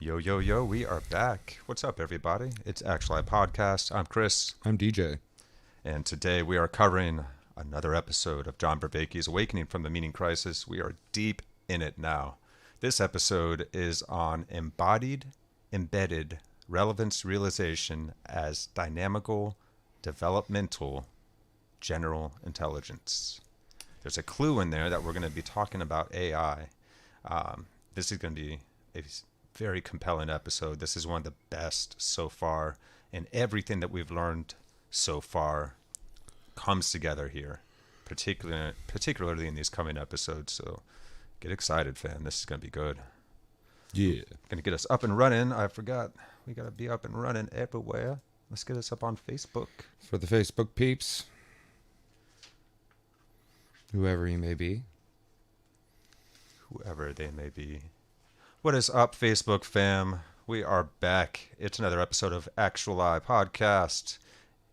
Yo, yo, yo, we are back. What's up, everybody? It's Actuali Podcast. I'm Chris, I'm DJ. and today we are covering another episode of John Vervaake's Awakening from the Meaning Crisis. We are deep in it now. This episode is on Embodied-Embedded Relevance Realization as Dynamical Developmental General Intelligence. There's a clue in there that we're going to be talking about AI. This is going to be a very compelling episode. This is one of the best so far, and everything that we've learned so far comes together here, particularly in these coming episodes. So get excited, fam. This is going to be good. Yeah. Going to get us up and running. I forgot. We got to be up and running everywhere. Let's get us up on Facebook. For the Facebook peeps, whoever you may be. Whoever they may be. What is up, Facebook fam? We are back. It's another episode of Actuali Podcast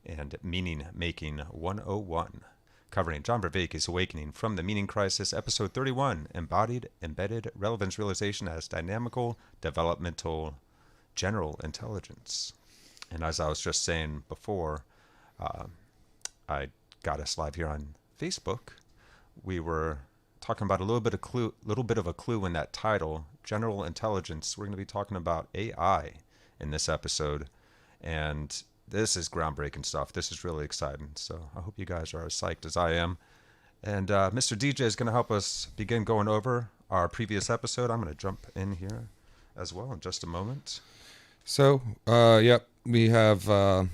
and Meaning Making 101, covering John Vervaake's Awakening from the Meaning Crisis, episode 31, Embodied Embedded Relevance Realization as Dynamical Developmental General Intelligence. And as I was just saying before, I got us live here on Facebook. We were talking about a little bit of a clue in that title, general intelligence. We're going to be talking about AI in this episode, and this is groundbreaking stuff. This is really exciting. So I hope you guys are as psyched as I am. And Mr. DJ is going to help us begin going over our previous episode. I'm going to jump in here as well in just a moment. So, we have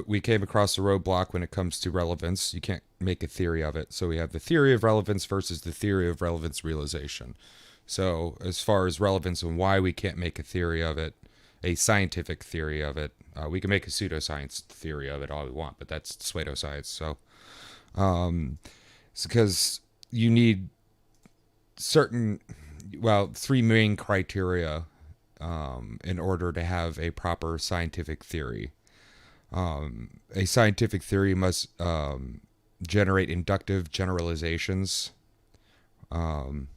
we came across a roadblock when it comes to relevance. You can't make a theory of it. So we have the theory of relevance versus the theory of relevance realization. So as far as relevance and why we can't make a theory of it, a scientific theory of it, we can make a pseudoscience theory of it all we want, but that's pseudoscience. So it's because you need three main criteria in order to have a proper scientific theory. A scientific theory must generate inductive generalizations, so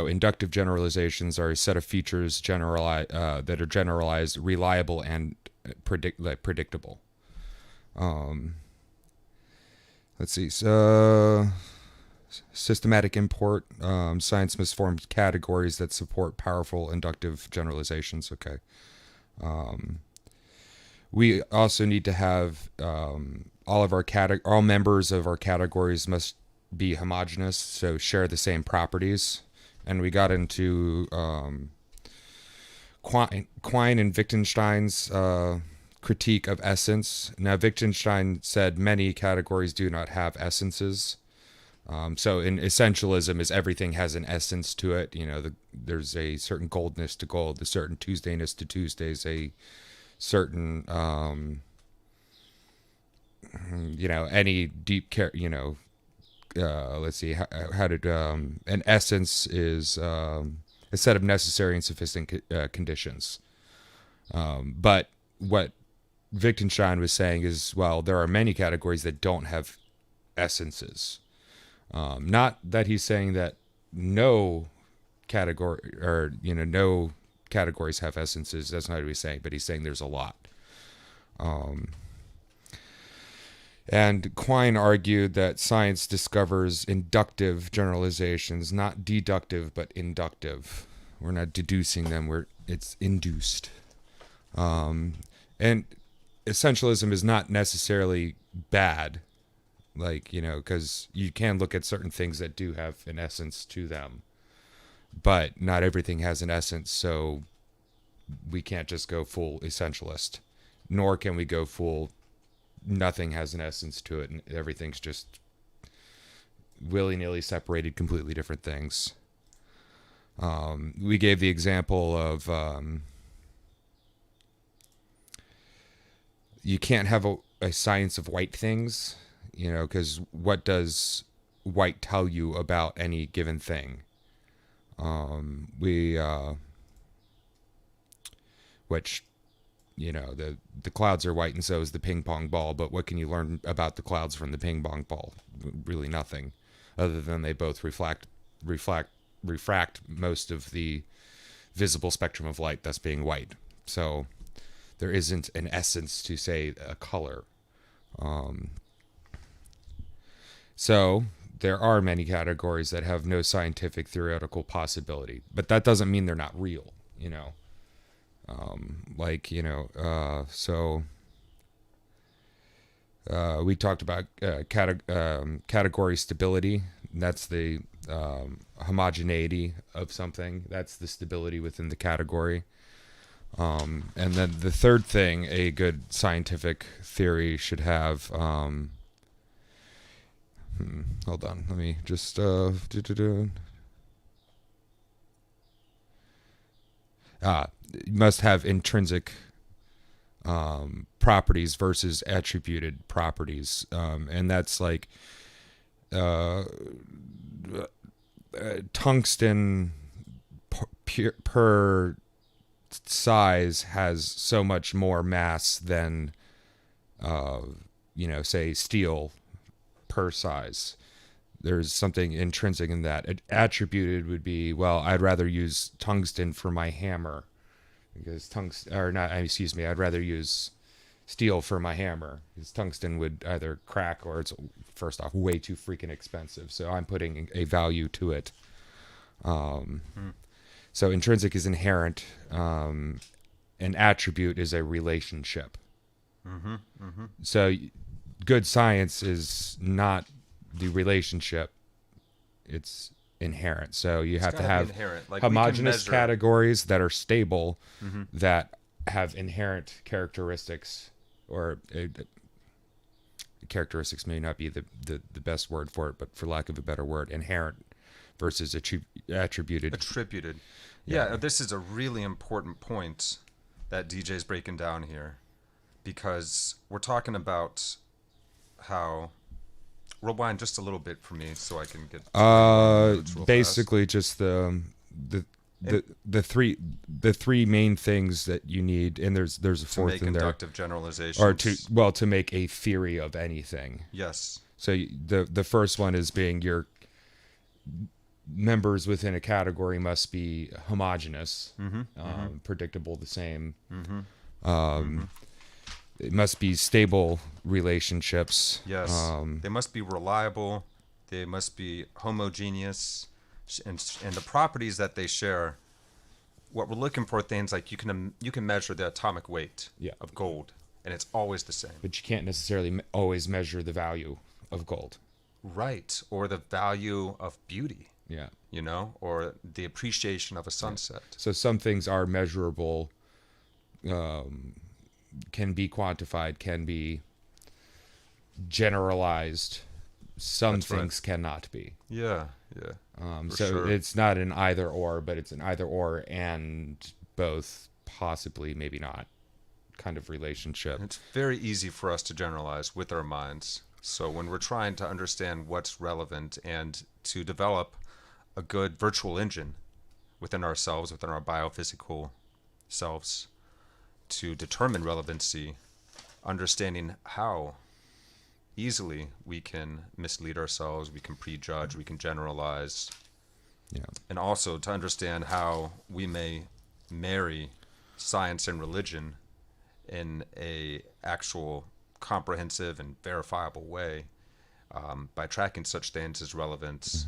inductive generalizations are a set of features that are generalized, reliable, and predictable. Let's see. So, systematic import. Science must form categories that support powerful inductive generalizations. Okay. We also need to have all members of our categories must be homogeneous, so share the same properties. And we got into Quine and Wittgenstein's critique of essence. Now, Wittgenstein said many categories do not have essences. So in essentialism is everything has an essence to it. There's a certain goldness to gold, a certain Tuesdayness to Tuesdays, a certain, any deep care, let's see, an essence is a set of necessary and sufficient conditions. But what Wittgenstein was saying is, well, there are many categories that don't have essences. Not that he's saying that no categories have essences. That's not what he's saying, but he's saying there's a lot. And Quine argued that science discovers inductive generalizations, not deductive, but inductive. We're not deducing them, it's induced. And essentialism is not necessarily bad. Because you can look at certain things that do have an essence to them, but not everything has an essence, so we can't just go full essentialist, nor can we go full nothing has an essence to it and everything's just willy-nilly separated, completely different things. We gave the example of you can't have a science of white things. Because what does white tell you about any given thing? The clouds are white and so is the ping pong ball, but what can you learn about the clouds from the ping pong ball? Really nothing, other than they both reflect refract most of the visible spectrum of light, thus being white. So there isn't an essence to, say, a color. So there are many categories that have no scientific theoretical possibility, but that doesn't mean they're not real, you know. We talked about category stability. That's the homogeneity of something. That's the stability within the category. And then the third thing a good scientific theory should have. Hold on, let me just it must have intrinsic properties versus attributed properties, and that's like tungsten per size has so much more mass than say steel per size. There's something intrinsic in that. Attributed would be, well, I'd rather use tungsten for my hammer because I'd rather use steel for my hammer because tungsten would either crack or it's, first off, way too freaking expensive. So I'm putting a value to it. So intrinsic is inherent. An attribute is a relationship. So good science is not the relationship, it's inherent. So you have to have like homogeneous categories that are stable, that have inherent characteristics, or characteristics may not be the best word for it, but for lack of a better word, inherent versus attributed. Yeah, this is a really important point that DJ's breaking down here, because we're talking about how... Rewind just a little bit for me so I can get basically fast. Just the three main things that you need, and there's a fourth in there. Inductive generalizations, or to make a theory of anything. Yes. So the first one is being your members within a category must be homogeneous, predictable, the same. It must be stable relationships. Yes. They must be reliable. They must be homogeneous. And the properties that they share, what we're looking for, things like you can measure the atomic weight of gold, and it's always the same. But you can't necessarily always measure the value of gold. Right. Or the value of beauty. Yeah. You know, or the appreciation of a sunset. Yeah. So some things are measurable, can be quantified, can be generalized. Some things cannot be. Yeah. It's not an either or, but it's an either or and both, possibly, maybe not, kind of relationship. It's very easy for us to generalize with our minds. So when we're trying to understand what's relevant and to develop a good virtual engine within ourselves, within our biophysical selves, to determine relevancy, understanding how easily we can mislead ourselves, we can prejudge, we can generalize, and also to understand how we may marry science and religion in a actual comprehensive and verifiable way, by tracking such things as relevance,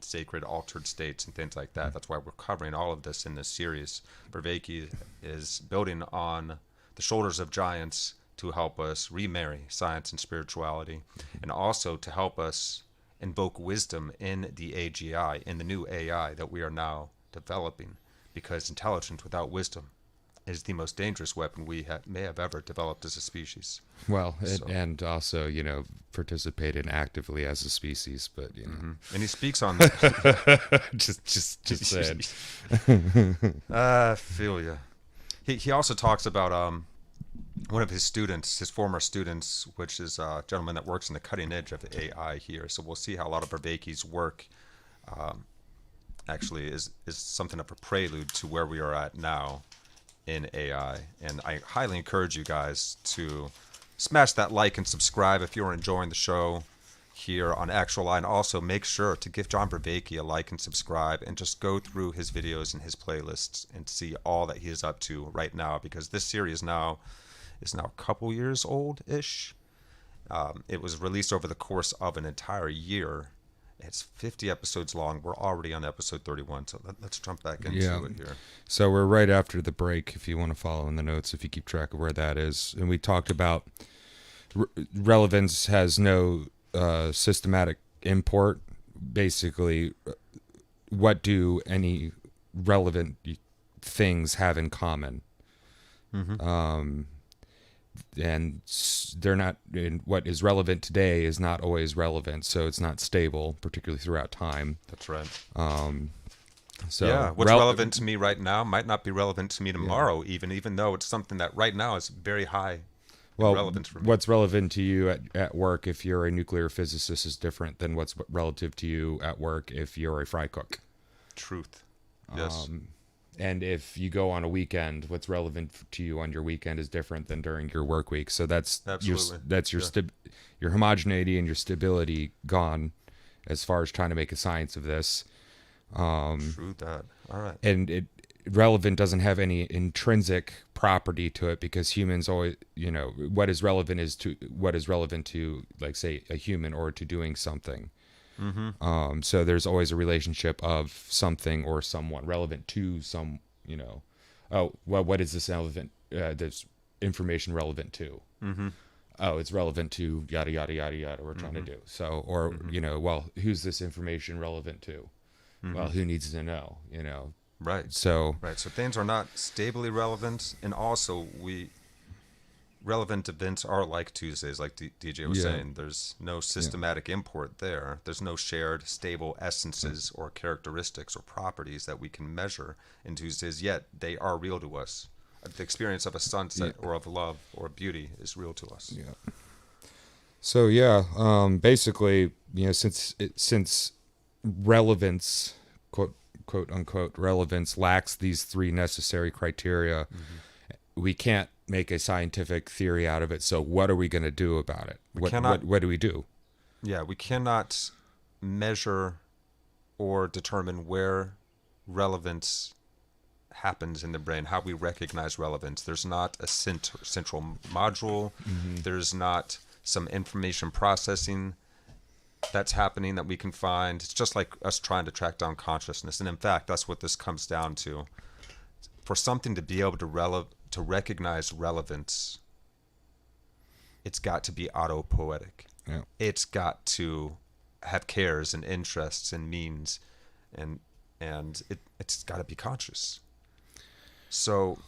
sacred altered states and things like that. That's why we're covering all of this in this series. Vervaeke is building on the shoulders of giants to help us remarry science and spirituality, and also to help us invoke wisdom in the AGI, in the new AI that we are now developing, because intelligence without wisdom is the most dangerous weapon we may have ever developed as a species. Well, and also, participated actively as a species, but and he speaks on that. just saying. I feel you. He also talks about one of his students, his former students, which is a gentleman that works in the cutting edge of AI here. So we'll see how a lot of Vervaeke's work actually is something of a prelude to where we are at now in AI. And I highly encourage you guys to smash that like and subscribe if you're enjoying the show. here on Actuali. And also make sure to give John Vervaeke a like and subscribe, and just go through his videos and his playlists and see all that he is up to right now, because this series now is now a couple years old-ish. It was released over the course of an entire year. It's 50 episodes long. We're already on episode 31, so let's jump back into it here. So we're right after the break, if you want to follow in the notes, if you keep track of where that is. And we talked about relevance has no systematic import. Basically, what do any relevant things have in common? And they're not, in what is relevant today is not always relevant, so it's not stable, particularly throughout time. That's right. So yeah, what's relevant to me right now might not be relevant to me tomorrow, even though it's something that right now is very high relevance for me. What's relevant to you at work if you're a nuclear physicist is different than what's relative to you at work if you're a fry cook. Truth. Yes. And if you go on a weekend, what's relevant to you on your weekend is different than during your work week. So that's your homogeneity and your stability gone as far as trying to make a science of this. True that. All right. And relevant doesn't have any intrinsic property to it, because humans always, what is relevant to, like, say, a human or to doing something. So there's always a relationship of something or someone relevant to some, what is this relevant, this information relevant to? Oh, it's relevant to yada, yada, yada, yada, we're trying to do. So, or, well, who's this information relevant to? Well, who needs to know, Right. So things are not stably relevant, and also relevant events are like Tuesdays, like DJ was saying. There's no systematic import there. There's no shared stable essences or characteristics or properties that we can measure in Tuesdays, yet they are real to us. The experience of a sunset or of love or beauty is real to us. Yeah. So basically, since relevance, quote unquote relevance, lacks these three necessary criteria, we can't make a scientific theory out of it. So what are we going to do about it? What do we do? Yeah, we cannot measure or determine where relevance happens in the brain, how we recognize relevance. There's not a central module. There's not some information processing that's happening that we can find. It's just like us trying to track down consciousness. And in fact, that's what this comes down to. For something to be able to recognize relevance, it's got to be autopoietic. Yeah. It's got to have cares and interests and means, and it's got to be conscious. So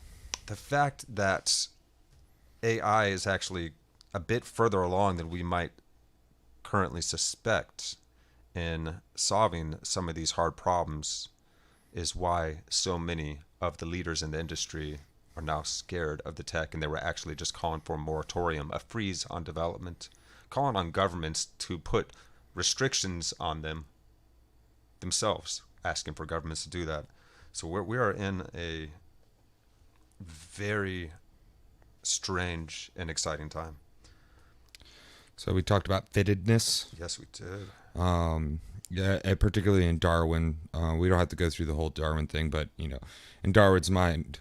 the fact that AI is actually a bit further along than we might currently suspect in solving some of these hard problems is why so many of the leaders in the industry are now scared of the tech, and they were actually just calling for a moratorium, a freeze on development, calling on governments to put restrictions on themselves, asking for governments to do that. So we are in a very strange and exciting time. So we talked about fittedness. Yes, we did. Particularly in Darwin. We don't have to go through the whole Darwin thing, but in Darwin's mind,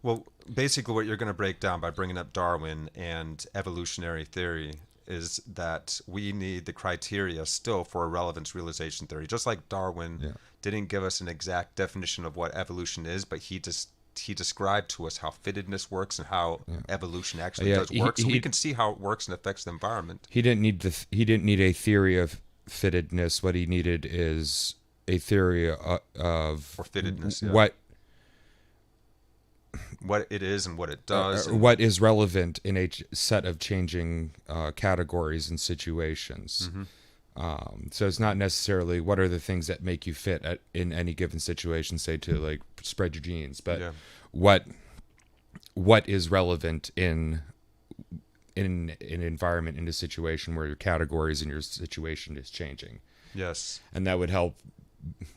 Well, basically what you're going to break down by bringing up Darwin and evolutionary theory is that we need the criteria still for a relevance realization theory. Just like Darwin didn't give us an exact definition of what evolution is, but he described to us how fittedness works and how evolution actually does work. So we can see how it works and affects the environment. He didn't need a theory of fittedness. What he needed is a theory of or fittedness, what it is and what it does, what is relevant in a set of changing categories and situations. So it's not necessarily what are the things that make you fit in any given situation, say to like spread your jeans, but what is relevant in an environment, in a situation where your categories and your situation is changing. Yes. And that would help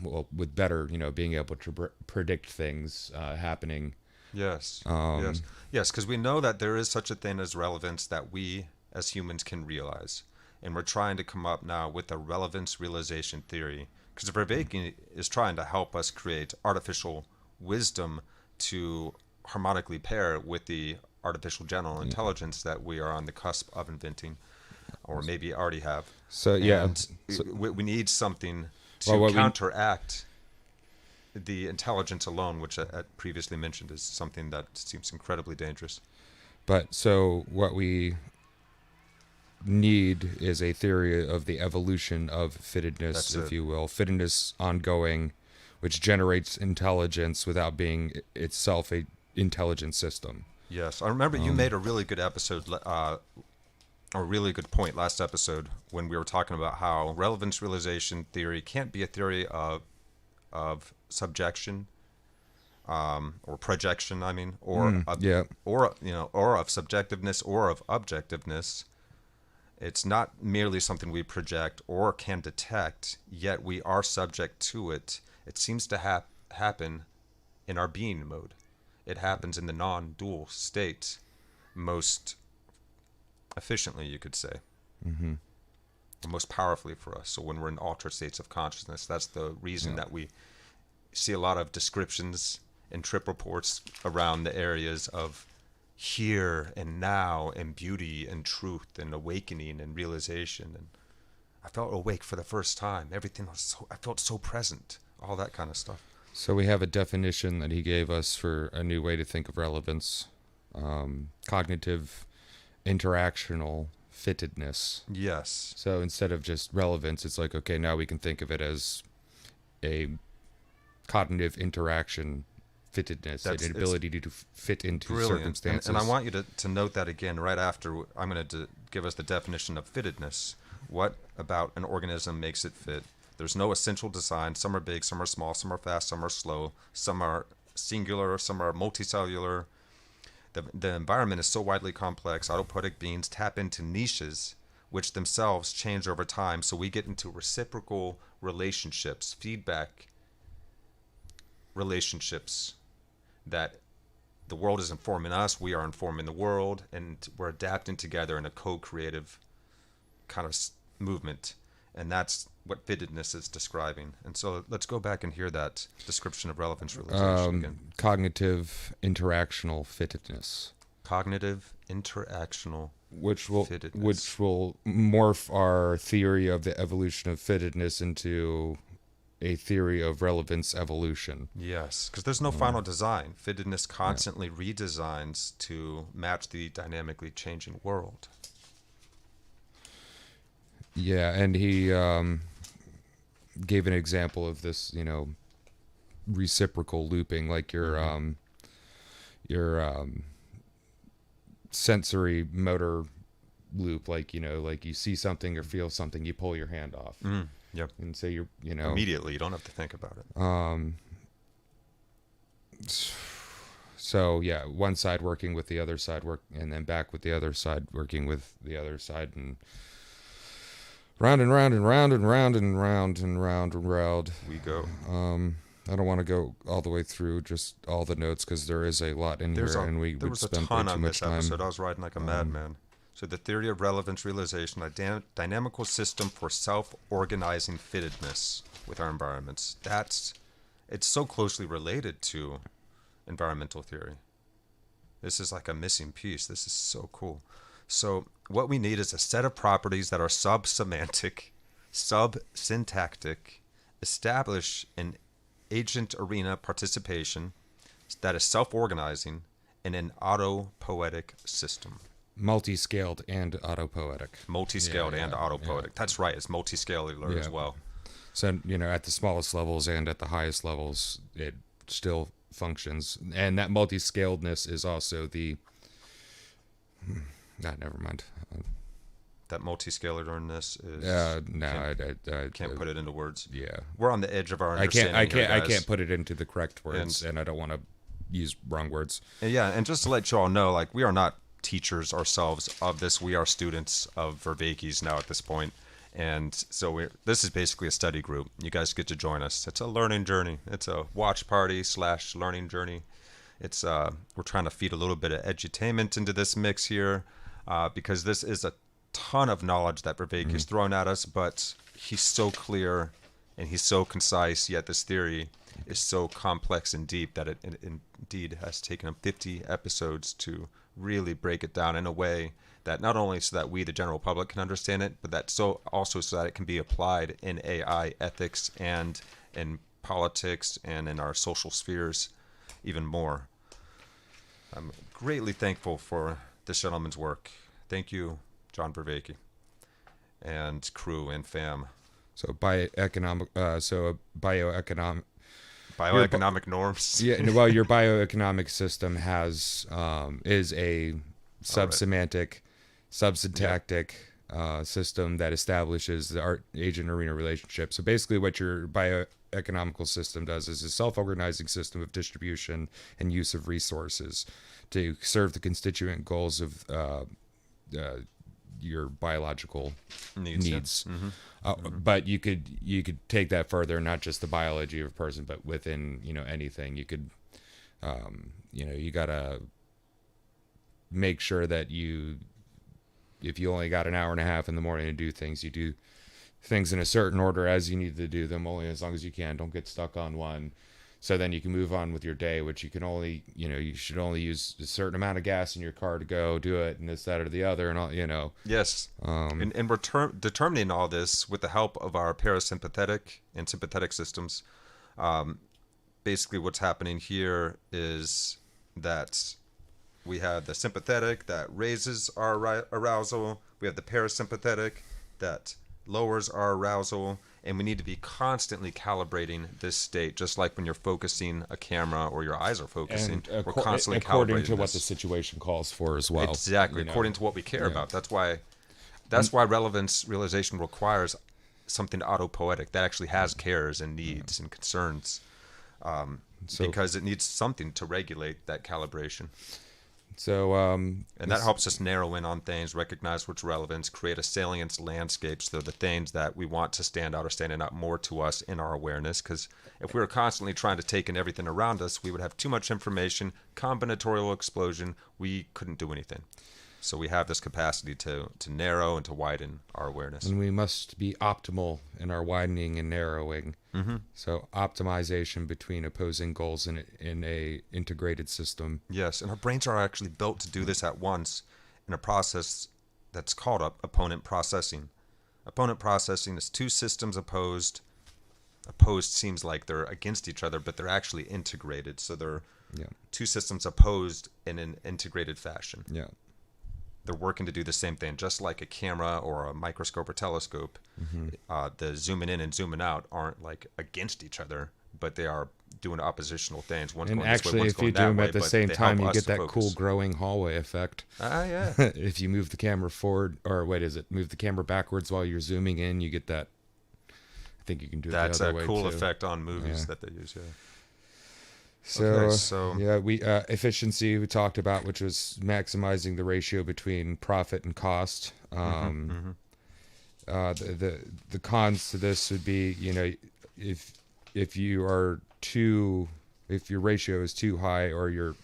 with better, being able to predict things happening Yes. Yes. Um, Yes, because we know that there is such a thing as relevance that we as humans can realize. And we're trying to come up now with a relevance realization theory. Because Vervaeke is trying to help us create artificial wisdom to harmonically pair with the artificial general yeah. intelligence that we are on the cusp of inventing, or maybe already have. So yeah. And So, we need something well, to what we counteract the intelligence alone, which I previously mentioned is something that seems incredibly dangerous. but so what we need is a theory of the evolution of fittedness, That's if it. you will, fittedness ongoing, which generates intelligence without being itself a intelligent system. Yes, I remember you made a really good episode, a really good point last episode when we were talking about how relevance realization theory can't be a theory of subjection, or projection. I mean, Yeah. or or of subjectiveness or of objectiveness. It's not merely something we project or can detect, yet we are subject to it. It seems to happen in our being mode. It happens in the non-dual state most efficiently, you could say, Mm-hmm. or most powerfully for us. So when we're in altered states of consciousness, that's the reason Yeah. that we see a lot of descriptions and trip reports around the areas of here and now and beauty and truth and awakening and realization. And I felt awake for the first time. Everything was I felt so present, all that kind of stuff. So we have a definition that he gave us for a new way to think of relevance: cognitive, interactional fittedness. Yes. So instead of just relevance, it's like, okay, now we can think of it as a cognitive interaction fittedness, That's an ability to fit into brilliant. circumstances. And I want you to note that again right after I'm going to give us the definition of fittedness. What about an organism makes it fit? There's no essential design. Some are big, some are small, some are fast, some are slow, some are singular, some are multicellular. The environment is so widely complex. Autopoietic beings tap into niches which themselves change over time. So we get into reciprocal relationships, feedback relationships, that the world is informing us, we are informing the world, and we're adapting together in a co-creative kind of movement. And that's what fittedness is describing. And so let's go back and hear that description of relevance realization again. Cognitive interactional fittedness, Cognitive interactional which will fittedness. morph our theory of the evolution of fittedness into a theory of relevance evolution. Yes, because there's no final design. Fittedness constantly redesigns to match the dynamically changing world. Yeah, and he gave an example of this, reciprocal looping, like your sensory motor loop, like you see something or feel something, you pull your hand off. Yep. And so you're Immediately, you don't have to think about it. So yeah, one side working with the other side and then back with the other side working with the other side, and round and round and round and round and round and round and round. We go. I don't want to go all the way through just all the notes because there is a lot in here, and we there would was a spend way ton too on much this time. episode. I was writing like a madman. So the theory of relevance realization, a dynamical system for self-organizing fittedness with our environments. It's so closely related to environmental theory. This is like a missing piece. This is so cool. So what we need is a set of properties that are sub-semantic, sub-syntactic, establish an agent arena participation that is self-organizing in an autopoietic system. Multi-scaled and autopoietic. Multi-scaled and autopoietic. Yeah. That's right. It's multiscalar as well. So, at the smallest levels and at the highest levels, it still functions. And that multi-scaledness is also the... never mind. That multiscalarness is... I can't put it into words. Yeah. We're on the edge of our I understanding can't put it into the correct words, and I don't want to use wrong words. And just to let you all know, like, we are not teachers ourselves of this. We are students of Vervaeke's now at this point. And so this is basically a study group. You guys get to join us. It's a learning journey. It's a watch party / learning journey. It's we're trying to feed a little bit of edutainment into this mix here, because this is a ton of knowledge that Vervaeke is throwing at us, but he's so clear and he's so concise, yet this theory is so complex and deep that it indeed has taken him 50 episodes to really break it down in a way that not only so that we, the general public, can understand it, but that so also so that it can be applied in AI ethics and in politics and in our social spheres even more. I'm greatly thankful for this gentleman's work. Thank you, John Vervaeke, and crew and fam. So bioeconomic, Bioeconomic norms. yeah. Well, your bioeconomic system has is a subsemantic, subsyntactic system that establishes the agent-arena relationship. So basically, what your bioeconomical system does is a self-organizing system of distribution and use of resources to serve the constituent goals of your biological needs. Yeah. Mm-hmm. But you could take that further, not just the biology of a person, but within anything. You could you gotta make sure that if you only got an hour and a half in the morning to do things, you do things in a certain order as you need to do them, only as long as you can. Don't get stuck on one. So then you can move on with your day, which you can only, you should only use a certain amount of gas in your car to go do it, and this, that, or the other, and all. Yes. And we're determining all this with the help of our parasympathetic and sympathetic systems. Basically, what's happening here is that we have the sympathetic that raises our arousal. We have the parasympathetic that lowers our arousal. And we need to be constantly calibrating this state, just like when you're focusing a camera or your eyes are focusing. We're constantly according calibrating to what this. the situation calls for as well. Exactly, according to what we care about. That's why relevance realization requires something autopoetic that actually has cares and needs and concerns, because it needs something to regulate that calibration. So, and that helps us narrow in on things, recognize what's relevant, create a salience landscape, so the things that we want to stand out are standing out more to us in our awareness. Because if we were constantly trying to take in everything around us, we would have too much information, combinatorial explosion. We couldn't do anything. So we have this capacity to narrow and to widen our awareness. And we must be optimal in our widening and narrowing. Mm-hmm. So optimization between opposing goals in a integrated system. Yes, and our brains are actually built to do this at once in a process that's called opponent processing. Opponent processing is two systems opposed. Opposed seems like they're against each other, but they're actually integrated. So they're two systems opposed in an integrated fashion. Yeah. They're working to do the same thing, just like a camera or a microscope or telescope. Mm-hmm. The zooming in and zooming out aren't like against each other, but they are doing oppositional things. One's and going actually, this way, one's if you going do that them way, at the but same they time, help you us get to that focus. cool growing hallway effect. Yeah. If you move the camera forward, or move the camera backwards while you're zooming in, you get that. I think you can do it That's the other way a cool too. effect on movies that they use. Yeah. So we efficiency we talked about, which was maximizing the ratio between profit and cost. The cons to this would be, if your ratio is too high or you're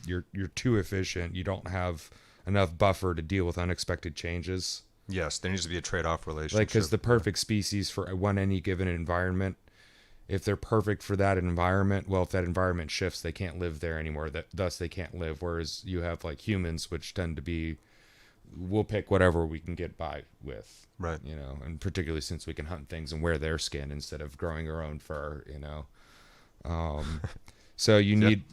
too efficient, you don't have enough buffer to deal with unexpected changes. Yes, there needs to be a trade-off relationship. Like, because the perfect species for any given environment, if they're perfect for that environment, well, if that environment shifts, they can't live there anymore. Thus, they can't live. Whereas you have like humans, which tend to be, we'll pick whatever we can get by with, right? And particularly since we can hunt things and wear their skin instead of growing our own fur, So you need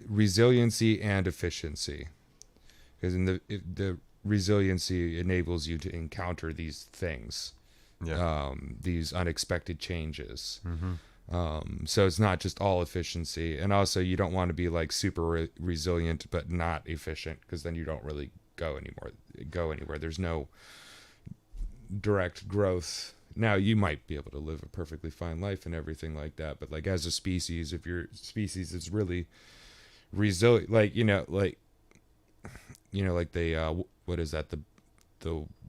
resiliency and efficiency, because in the resiliency enables you to encounter these things. These unexpected changes. Mm-hmm. So it's not just all efficiency, and also you don't want to be like super resilient but not efficient, because then you don't really go anywhere. There's no direct growth. Now you might be able to live a perfectly fine life and everything like that, but like as a species, if your species is really resilient, like the what is that, the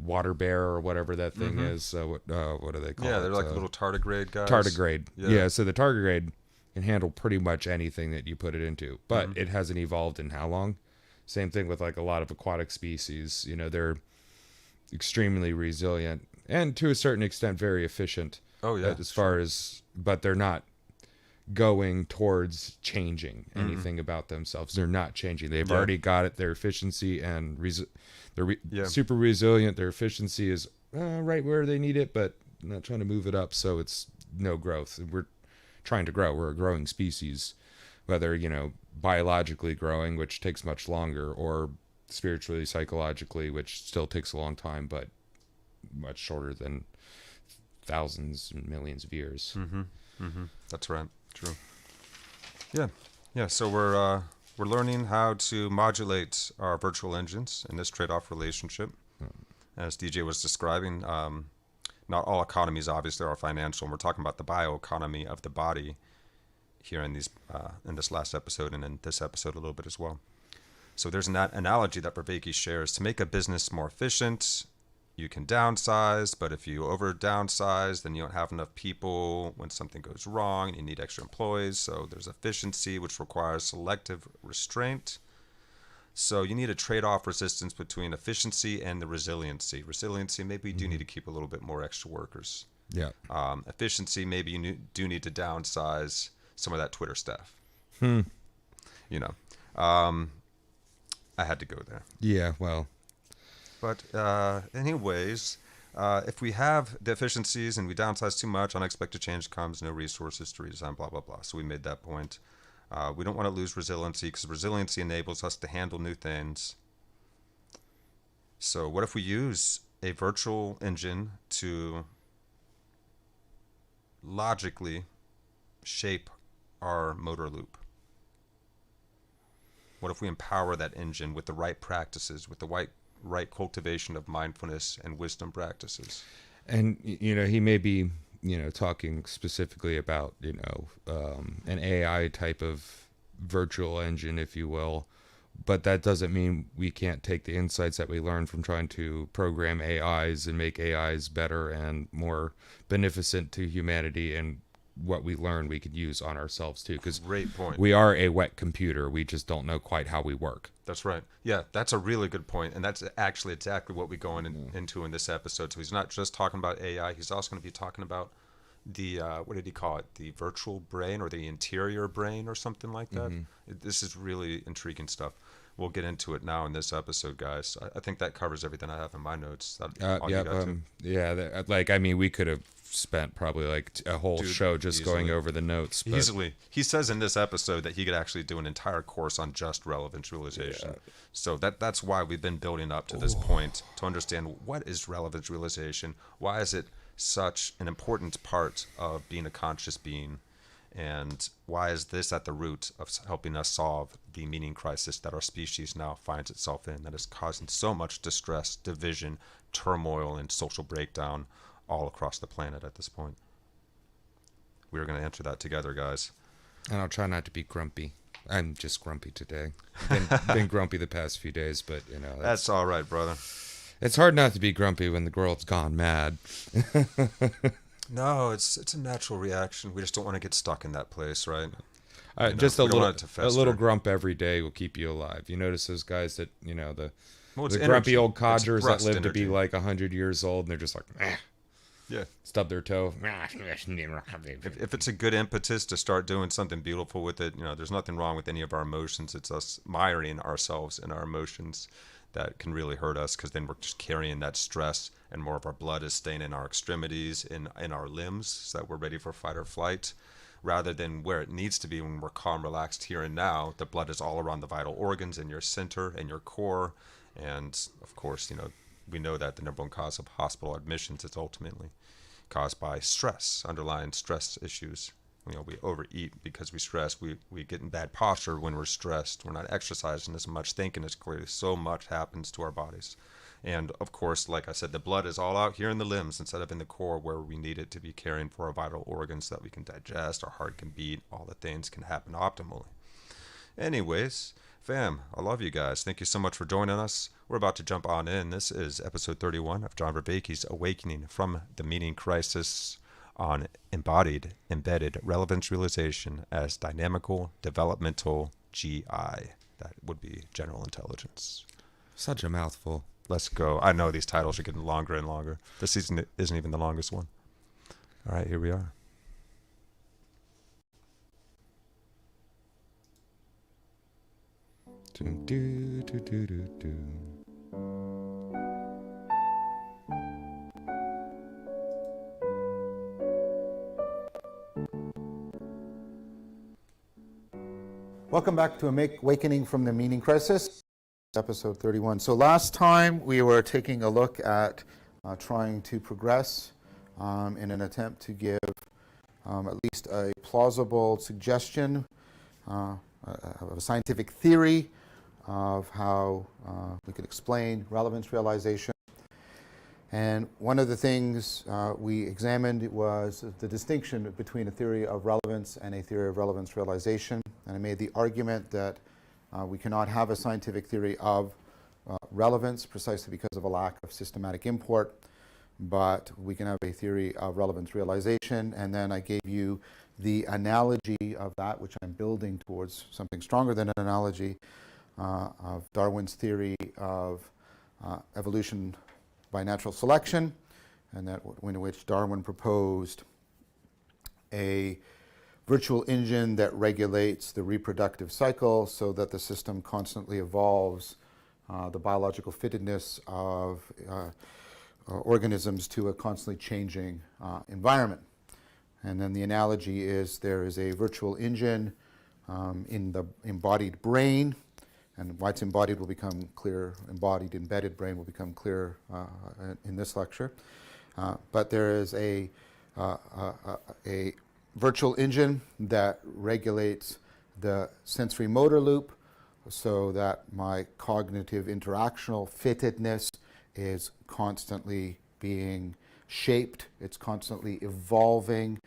water bear or whatever that thing is. What do they call it? Yeah, they're like little tardigrade guys. Tardigrade. Yeah. So the tardigrade, can handle pretty much anything that you put it into, but it hasn't evolved in how long? Same thing with like a lot of aquatic species. They're extremely resilient and to a certain extent very efficient. Oh yeah, As far as, but they're not going towards changing anything about themselves. They're not changing. They've already got it. Their efficiency and they're super resilient. Their efficiency is right where they need it, but not trying to move it up. So it's no growth. We're trying to grow. We're a growing species, whether, biologically growing, which takes much longer, or spiritually, psychologically, which still takes a long time, but much shorter than thousands and millions of years. That's right. True. Yeah. So we're learning how to modulate our virtual engines in this trade-off relationship. As DJ was describing, not all economies obviously are financial, and we're talking about the bioeconomy of the body here in this last episode, and in this episode a little bit as well. So there's an analogy that Vervaeke shares. To make a business more efficient, you can downsize, but if you over downsize, then you don't have enough people when something goes wrong and you need extra employees. So there's efficiency, which requires selective restraint. So you need a trade-off resistance between efficiency and the resiliency. Resiliency, maybe you do need to keep a little bit more extra workers. Yeah. Efficiency, maybe you do need to downsize some of that Twitter staff. I had to go there. Yeah, well. But anyways, if we have the efficiencies and we downsize too much, unexpected change comes, no resources to redesign, blah, blah, blah. So we made that point. We don't want to lose resiliency because resiliency enables us to handle new things. So what if we use a virtual engine to logically shape our motor loop? What if we empower that engine with the right practices, with the right cultivation of mindfulness and wisdom practices? And, he may be, talking specifically about, an AI type of virtual engine, if you will. But that doesn't mean we can't take the insights that we learn from trying to program AIs and make AIs better and more beneficent to humanity, and what we learn we could use on ourselves too, because great point. We are a wet computer. We just don't know quite how we work. That's right. Yeah, that's a really good point, and that's actually exactly what we're going into in this episode. So he's not just talking about AI, he's also going to be talking about the what did he call it, the virtual brain or the interior brain or something like that. This is really intriguing stuff. We'll get into it now in this episode, guys. I think that covers everything I have in my notes. We could have spent probably like a whole show just easily going over the notes. But easily. He says in this episode that he could actually do an entire course on just relevance realization. Yeah. So that's why we've been building up to this point, to understand what is relevance realization, why is it such an important part of being a conscious being, and why is this at the root of helping us solve the meaning crisis that our species now finds itself in, that is causing so much distress, division, turmoil, and social breakdown all across the planet at this point. We're going to answer that together, guys. And I'll try not to be grumpy. I'm just grumpy today. Been grumpy the past few days, but that's all right, brother. It's hard not to be grumpy when the world's gone mad. No, it's a natural reaction. We just don't want to get stuck in that place, right? Just a little grump every day will keep you alive. You notice those guys that the grumpy old codgers that live to be like 100 years old, and they're just like, yeah, stub their toe. If it's a good impetus to start doing something beautiful with it, there's nothing wrong with any of our emotions. It's us miring ourselves in our emotions that can really hurt us, because then we're just carrying that stress, and more of our blood is staying in our extremities, in our limbs, so that we're ready for fight or flight, rather than where it needs to be when we're calm, relaxed here and now. The blood is all around the vital organs in your center and your core. And of course, we know that the number one cause of hospital admissions is ultimately caused by stress, underlying stress issues. We overeat because we stress. We get in bad posture when we're stressed. We're not exercising as much, thinking as clearly. So much happens to our bodies. And of course, like I said, the blood is all out here in the limbs instead of in the core, where we need it to be caring for our vital organs so that we can digest, our heart can beat, all the things can happen optimally. Anyways, fam, I love you guys. Thank you so much for joining us. We're about to jump on in. This is episode 31 of John Vervaeke's Awakening from the Meaning Crisis. on Embodied-Embedded Relevance Realization as Dynamical-Developmental GI. That would be general intelligence. Such a mouthful. Let's go. I know these titles are getting longer and longer. This season isn't even the longest one. All right, here we are. Do, do, do, do, do, do. Welcome back to Awakening from the Meaning Crisis, episode 31. So last time we were taking a look at trying to progress in an attempt to give at least a plausible suggestion of a scientific theory of how we could explain relevance realization. And one of the things we examined was the distinction between a theory of relevance and a theory of relevance realization. And I made the argument that we cannot have a scientific theory of relevance precisely because of a lack of systematic import, but we can have a theory of relevance realization. And then I gave you the analogy of that, which I'm building towards something stronger than an analogy, of Darwin's theory of evolution by natural selection, and that in which Darwin proposed a virtual engine that regulates the reproductive cycle so that the system constantly evolves the biological fittedness of organisms to a constantly changing environment. And then the analogy is there is a virtual engine in the embodied brain, and why it's embodied will become clear. Embodied, embedded brain will become clear in this lecture. But there is a virtual engine that regulates the sensory motor loop so that my cognitive interactional fittedness is constantly being shaped. It's constantly evolving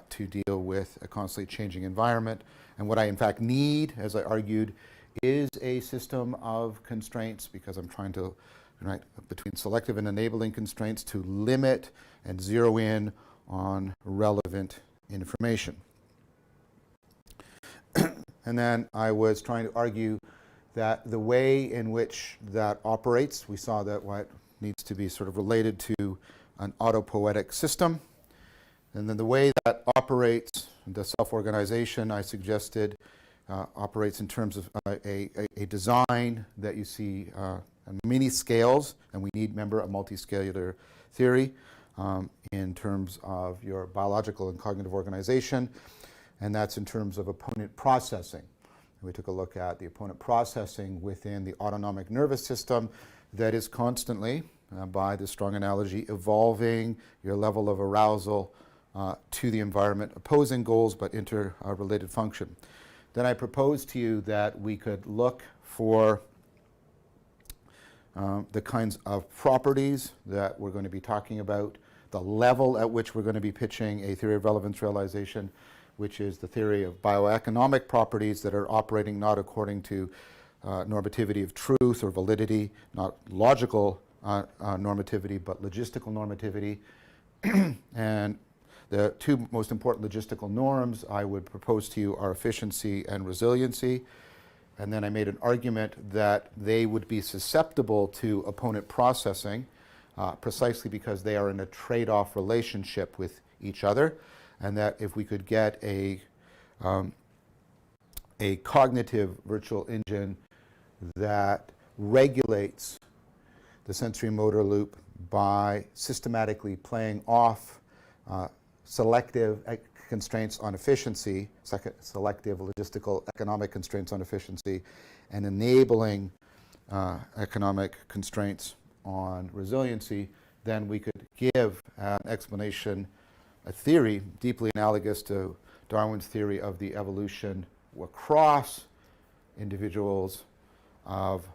to deal with a constantly changing environment. And what I in fact need, as I argued, is a system of constraints, because I'm trying to, between selective and enabling constraints, to limit and zero in on relevant information. And then I was trying to argue that the way in which that operates, we saw that what needs to be sort of related to an autopoietic system. And then the way that operates, the self-organization, I suggested, operates in terms of a design that you see on many scales, and we need, remember, a multiscalar theory in terms of your biological and cognitive organization, and that's in terms of opponent processing. And we took a look at the opponent processing within the autonomic nervous system that is constantly, by this strong analogy, evolving your level of arousal to the environment, opposing goals but interrelated function. Then I proposed to you that we could look for the kinds of properties that we're going to be talking about, the level at which we're going to be pitching a theory of relevance realization, which is the theory of bioeconomic properties that are operating not according to normativity of truth or validity, not logical normativity, but logistical normativity. And the two most important logistical norms I would propose to you are efficiency and resiliency. And then I made an argument that they would be susceptible to opponent processing precisely because they are in a trade-off relationship with each other, and that if we could get a cognitive virtual engine that regulates the sensory motor loop by systematically playing off selective constraints on efficiency, selective logistical economic constraints on efficiency, and enabling economic constraints on resiliency, then we could give an explanation, a theory deeply analogous to Darwin's theory of the evolution across individuals of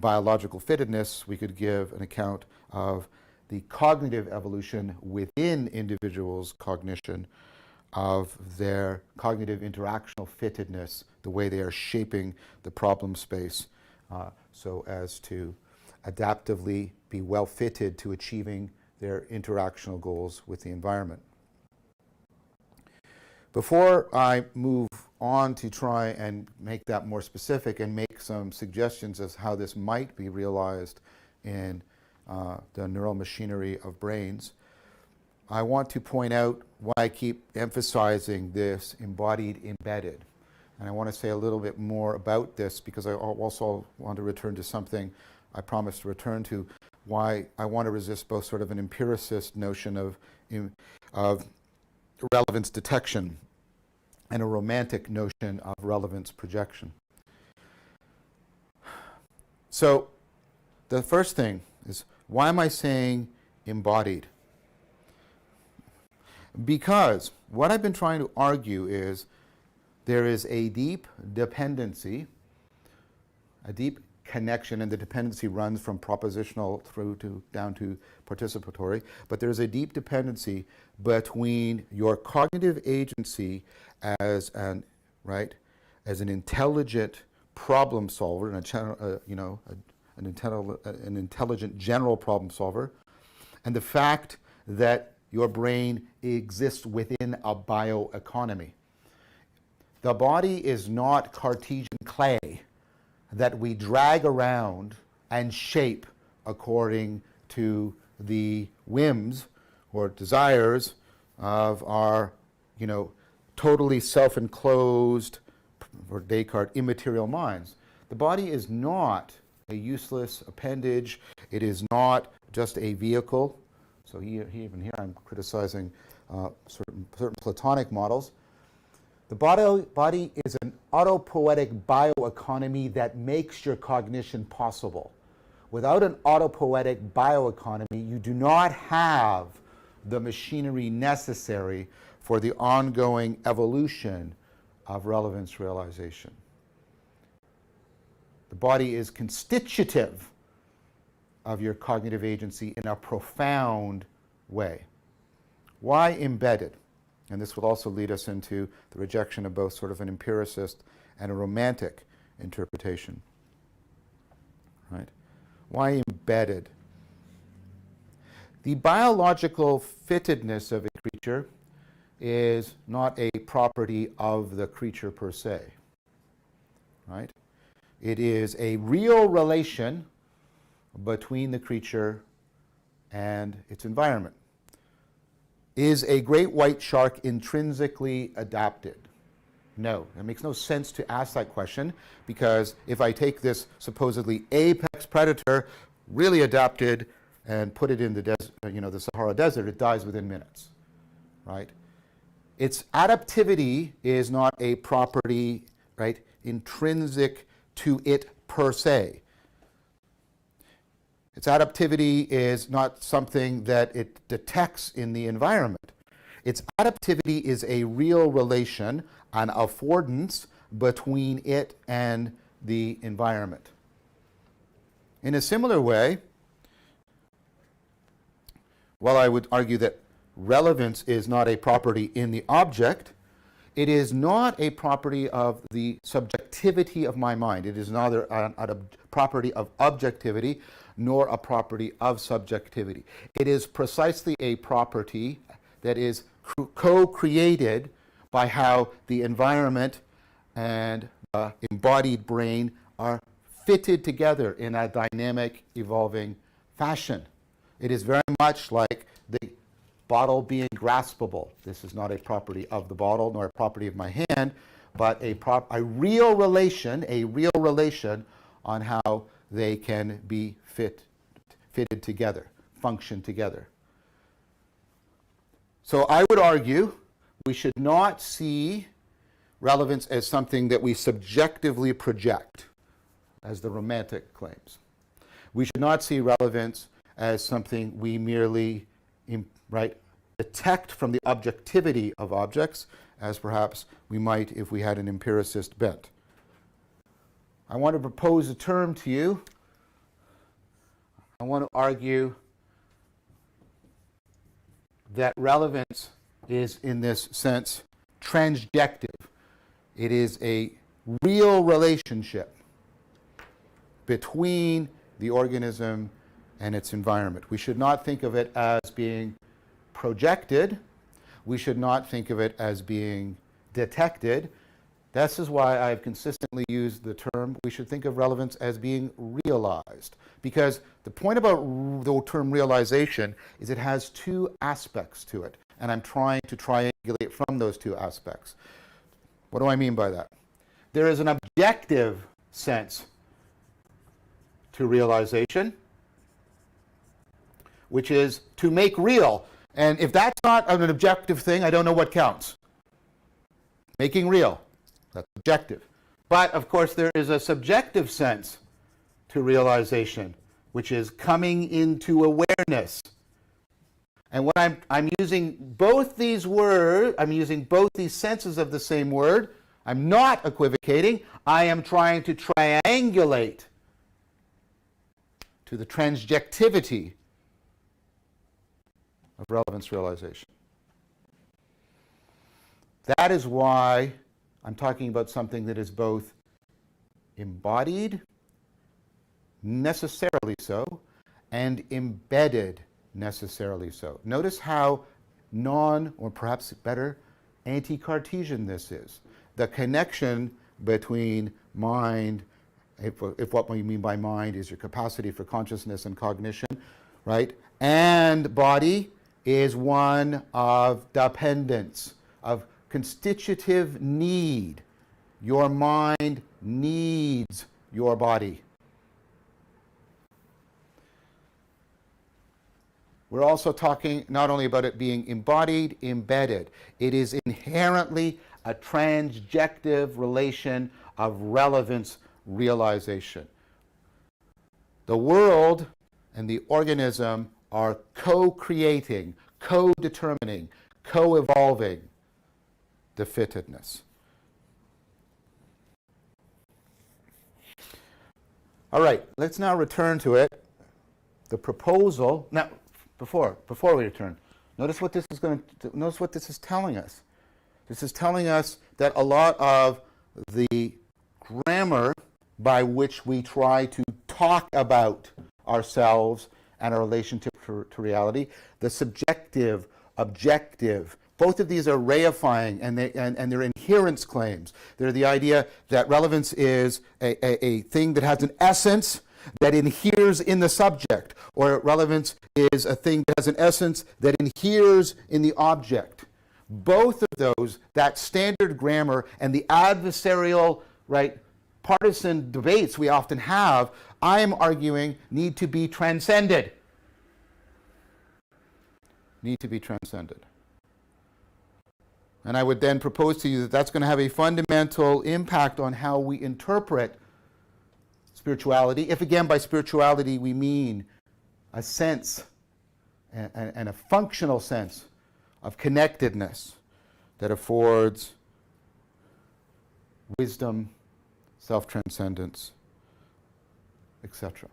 biological fittedness. We could give an account of the cognitive evolution within individuals' cognition of their cognitive interactional fittedness, the way they are shaping the problem space so as to adaptively be well fitted to achieving their interactional goals with the environment. Before I move on to try and make that more specific and make some suggestions as how this might be realized in the neural machinery of brains, I want to point out why I keep emphasizing this embodied-embedded. And I want to say a little bit more about this because I also want to return to something I promised to return to, why I want to resist both sort of an empiricist notion of relevance detection and a romantic notion of relevance projection. So the first thing is, why am I saying embodied? Because what I've been trying to argue is there is a deep dependency, a deep connection, and the dependency runs from propositional through to down to participatory, but there's a deep dependency between your cognitive agency as an intelligent problem solver, an intelligent general problem solver, and the fact that your brain exists within a bioeconomy. The body is not Cartesian clay that we drag around and shape according to the whims or desires of our, totally self-enclosed, for Descartes, immaterial minds. The body is not a useless appendage. It is not just a vehicle. So even here I'm criticizing certain Platonic models. The body is an autopoietic bioeconomy that makes your cognition possible. Without an autopoietic bioeconomy, you do not have the machinery necessary for the ongoing evolution of relevance realization. The body is constitutive of your cognitive agency in a profound way. Why embedded? And this will also lead us into the rejection of both sort of an empiricist and a romantic interpretation. Right? Why embedded? The biological fittedness of a creature is not a property of the creature per se. Right? It is a real relation between the creature and its environment. Is a great white shark intrinsically adapted? No. It makes no sense to ask that question, because if I take this supposedly apex predator, really adapted, and put it in the desert, the Sahara Desert, it dies within minutes. Right? Its adaptivity is not a property, right, intrinsic to it per se. Its adaptivity is not something that it detects in the environment. Its adaptivity is a real relation, an affordance between it and the environment. In a similar way, while I would argue that relevance is not a property in the object, it is not a property of the subjectivity of my mind. It is neither a property of objectivity nor a property of subjectivity. It is precisely a property that is co-created by how the environment and the embodied brain are fitted together in a dynamic, evolving fashion. It is very much like the bottle being graspable. This is not a property of the bottle nor a property of my hand, but a real relation on how they can be fitted together, function together. So I would argue we should not see relevance as something that we subjectively project, as the romantic claims. We should not see relevance as something we merely detect from the objectivity of objects, as perhaps we might if we had an empiricist bent. I want to propose a term to you. I want to argue that relevance is, in this sense, transjective. It is a real relationship between the organism and its environment. We should not think of it as being projected. we should not think of it as being detected. This is why I've consistently used the term, we should think of relevance as being realized. Because the point about the term realization is it has two aspects to it, and I'm trying to triangulate from those two aspects. What do I mean by that? There is an objective sense to realization, which is to make real. And if that's not an objective thing, I don't know what counts. Making real. That's objective. But of course, there is a subjective sense to realization, which is coming into awareness. And when I'm using both these words, I'm using both these senses of the same word. I'm not equivocating. I am trying to triangulate to the transjectivity of relevance realization. That is why I'm talking about something that is both embodied, necessarily so, and embedded, necessarily so. Notice how or perhaps better, anti-Cartesian this is. The connection between mind, if what we mean by mind is your capacity for consciousness and cognition, right, and body is one of dependence, of constitutive need. Your mind needs your body. We're also talking not only about it being embodied, embedded. It is inherently a transjective relation of relevance realization. The world and the organism are co-creating, co-determining, co-evolving the fittedness. All right, let's now return to it. The proposal. Now, before we return, notice what this is telling us. This is telling us that a lot of the grammar by which we try to talk about ourselves and our relationship to reality, the subjective, objective, both of these are reifying, and they're inherence claims. They're the idea that relevance is a thing that has an essence that inheres in the subject, or relevance is a thing that has an essence that inheres in the object. Both of those, that standard grammar and the adversarial, right, partisan debates we often have, I am arguing need to be transcended. Need to be transcended. And I would then propose to you that that's going to have a fundamental impact on how we interpret spirituality. If again by spirituality we mean a sense and a functional sense of connectedness that affords wisdom, self-transcendence, etc.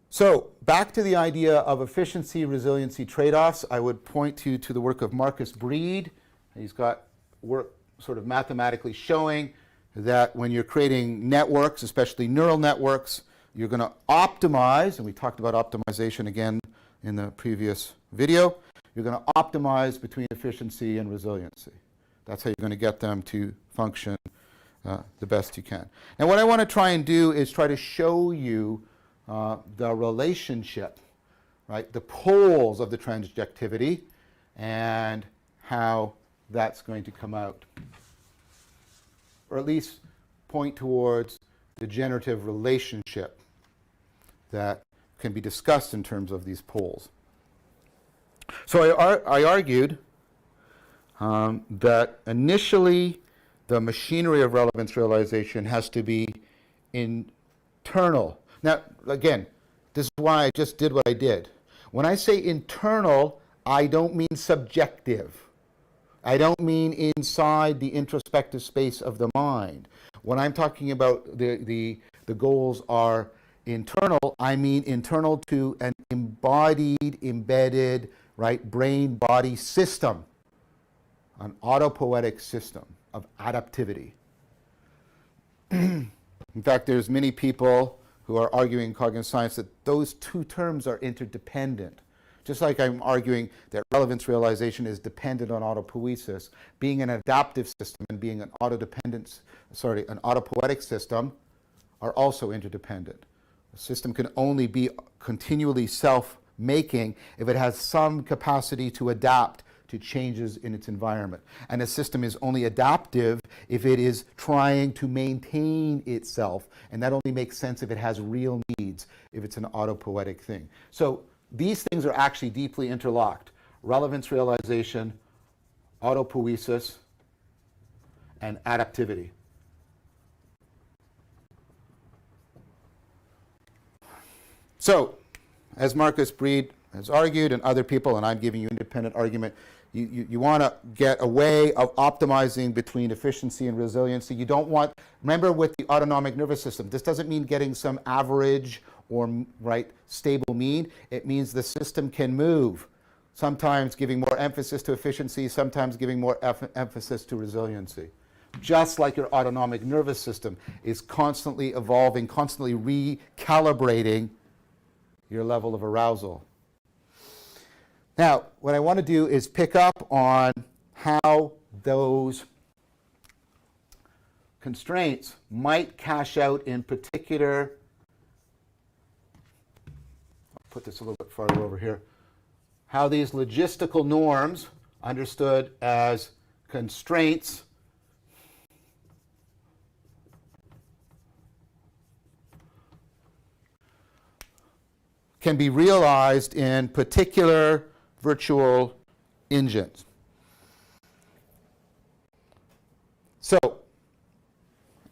So back to the idea of efficiency, resiliency trade-offs, I would point you to the work of Marcus Breed. He's got work sort of mathematically showing that when you're creating networks, especially neural networks, you're going to optimize, and we talked about optimization again in the previous video, you're going to optimize between efficiency and resiliency. That's how you're going to get them to function the best you can. And what I want to try and do is try to show you the relationship, right, the poles of the transjectivity and how that's going to come out. Or at least point towards the generative relationship that can be discussed in terms of these poles. So I argued that initially the machinery of relevance realization has to be internal. Now, again, this is why I just did what I did. When I say internal, I don't mean subjective. I don't mean inside the introspective space of the mind. When I'm talking about the goals are internal, I mean internal to an embodied, embedded, right, brain-body system, an autopoietic system, of adaptivity. In fact, there's many people who are arguing in cognitive science that those two terms are interdependent. Just like I'm arguing that relevance realization is dependent on autopoiesis, being an adaptive system and being an autopoietic system are also interdependent. A system can only be continually self-making if it has some capacity to adapt to changes in its environment. And a system is only adaptive if it is trying to maintain itself, and that only makes sense if it has real needs, if it's an autopoietic thing. So these things are actually deeply interlocked. Relevance realization, autopoiesis, and adaptivity. So, as Marcus Breed has argued, and other people, and I'm giving you independent argument, you want to get a way of optimizing between efficiency and resiliency. You don't want, remember with the autonomic nervous system, this doesn't mean getting some average or stable mean. It means the system can move, sometimes giving more emphasis to efficiency, sometimes giving more emphasis to resiliency. Just like your autonomic nervous system is constantly evolving, constantly recalibrating your level of arousal. Now, what I want to do is pick up on how those constraints might cash out in particular. I'll put this a little bit farther over here. How these logistical norms, understood as constraints, can be realized in particular virtual engines. So,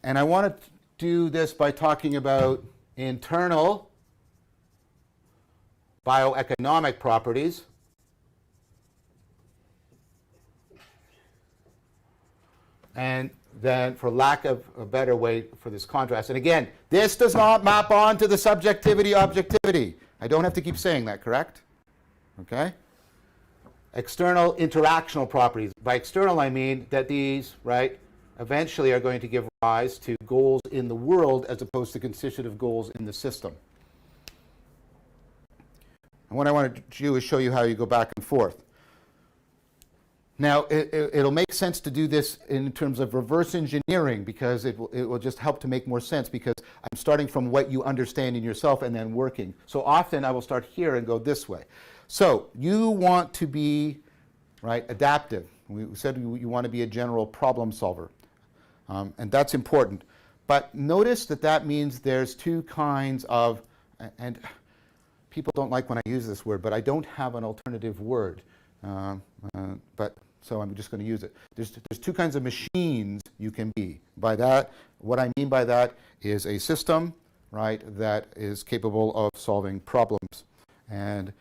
and I want to do this by talking about internal bioeconomic properties and then, for lack of a better way for this contrast, and again, this does not map on to the subjectivity objectivity. I don't have to keep saying that, correct? Okay? External interactional properties. By external, I mean that these, eventually are going to give rise to goals in the world as opposed to constitutive goals in the system. And what I want to do is show you how you go back and forth. Now, it'll make sense to do this in terms of reverse engineering because it will just help to make more sense because I'm starting from what you understand in yourself and then working. So often I will start here and go this way. So you want to be adaptive. We said you want to be a general problem solver. And that's important. But notice that means there's two kinds of, and people don't like when I use this word, but I don't have an alternative word. So I'm just going to use it. There's two kinds of machines you can be. By that, what I mean by that is a system, that is capable of solving problems and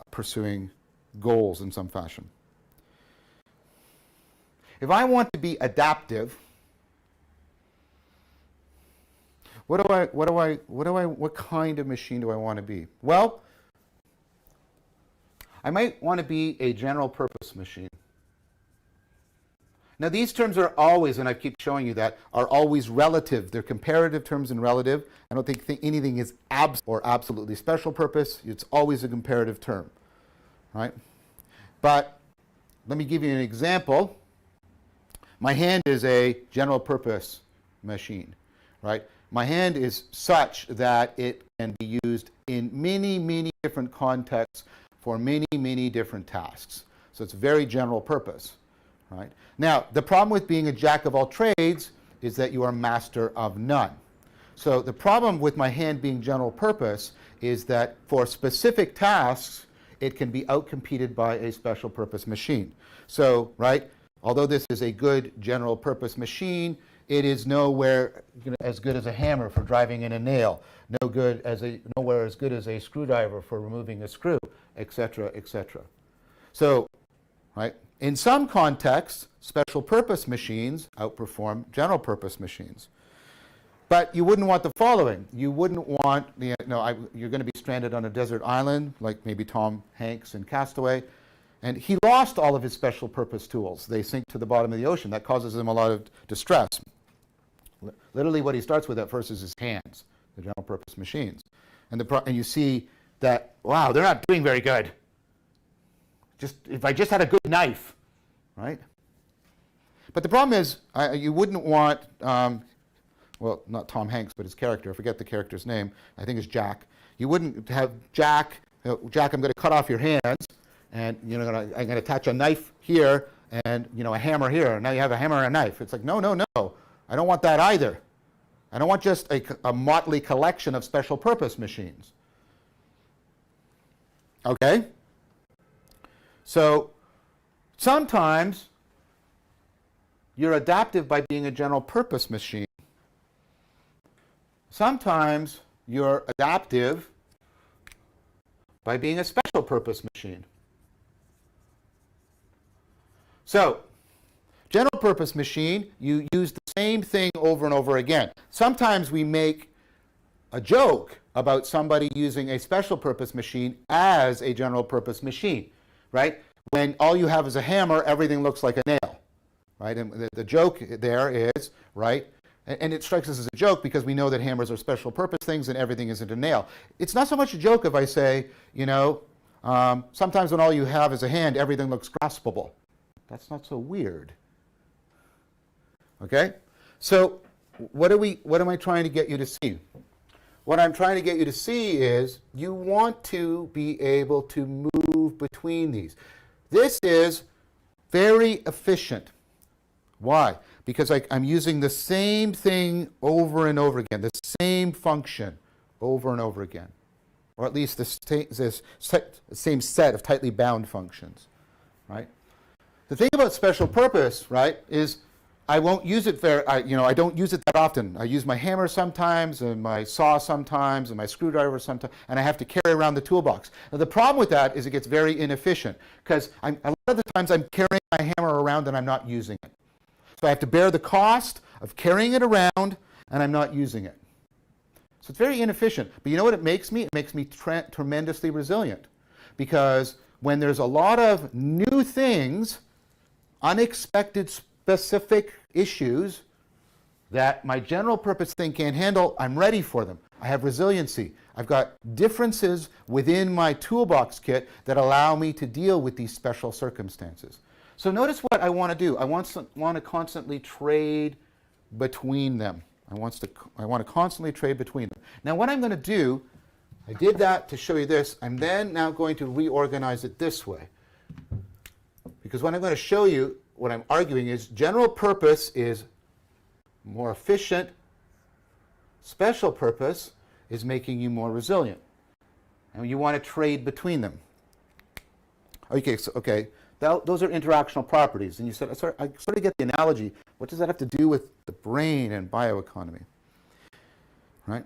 pursuing goals in some fashion. If I want to be adaptive, what kind of machine do I want to be? Well, I might want to be a general purpose machine. Now these terms are always, and I keep showing you that, are always relative. They're comparative terms and relative. I don't think anything is absolutely special purpose. It's always a comparative term, But let me give you an example. My hand is a general purpose machine, My hand is such that it can be used in many, many different contexts for many, many different tasks. So it's very general purpose, Now, the problem with being a jack of all trades is that you are master of none. So the problem with my hand being general purpose is that for specific tasks, it can be outcompeted by a special purpose machine. So, although this is a good general purpose machine, it is nowhere as good as a hammer for driving in a nail, nowhere as good as a screwdriver for removing a screw, etc., etc. So, in some contexts, special purpose machines outperform general purpose machines. But you wouldn't want the following. You wouldn't want, you're going to be stranded on a desert island, like maybe Tom Hanks in Castaway, And he lost all of his special purpose tools. They sink to the bottom of the ocean. That causes him a lot of distress. Literally what he starts with at first is his hands, the general purpose machines. And you see that, wow, they're not doing very good. If I just had a good knife, right? But the problem is, you wouldn't want, well, not Tom Hanks, but his character, I forget the character's name, I think it's Jack. You wouldn't have Jack, Jack, I'm going to cut off your hands, and I'm going to attach a knife here, and a hammer here, and now you have a hammer and a knife. It's like, no, no, no, I don't want that either. I don't want just a motley collection of special purpose machines. Okay? So sometimes you're adaptive by being a general purpose machine. Sometimes you're adaptive by being a special purpose machine. So, general purpose machine, you use the same thing over and over again. Sometimes we make a joke about somebody using a special purpose machine as a general purpose machine, right? When all you have is a hammer, everything looks like a nail, right? And the joke there is, right? And it strikes us as a joke because we know that hammers are special purpose things and everything isn't a nail. It's not so much a joke if I say, sometimes when all you have is a hand, everything looks graspable. That's not so weird. Okay? So what am I trying to get you to see? What I'm trying to get you to see is you want to be able to move between these. This is very efficient. Why? Because I'm using the same thing over and over again, the same function over and over again, or at least the same set of tightly bound functions, right? The thing about special purpose, right, is I won't use it I don't use it that often. I use my hammer sometimes, and my saw sometimes, and my screwdriver sometimes, and I have to carry around the toolbox. Now the problem with that is it gets very inefficient, because a lot of the times I'm carrying my hammer around and I'm not using it. So I have to bear the cost of carrying it around, and I'm not using it. So it's very inefficient. But you know what it makes me? It makes me tremendously resilient. Because when there's a lot of new things, unexpected specific issues that my general purpose thing can't handle, I'm ready for them. I have resiliency. I've got differences within my toolbox kit that allow me to deal with these special circumstances. So notice what I want to do. I want to constantly trade between them. I want to constantly trade between them. Now what I'm going to do, I did that to show you this. I'm then now going to reorganize it this way. Because what I'm going to show you, what I'm arguing is general purpose is more efficient. Special purpose is making you more resilient. And you want to trade between them. Okay. Those are interactional properties. And you said, I sort of get the analogy. What does that have to do with the brain and bioeconomy? Right?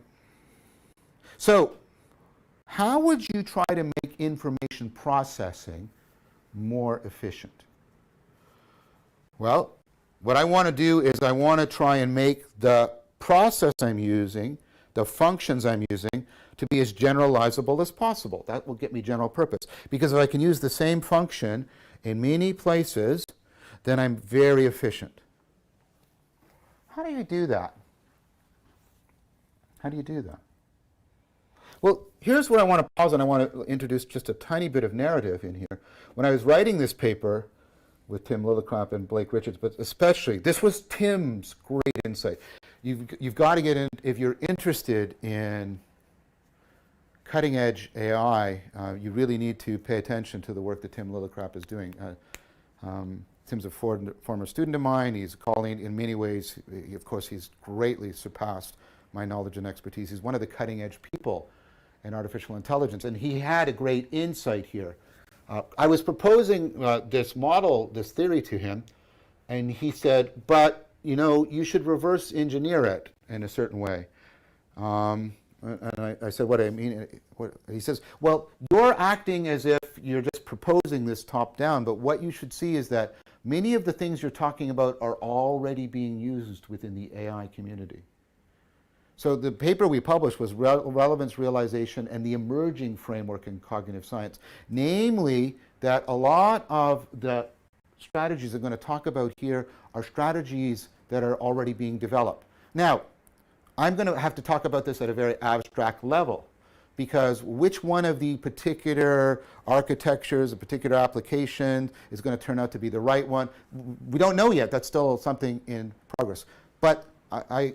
So, how would you try to make information processing more efficient? Well, what I want to do is I want to try and make the process I'm using, the functions I'm using, to be as generalizable as possible. That will get me general purpose. Because if I can use the same function in many places, then I'm very efficient. How do you do that? How do you do that? Well, here's where I want to pause, and I want to introduce just a tiny bit of narrative in here. When I was writing this paper with Tim Lillicrap and Blake Richards, but especially, this was Tim's great insight. You've got to get in, if you're interested in cutting edge AI, you really need to pay attention to the work that Tim Lillicrap is doing. Tim's a former student of mine. He's a colleague in many ways. Of course, he's greatly surpassed my knowledge and expertise. He's one of the cutting edge people in artificial intelligence, and he had a great insight here. I was proposing this model, this theory to him, and he said, but you should reverse engineer it in a certain way. And I said, what do I mean? He says, well, you're acting as if you're just proposing this top down, but what you should see is that many of the things you're talking about are already being used within the AI community. So the paper we published was Relevance Realization and the Emerging Framework in Cognitive Science. Namely, that a lot of the strategies I'm going to talk about here are strategies that are already being developed. Now, I'm going to have to talk about this at a very abstract level, because which one of the particular architectures, a particular application is going to turn out to be the right one, we don't know yet. That's still something in progress. But I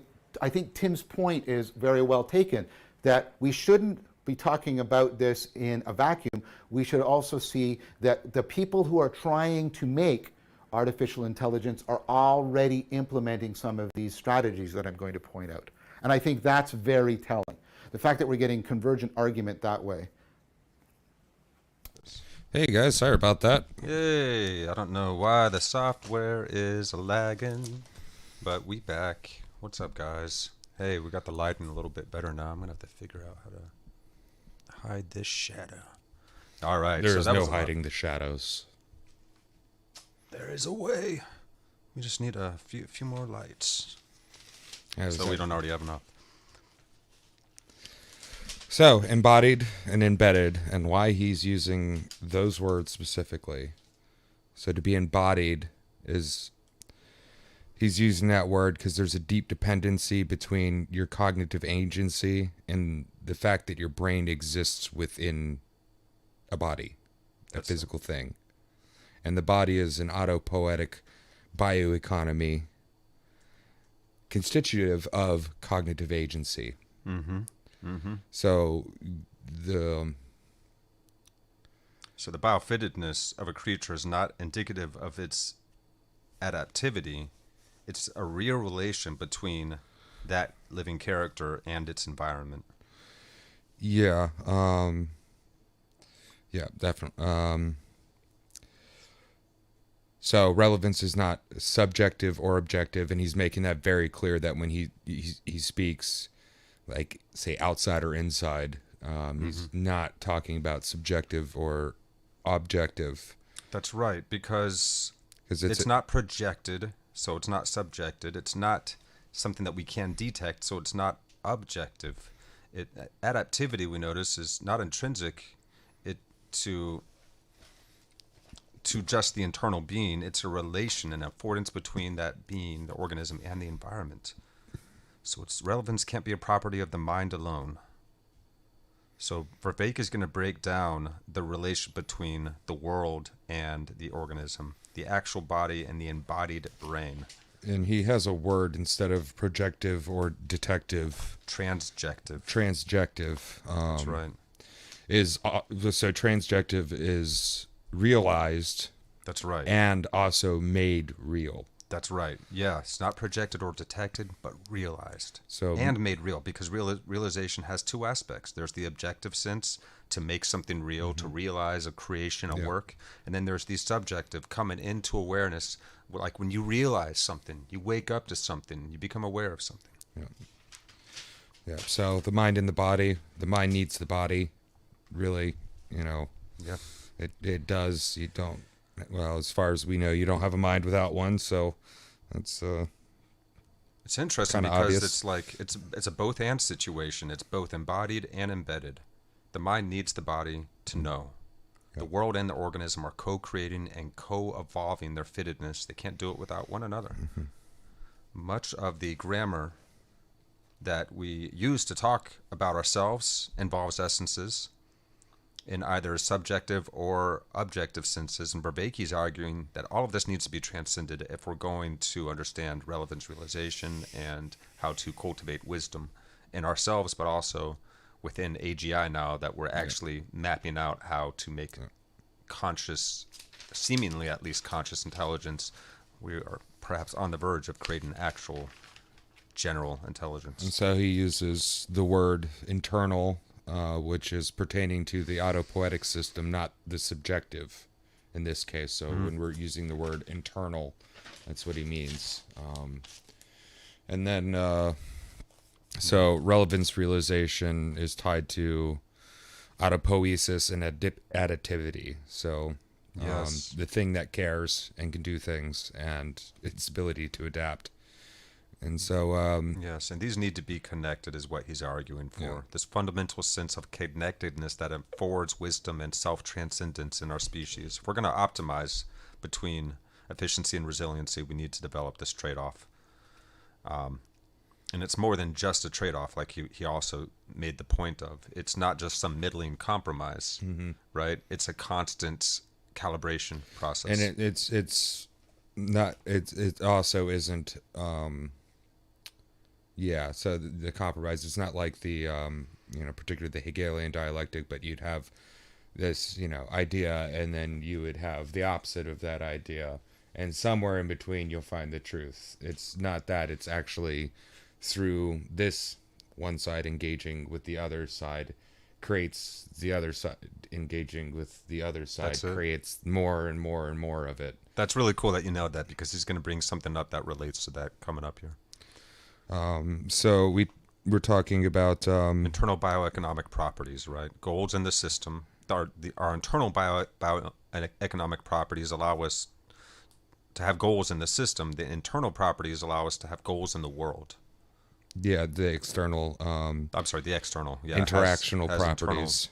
think Tim's point is very well taken, that we shouldn't be talking about this in a vacuum. We should also see that the people who are trying to make artificial intelligence are already implementing some of these strategies that I'm going to point out. And I think that's very telling. The fact that we're getting convergent argument that way. Hey guys, sorry about that. Yay! I don't know why the software is lagging, but we back. What's up, guys? Hey, we got the lighting a little bit better now. I'm gonna have to figure out how to hide this shadow. All right. There so is that no was hiding the shadows. There is a way. We just need a few more lights. So We don't already have enough. So, embodied and embedded, and why he's using those words specifically. So, to be embodied is, he's using that word because there's a deep dependency between your cognitive agency and the fact that your brain exists within a body, a physical thing. And the body is an autopoietic bioeconomy constitutive of cognitive agency. Mm-hmm. Mm-hmm. So the biofittedness of a creature is not indicative of its adaptivity. It's a real relation between that living character and its environment. yeah, definitely. So relevance is not subjective or objective, and he's making that very clear that when he speaks, like say outside or inside, he's not talking about subjective or objective. That's right, because it's not projected, so it's not subjected. It's not something that we can detect, so it's not objective. Adaptivity, we notice, is not intrinsic to just the internal being. It's a relation, an affordance between that being, the organism, and the environment. So its relevance can't be a property of the mind alone. So Vervaeke is going to break down the relation between the world and the organism, the actual body and the embodied brain. And he has a word instead of projective or detective. Transjective. Transjective. That's right. So transjective is realized. That's right. And also made real. That's right. Yeah, it's not projected or detected, but realized. So and made real, because realization has two aspects. There's the objective sense, to make something real, to realize a creation, a work. And then there's the subjective, coming into awareness, like when you realize something, you wake up to something, you become aware of something. Yeah. So the mind and the body, the mind needs the body, really, Yeah. It does. You don't, well, as far as we know, you don't have a mind without one, so that's it's interesting kinda because obvious. it's like it's a both and situation. It's both embodied and embedded. The mind needs the body to know. The world and the organism are co-creating and co-evolving their fittedness. They can't do it without one another. Much of the grammar that we use to talk about ourselves involves essences in either subjective or objective senses. And Vervaeke is arguing that all of this needs to be transcended if we're going to understand relevance realization and how to cultivate wisdom in ourselves, but also within AGI now that we're actually mapping out how to make conscious, seemingly at least conscious intelligence. We are perhaps on the verge of creating actual general intelligence. And so he uses the word internal, which is pertaining to the autopoietic system, not the subjective in this case. So when we're using the word internal, that's what he means. And then, so relevance realization is tied to autopoiesis and additivity. So Yes. the thing that cares and can do things and its ability to adapt. And so, Yes, and these need to be connected is what he's arguing for. Yeah. This fundamental sense of connectedness that affords wisdom and self-transcendence in our species. If we're going to optimize between efficiency and resiliency, we need to develop this trade-off. And it's more than just a trade-off, like he also made the point of. It's not just some middling compromise, right? It's a constant calibration process. and it's not, it also isn't, yeah, so the compromise is not like the, particularly the Hegelian dialectic, but you'd have this, idea, and then you would have the opposite of that idea, and somewhere in between you'll find the truth. It's not that, it's actually through this one side engaging with the other side creates the other side engaging with the other side, creates more and more and more of it. That's really cool that you nailed that, because he's going to bring something up that relates to that coming up here. So we're talking about internal bioeconomic properties, right? Goals in the system. Our internal bioeconomic properties allow us to have goals in the system. The internal properties allow us to have goals in the world. Yeah, the external. The external. Yeah, interactional properties.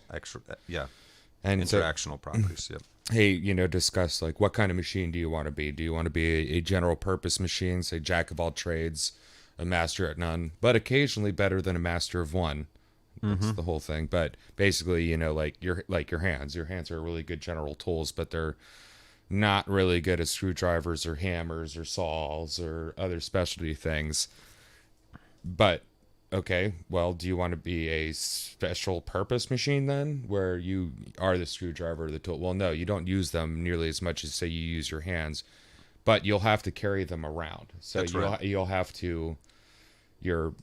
And interactional properties. Yep. Hey, discuss like what kind of machine do you want to be? Do you want to be a general purpose machine, say jack of all trades, a master at none, but occasionally better than a master of one? That's the whole thing. But basically, like your hands. Your hands are really good general tools, but they're not really good as screwdrivers or hammers or saws or other specialty things. But okay, well, do you want to be a special purpose machine then, where you are the screwdriver or the tool? Well, no, you don't use them nearly as much as, say, you use your hands, but you'll have to carry them around. So you'll have to, your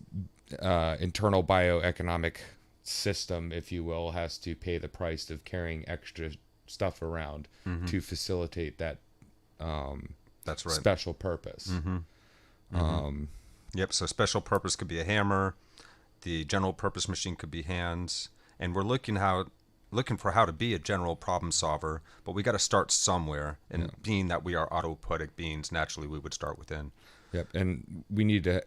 internal bioeconomic system, if you will, has to pay the price of carrying extra stuff around to facilitate that That's right. special purpose. Yep, so special purpose could be a hammer. The general purpose machine could be hands. And we're looking for how to be a general problem solver, but we got to start somewhere. And being that we are autopoietic beings, naturally we would start within. Yep, and we need to...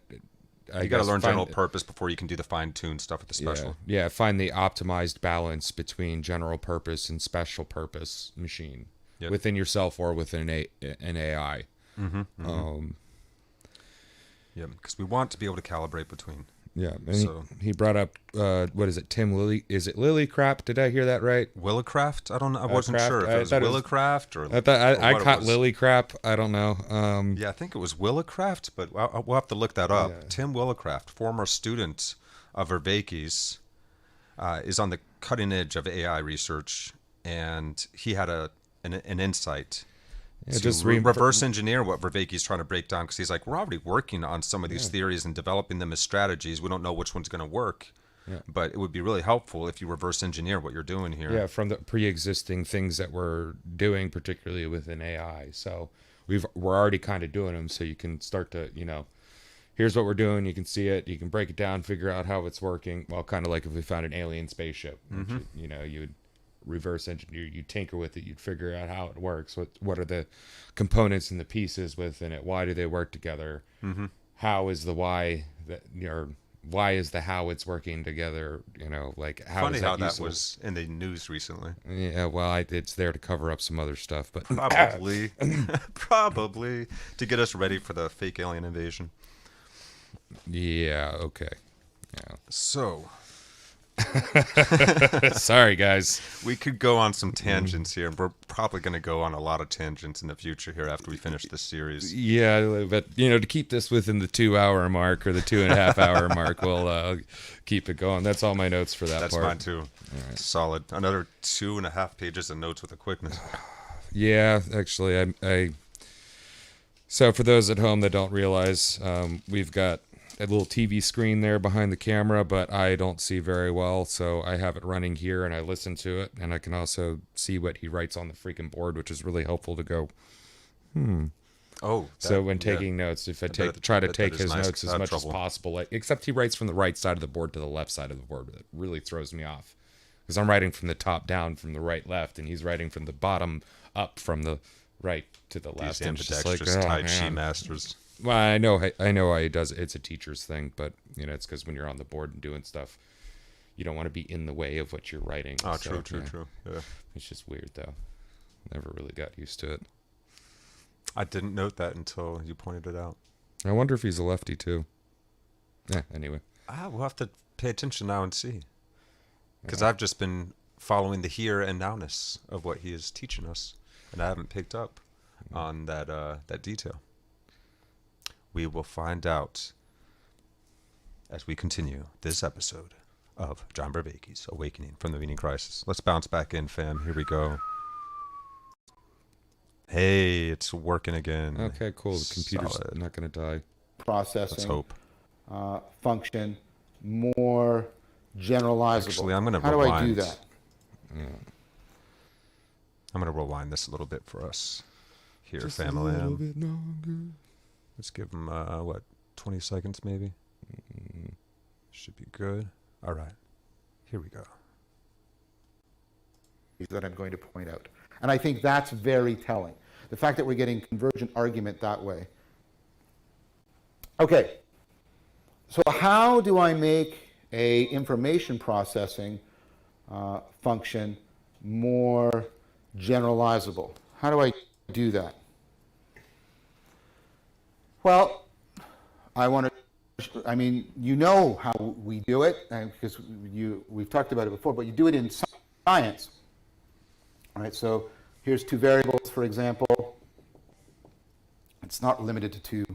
You got to learn general purpose before you can do the fine-tuned stuff with the special. Yeah, find the optimized balance between general purpose and special purpose machine within yourself or within an AI. Yeah, because we want to be able to calibrate between. Yeah, and he brought up, what is it, Tim Lilly? Is it Lillycraft? Did I hear that right? Willowcraft? I don't know. I wasn't sure if it was Willowcraft or... I caught Lillycraft. I don't know. Yeah, I think it was Willowcraft, but we'll have to look that up. Yeah. Tim Willowcraft, former student of Vervaeke's, is on the cutting edge of AI research, and he had an insight. Yeah, just reverse engineer what Vervaeke is trying to break down, because he's like, we're already working on some of these theories and developing them as strategies. We don't know which one's going to work, but it would be really helpful if you reverse engineer what you're doing here. Yeah, from the pre-existing things that we're doing, particularly within AI. So we're already kind of doing them, so you can start to, here's what we're doing. You can see it. You can break it down, figure out how it's working. Well, kind of like if we found an alien spaceship, which, you would reverse engineer, you tinker with it, you'd figure out how it works, what are the components and the pieces within it, why do they work together, how is the why that, why is the how it's working together, like how funny is that how useful? That was in the news recently. Yeah, well, it's there to cover up some other stuff, but probably probably to get us ready for the fake alien invasion. Yeah, okay. Yeah. So sorry guys, we could go on some tangents here, and we're probably going to go on a lot of tangents in the future here after we finish this series. Yeah, but to keep this within the 2-hour mark or the 2.5 hour mark, we'll keep it going. That's all my notes for that part. That's mine too. Right. Solid. Another 2.5 pages of notes with a quickness. Yeah, actually, I so for those at home that don't realize, we've got a little TV screen there behind the camera, but I don't see very well, so I have it running here and I listen to it, and I can also see what he writes on the freaking board, which is really helpful to go, so when taking notes, if I try to take his notes as much as possible, except he writes from the right side of the board to the left side of the board. It really throws me off, because I'm writing from the top down from the right left, and he's writing from the bottom up from the right to the left. These ambidextrous Tai Chi masters. Well, I know how he does it. It's a teacher's thing, but it's because when you're on the board and doing stuff, you don't want to be in the way of what you're writing. Oh, So, true. Yeah. It's just weird though. Never really got used to it. I didn't note that until you pointed it out. I wonder if he's a lefty too. Anyway. We'll have to pay attention now and see. Because I've just been following the here and nowness of what he is teaching us, and I haven't picked up on that detail. We will find out as we continue this episode of John Vervaake's Awakening from the Meaning Crisis. Let's bounce back in, fam. Here we go. Hey, it's working again. Okay, cool. The computer's not going to die. Processing. Let's hope. Function more generalizable. Actually, I'm going to How do I do that? Yeah. I'm going to rewind this a little bit for us here, Just family. a little bit longer. Let's give them, 20 seconds maybe? Should be good. All right. Here we go. That I'm going to point out. And I think that's very telling. The fact that we're getting convergent argument that way. Okay. So how do I make a information processing function more generalizable? How do I do that? Well, you know how we do it, because we've talked about it before, but you do it in science. All right, so here's two variables, for example. It's not limited to two,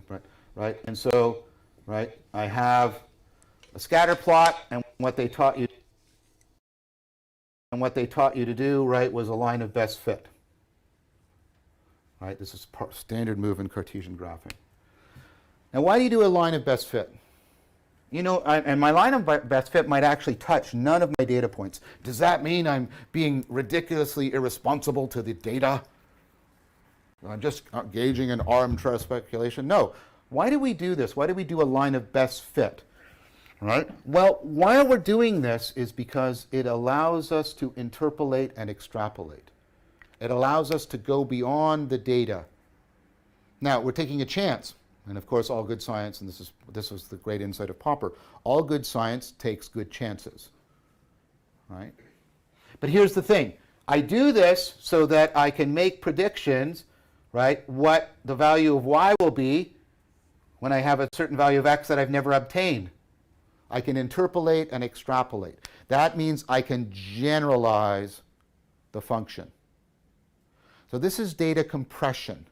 right? And so, right, I have a scatter plot, and what they taught you to do, right, was a line of best fit. Right, this is standard move in Cartesian graphing. Now, why do you do a line of best fit? And my line of best fit might actually touch none of my data points. Does that mean I'm being ridiculously irresponsible to the data? I'm just gauging an armchair speculation? No. Why do we do this? Why do we do a line of best fit? Right? Well, why we're doing this is because it allows us to interpolate and extrapolate. It allows us to go beyond the data. Now, we're taking a chance. And of course, all good science, and this was the great insight of Popper, all good science takes good chances. Right? But here's the thing. I do this so that I can make predictions, right, what the value of y will be when I have a certain value of x that I've never obtained. I can interpolate and extrapolate. That means I can generalize the function. So this is data compression.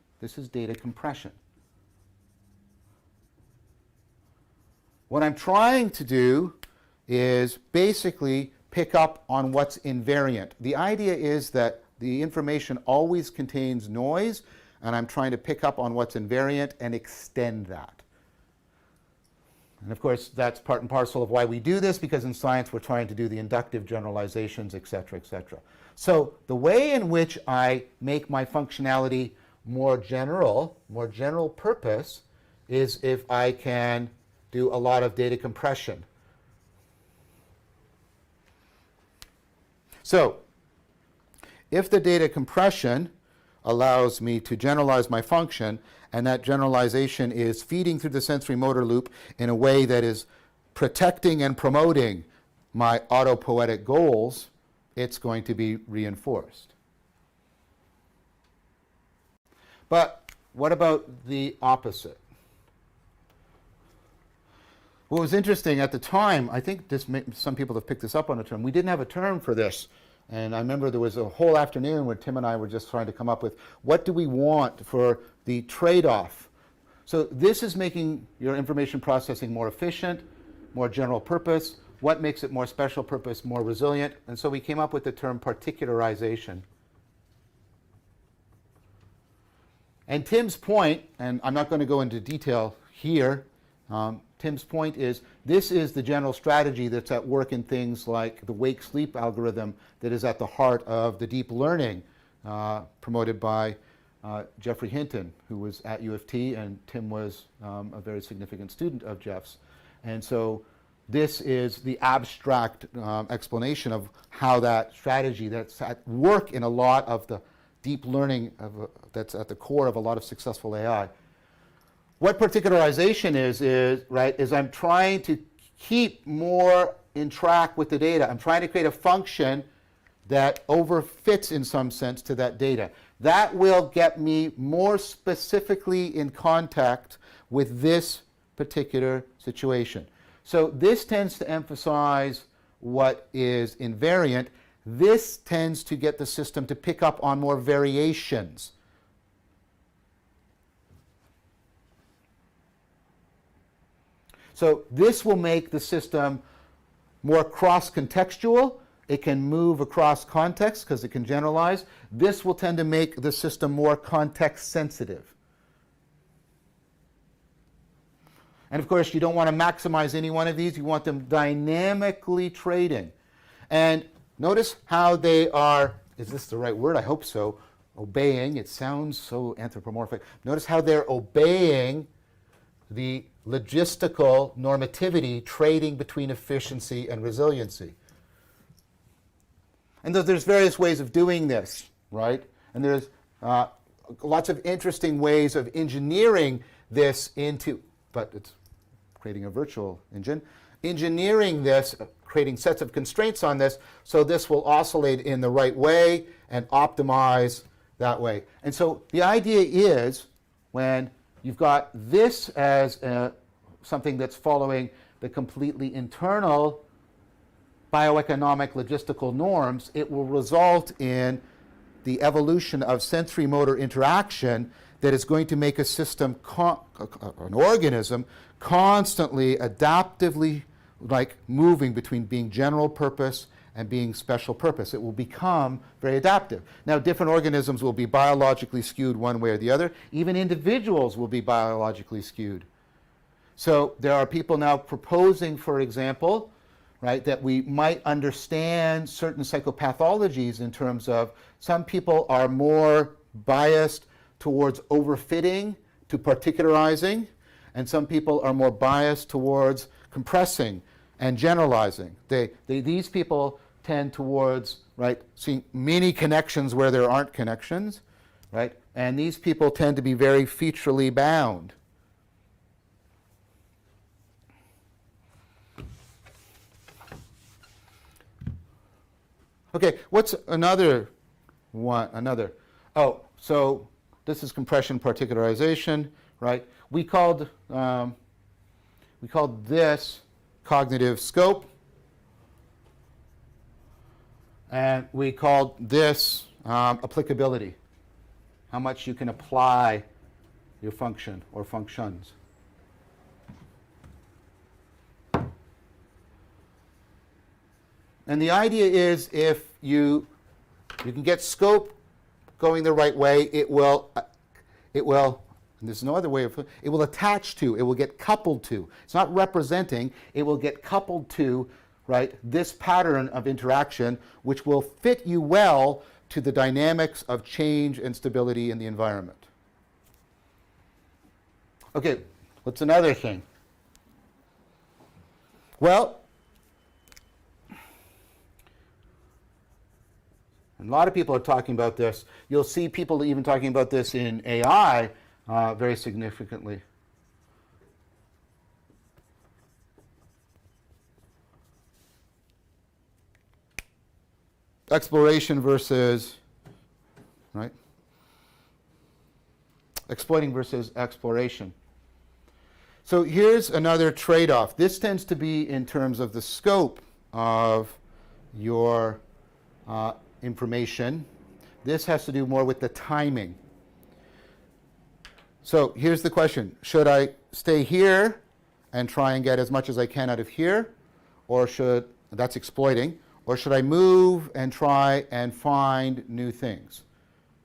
What I'm trying to do is basically pick up on what's invariant. The idea is that the information always contains noise, and I'm trying to pick up on what's invariant and extend that. And of course, that's part and parcel of why we do this, because in science we're trying to do the inductive generalizations, et cetera, et cetera. So the way in which I make my functionality more general purpose, is if I can do a lot of data compression. So if the data compression allows me to generalize my function, and that generalization is feeding through the sensory motor loop in a way that is protecting and promoting my autopoietic goals, it's going to be reinforced. But what about the opposite? What was interesting at the time, I think some people have picked this up on a term, we didn't have a term for this. And I remember there was a whole afternoon where Tim and I were just trying to come up with, what do we want for the trade-off? So this is making your information processing more efficient, more general purpose. What makes it more special purpose, more resilient? And so we came up with the term particularization. And Tim's point, and I'm not going to go into detail here, Tim's point is, this is the general strategy that's at work in things like the wake-sleep algorithm that is at the heart of the deep learning promoted by Geoffrey Hinton, who was at U of T, and Tim was a very significant student of Jeff's. And so this is the abstract explanation of how that strategy that's at work in a lot of the deep learning that's at the core of a lot of successful AI. what particularization is I'm trying to keep more in track with the data. I'm trying to create a function that overfits in some sense to that data. That will get me more specifically in contact with this particular situation. So this tends to emphasize what is invariant. This tends to get the system to pick up on more variations. So this will make the system more cross-contextual. It can move across context because it can generalize. This will tend to make the system more context-sensitive. And of course, you don't want to maximize any one of these. You want them dynamically trading. And notice how they are, is this the right word? I hope so. Obeying. It sounds so anthropomorphic. Notice how they're obeying the logistical normativity trading between efficiency and resiliency. And there's various ways of doing this, right? And there's lots of interesting ways of engineering this into, but it's creating a virtual engine, engineering this, creating sets of constraints on this, so this will oscillate in the right way and optimize that way. And so the idea is when you've got this as something that's following the completely internal bioeconomic logistical norms, it will result in the evolution of sensory motor interaction that is going to make a system, an organism, constantly adaptively moving between being general purpose and being special purpose. It will become very adaptive. Now, different organisms will be biologically skewed one way or the other. Even individuals will be biologically skewed. So there are people now proposing, for example, right, that we might understand certain psychopathologies in terms of some people are more biased towards overfitting to particularizing, and some people are more biased towards compressing and generalizing. These people tend towards, right, seeing many connections where there aren't connections, right, and these people tend to be very featurely bound. Okay, what's another one? Oh, so this is compression particularization, right? We called this cognitive scope, and we called this applicability, how much you can apply your function or functions. And the idea is if you can get scope going the right way, it will, and there's no other way of, it will attach to, it will get coupled to. It's not representing, it will get coupled to, right, this pattern of interaction, which will fit you well to the dynamics of change and stability in the environment. Okay, what's another thing? Well, a lot of people are talking about this. You'll see people even talking about this in AI very significantly. Exploration versus, right? Exploiting versus exploration. So here's another trade-off. This tends to be in terms of the scope of your information. This has to do more with the timing. So here's the question. Should I stay here and try and get as much as I can out of here? Or that's exploiting. Or should I move and try and find new things,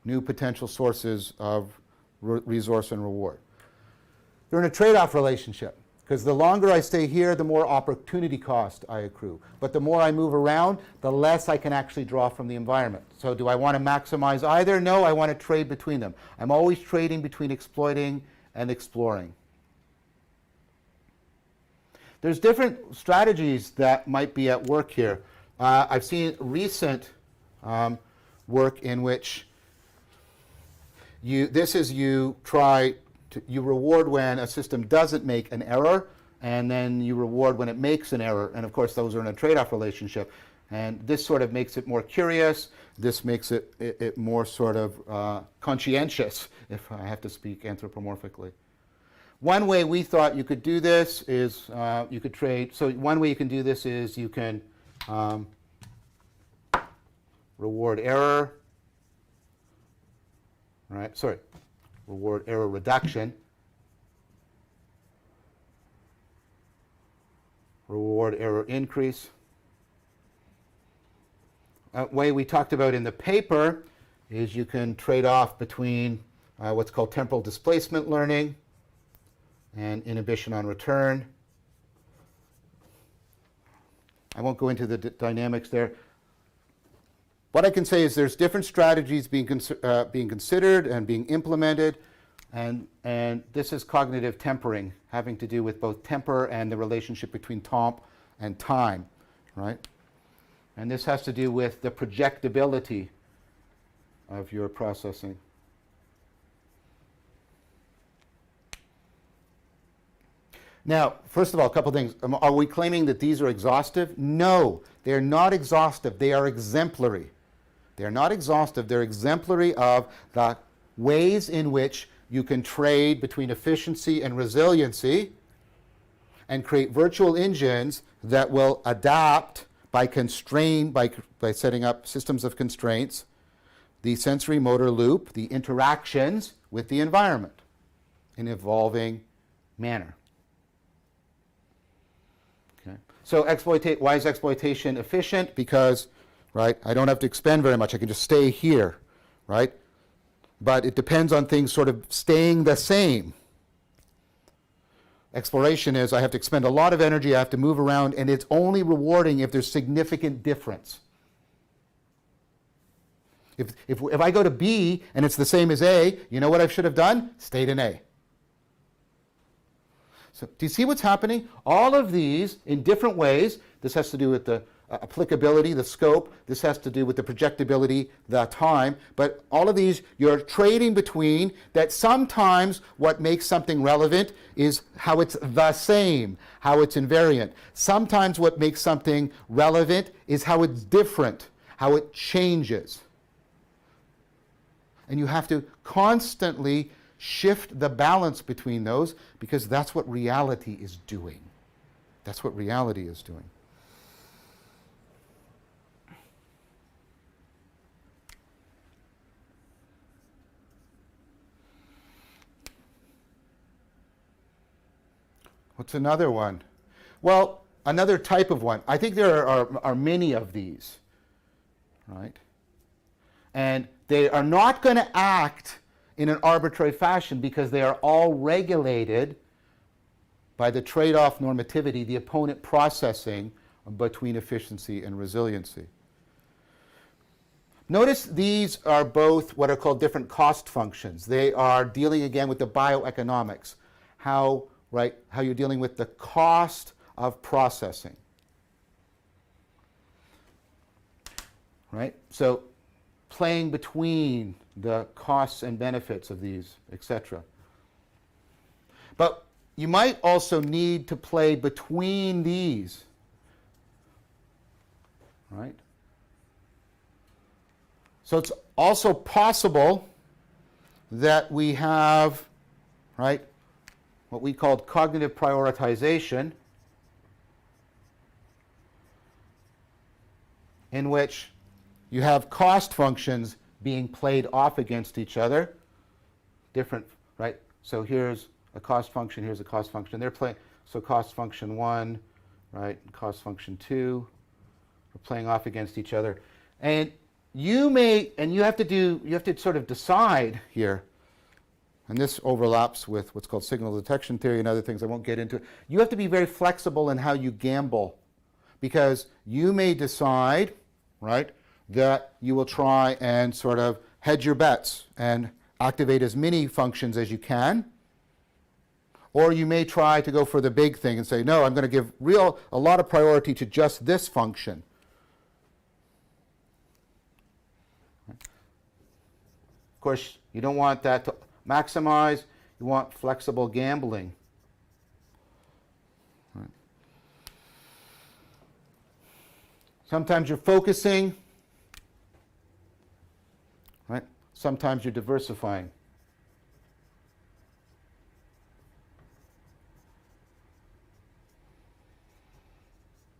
new potential sources of resource and reward? They're in a trade-off relationship. Because the longer I stay here, the more opportunity cost I accrue. But the more I move around, the less I can actually draw from the environment. So do I want to maximize either? No, I want to trade between them. I'm always trading between exploiting and exploring. There's different strategies that might be at work here. I've seen recent work in which you try you reward when a system doesn't make an error, and then you reward when it makes an error. And of course, those are in a trade-off relationship. And this sort of makes it more curious. This makes it more sort of conscientious, if I have to speak anthropomorphically. One way we thought you could do this is you could trade. So one way you can do this is you can reward error, right? Sorry, reward error reduction. Reward error increase. Way we talked about in the paper is you can trade off between what's called temporal displacement learning and inhibition on return. I won't go into the dynamics there. What I can say is there's different strategies being considered and being implemented, and this is cognitive tempering, having to do with both temper and the relationship between temp and time, right? And this has to do with the projectability of your processing. Now, first of all, a couple things. Are we claiming that these are exhaustive? No, they're not exhaustive. They are exemplary. They're not exhaustive. They're exemplary of the ways in which you can trade between efficiency and resiliency and create virtual engines that will adapt by setting up systems of constraints, the sensory motor loop, the interactions with the environment in evolving manner. Okay. So why is exploitation efficient? Because, right, I don't have to expend very much. I can just stay here, right? But it depends on things sort of staying the same. Exploration is I have to expend a lot of energy, I have to move around, and it's only rewarding if there's significant difference. If I go to B and it's the same as A, you know what I should have done? Stayed in A. So do you see what's happening? All of these in different ways. This has to do with the applicability, the scope. This has to do with the projectability, the time. But all of these, you're trading between that. Sometimes what makes something relevant is how it's the same, how it's invariant. Sometimes what makes something relevant is how it's different, how it changes. And you have to constantly shift the balance between those, because that's what reality is doing. That's what reality is doing. What's another one? Well, another type of one. I think there are many of these, right? And they are not going to act in an arbitrary fashion because they are all regulated by the trade-off normativity, the opponent processing between efficiency and resiliency. Notice these are both what are called different cost functions. They are dealing again with the bioeconomics, how you're dealing with the cost of processing. Right? So playing between the costs and benefits of these, etc. But you might also need to play between these. Right? So it's also possible that we have, right, what we called cognitive prioritization, in which you have cost functions being played off against each other. Different, right? So here's a cost function, here's a cost function. They're playing, so cost function 1, right, cost function 2 are playing off against each other. And you have to sort of decide here, and this overlaps with what's called signal detection theory and other things I won't get into. You have to be very flexible in how you gamble, because you may decide, right, that you will try and sort of hedge your bets and activate as many functions as you can. Or you may try to go for the big thing and say, no, I'm going to give a lot of priority to just this function. Of course, you don't want that to maximize. You want flexible gambling. Right. Sometimes you're focusing, right? Sometimes you're diversifying.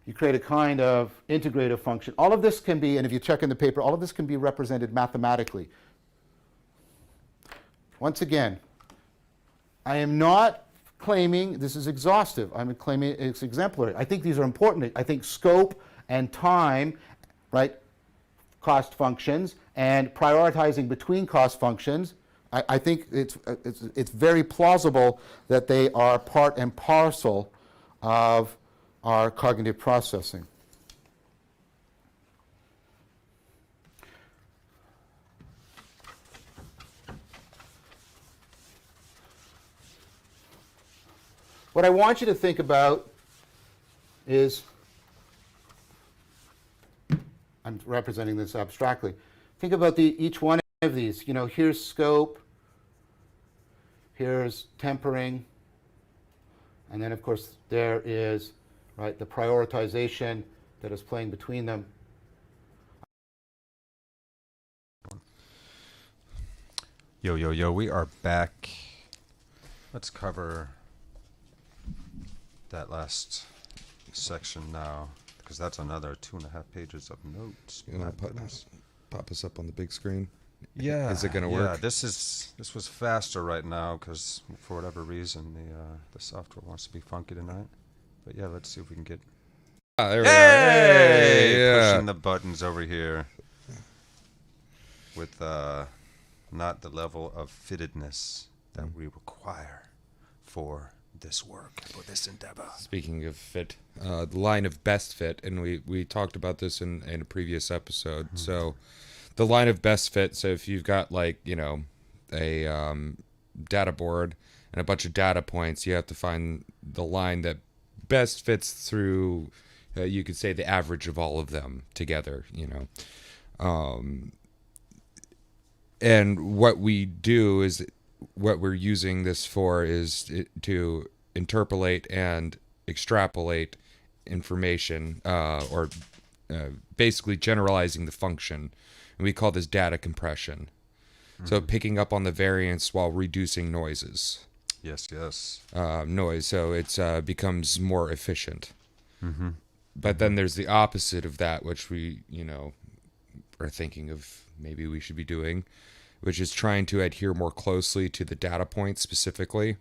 You create a kind of integrative function. All of this can be, and if you check in the paper, all of this can be represented mathematically. Once again, I am not claiming this is exhaustive. I'm claiming it's exemplary. I think these are important. I think scope and time, right, cost functions, and prioritizing between cost functions, I think it's very plausible that they are part and parcel of our cognitive processing. What I want you to think about is, I'm representing this abstractly. Think about each one of these. You know, here's scope, here's tempering, and then of course there is, right, the prioritization that is playing between them. Yo, yo, yo, we are back. Let's cover that last section now, because that's another 2.5 pages of notes. You want to pop us up on the big screen? Yeah. Is it going to work? Yeah, this was faster right now, because for whatever reason, the software wants to be funky tonight. But yeah, let's see if we can get... Ah, there we Hey! are. Yeah. Pushing the buttons over here with not the level of fittedness that we require for this work, for this endeavor. Speaking of fit, the line of best fit, and we talked about this in a previous episode. Mm-hmm. So the line of best fit, so if you've got like, you know, a data board and a bunch of data points, you have to find the line that best fits through, you could say, the average of all of them together, you know. And what we do is, what we're using this for is to interpolate and extrapolate information, or basically generalizing the function. And we call this data compression. Mm-hmm. So picking up on the variance while reducing noises. Yes. Noise, so it becomes more efficient. Mm-hmm. But then there's the opposite of that, which we, you know, are thinking of maybe we should be doing, which is trying to adhere more closely to the data point specifically,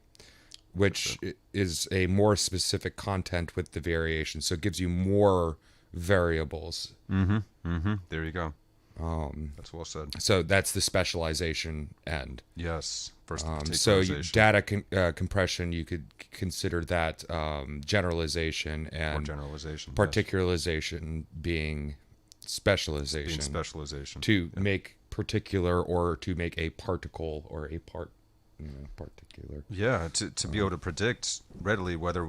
which is a more specific content with the variation. So it gives you more variables. There you go. That's well said. So that's the specialization end. Yes. First, so data compression, you could consider that generalization, and particularization being specialization. To make particular, or to make a particle or a part, you know, particular. Yeah, to be able to predict readily whether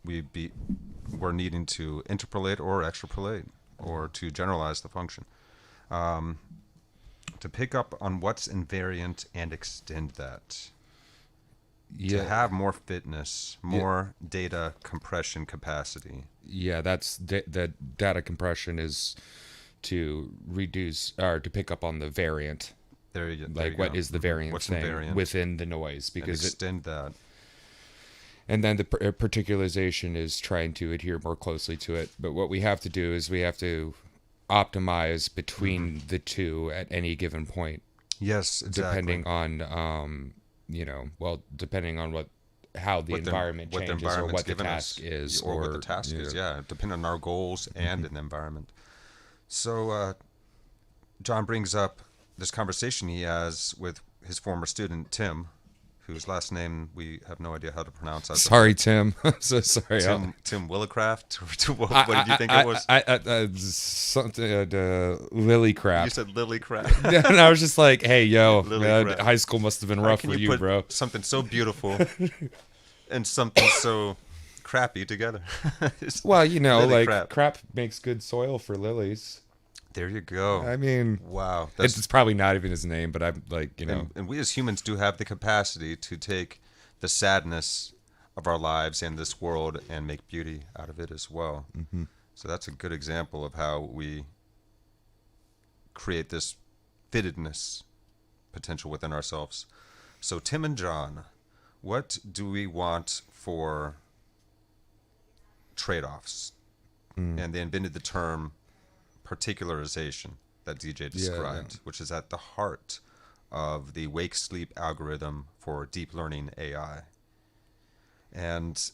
we're needing to interpolate or extrapolate, or to generalize the function. To pick up on what's invariant and extend that. Yeah. To have more fitness, more data compression capacity. Yeah, that's the data compression is to reduce, or to pick up on the variant. There you go. Like, what is the variance thing within the noise? Because and extend that. And then the particularization is trying to adhere more closely to it. But what we have to do is we have to optimize between the two at any given point. Yes, exactly. Depending on, you know, well, depending on how the environment changes, or what the task is, or what the task is. Yeah, depending on our goals and an environment. So, John brings up this conversation he has with his former student whose last name we have no idea how to pronounce. Sorry, Tim. I'm so sorry. Tim Willicraft. What did you think it was? Something Lillycraft. You said Lillycraft. Yeah, and I was just like, hey, yo, man, high school must have been rough for you, bro. Something so beautiful and something so crappy together. Well, you know, like crap makes good soil for lilies. There you go. I mean, wow. It's probably not even his name, but I'm like, you know. And we as humans do have the capacity to take the sadness of our lives and this world and make beauty out of it as well. Mm-hmm. So that's a good example of how we create this fittedness potential within ourselves. So Tim and John, what do we want for trade-offs? And they invented the term particularization that DJ described, which is at the heart of the wake-sleep algorithm for deep learning AI. And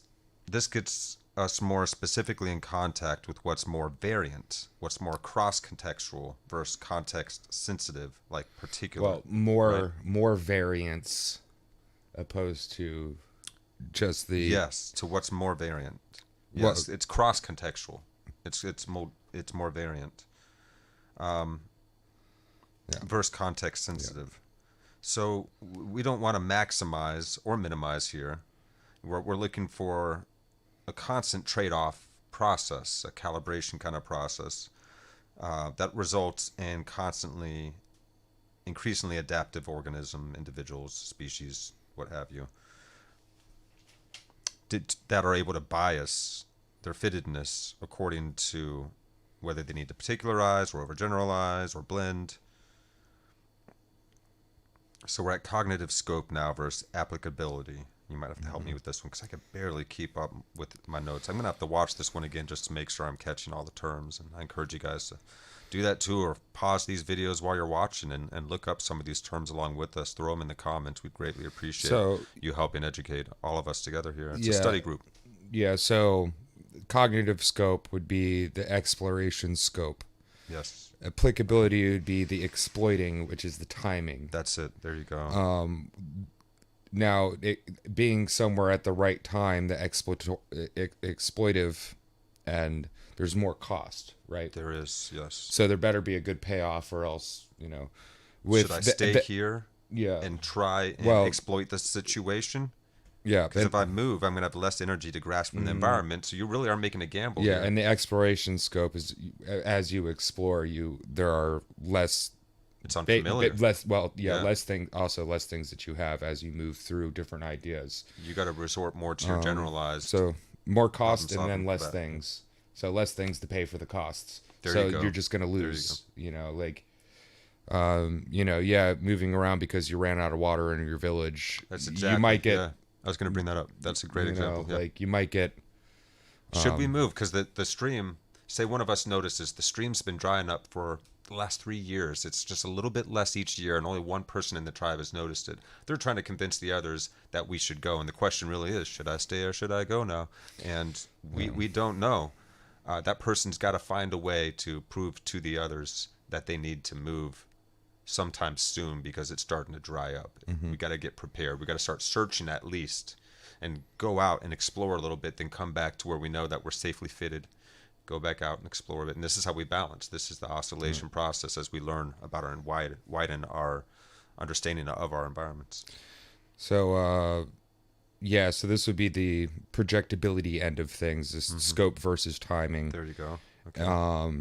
this gets us more specifically in contact with what's more variant, what's more cross-contextual versus context-sensitive, like particular. Well, more variance opposed to just the... Yes, to what's more variant. Yes, it's cross-contextual. It's more variant. Versus context-sensitive. So we don't want to maximize or minimize here. We're looking for a constant trade-off process, a calibration kind of process that results in increasingly adaptive individuals, species, what have you, that are able to bias their fittedness according to whether they need to particularize or overgeneralize or blend. So we're at cognitive scope now versus applicability. You might have to help me with this one because I can barely keep up with my notes. I'm going to have to watch this one again just to make sure I'm catching all the terms. And I encourage you guys to do that too, or pause these videos while you're watching and look up some of these terms along with us. Throw them in the comments. We'd greatly appreciate you helping educate all of us together here. It's a study group. Yeah, so cognitive scope would be the exploration scope. Yes. Applicability would be the exploiting, which is the timing. That's it. There you go. Now, being somewhere at the right time, the exploitive, and there's more cost, right? There is, yes. So there better be a good payoff, or else, should I stay here? Yeah. And try and exploit the situation? Yeah. Because if I move, I'm going to have less energy to grasp from the environment. So you really are making a gamble. Yeah, here. and the exploration scope is as you explore, there are less. It's unfamiliar. Less things that you have as you move through different ideas. You got to resort more to your generalized. So more cost and then less things. So less things to pay for the costs. There you go. You're just going to lose. Moving around because you ran out of water in your village. That's exactly. You might get. Yeah. I was going to bring that up. That's a great example. Yeah. Like you might get. Should we move? Because the stream. Say one of us notices the stream's been drying up for the last 3 years. It's just a little bit less each year, and only one person in the tribe has noticed it. They're trying to convince the others that we should go, and the question really is, should I stay or should I go now? And we don't know. That person's got to find a way to prove to the others that they need to move sometime soon because it's starting to dry up. We got to get prepared. We got to start searching at least and go out and explore a little bit, then come back to where we know that we're safely fitted. Go back out and explore it. And this is how we balance. This is the oscillation process as we learn about and widen our understanding of our environments. So, so this would be the projectability end of things, this scope versus timing. There you go. Okay.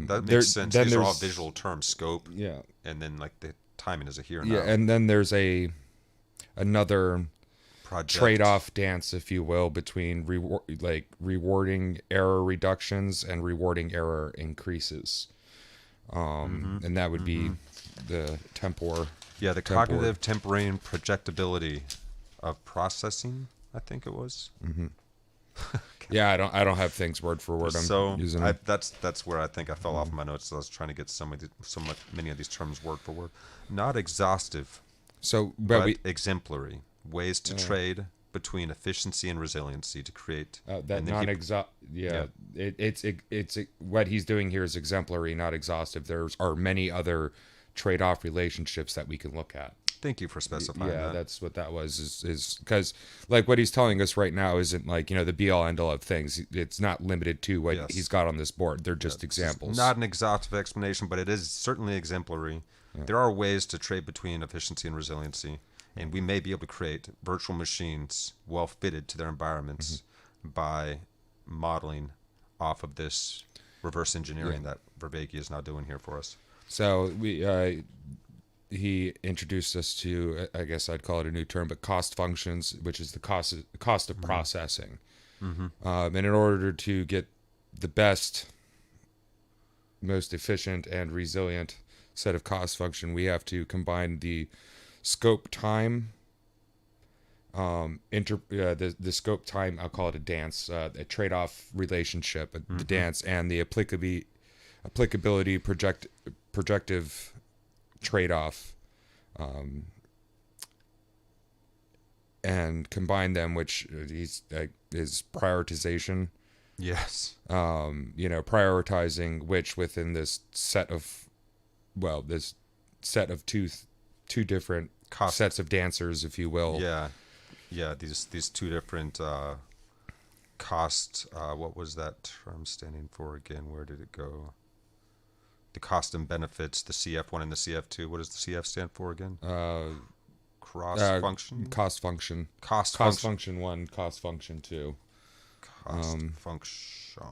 That makes sense. These are all visual terms, scope. Yeah. And then like the timing is a here and now. Yeah, and then there's another trade-off dance, if you will, between rewarding error reductions and rewarding error increases. And that would be the tempor. Yeah, the cognitive tempering projectability of processing, I think it was. Yeah, I don't have things word for word. I'm using them. That's where I think I fell off my notes. So I was trying to get many of these terms word for word. Not exhaustive, but exemplary. Ways to trade between efficiency and resiliency to create that non-exhaustive. It's what he's doing here is exemplary, not exhaustive. There are many other trade-off relationships that we can look at. Thank you for specifying that. Yeah, that's what that was. Is because like what he's telling us right now isn't like the be-all end-all of things. It's not limited to what he's got on this board. They're just examples. Not an exhaustive explanation, but it is certainly exemplary. Yeah. There are ways to trade between efficiency and resiliency. And we may be able to create virtual machines well fitted to their environments by modeling off of this reverse engineering that Vervaeke is now doing here for us. So we he introduced us to, I guess I'd call it a new term, but cost functions, which is the cost of processing. And in order to get the best, most efficient and resilient set of cost function, we have to combine the scope time, the scope time, I'll call it a dance, a trade-off relationship, the dance, and the applicability projective trade-off, and combine them, which is prioritization. Yes. Prioritizing which within this set of two different sets of dancers, if you will. Yeah. These two different cost. What was that term standing for again? Where did it go? The cost and benefits, the CF1 and the CF2. What does the CF stand for again? Cross function? Cost function. Cost function 1, cost function 2. Cost function.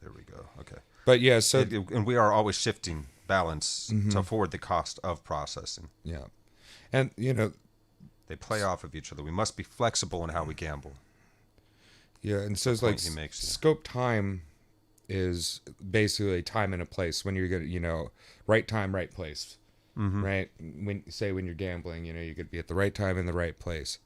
There we go. Okay. But yeah, so... And we are always shifting balance to afford the cost of processing. Yeah. And, they play off of each other. We must be flexible in how we gamble. Yeah, and so it's like scope time is basically time and a place. When you're gonna, right time, right place, right? When you're gambling, you're gonna be at the right time in the right place.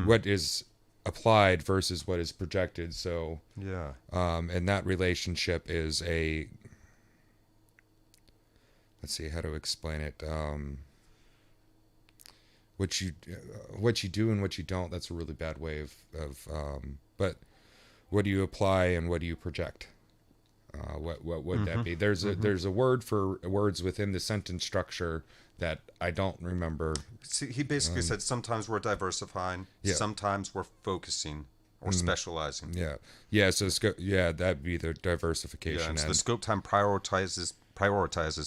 What is applied versus what is projected. So yeah, and that relationship is a. Let's see how to explain it. What you do and what you don't. That's a really bad way of. But what do you apply and what do you project? What would that be? There's a word for words within the sentence structure that I don't remember. See, he basically said sometimes we're diversifying, sometimes we're focusing or specializing. Yeah. So that'd be the diversification. Yeah, and so the scope time prioritizes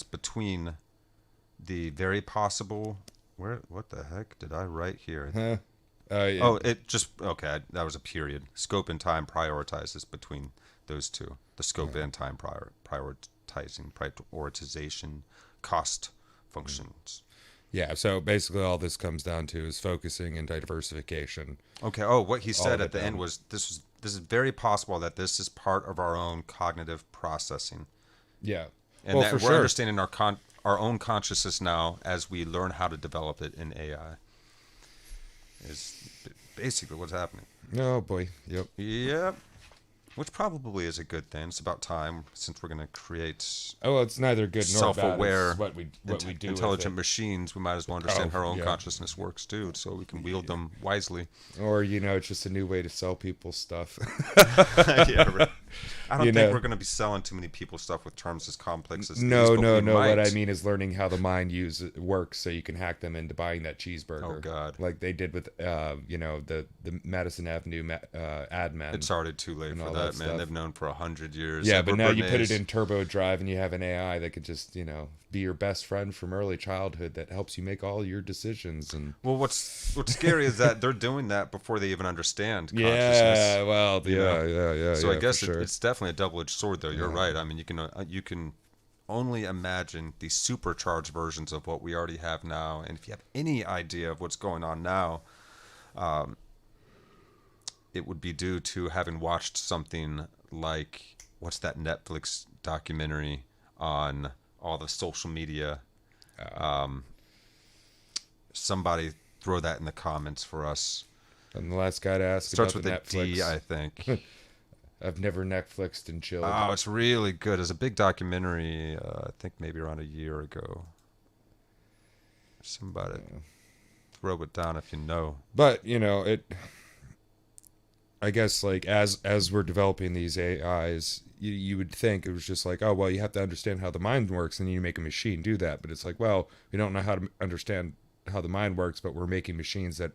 between the very possible. What the heck did I write here? That was a period. Scope and time prioritizes between those two. The scope and time prioritization, cost functions. Yeah, so basically all this comes down to is focusing and diversification. Okay. Oh, what he said at the end was this is very possible that this is part of our own cognitive processing. Yeah. And that we're understanding our own consciousness now as we learn how to develop it in AI. Is basically what's happening. Oh boy. Yep. Which probably is a good thing. It's about time, since we're going to create. Oh, well, it's neither good nor self-aware, bad. What we do. Intelligent machines. We might as well understand how our own consciousness works too, so we can wield them wisely. Or it's just a new way to sell people stuff. Yeah, right. I don't think we're going to be selling too many people stuff with terms as complex as these. No. What I mean is learning how the mind works, so you can hack them into buying that cheeseburger. Oh God! Like they did with the Madison Avenue ad men. It's already too late for that, man. Stuff. They've known for 100 years. Yeah, but now you put it in turbo drive, and you have an AI that could just be your best friend from early childhood that helps you make all your decisions. And well, what's scary is that they're doing that before they even understand consciousness. Yeah, well, yeah. So I guess it's definitely a double-edged sword, though. You're right. I mean, you can only imagine the supercharged versions of what we already have now, and if you have any idea of what's going on now, it would be due to having watched something like, what's that Netflix documentary on all the social media? Somebody throw that in the comments for us. I'm the last guy to ask. Starts about with the a Netflix. D, I think. I've never Netflixed and chilled. Oh, it's really good. It's a big documentary. I think maybe around a year ago. Somebody throw it down if you know. But it. I guess like as we're developing these AIs, you would think it was just like, oh well, you have to understand how the mind works, and you make a machine do that. But it's like, well, we don't know how to understand how the mind works, but we're making machines that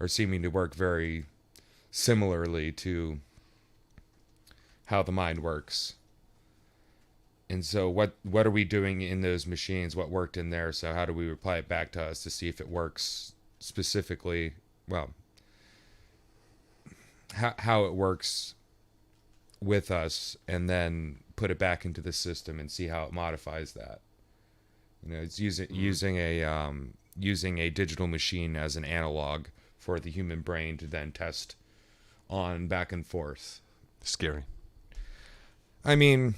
are seeming to work very similarly to how the mind works. And so what are we doing in those machines? What worked in there? So how do we apply it back to us to see if it works specifically? Well, how it works with us, and then put it back into the system and see how it modifies that. It's using a digital machine as an analog for the human brain to then test on back and forth. Scary. I mean,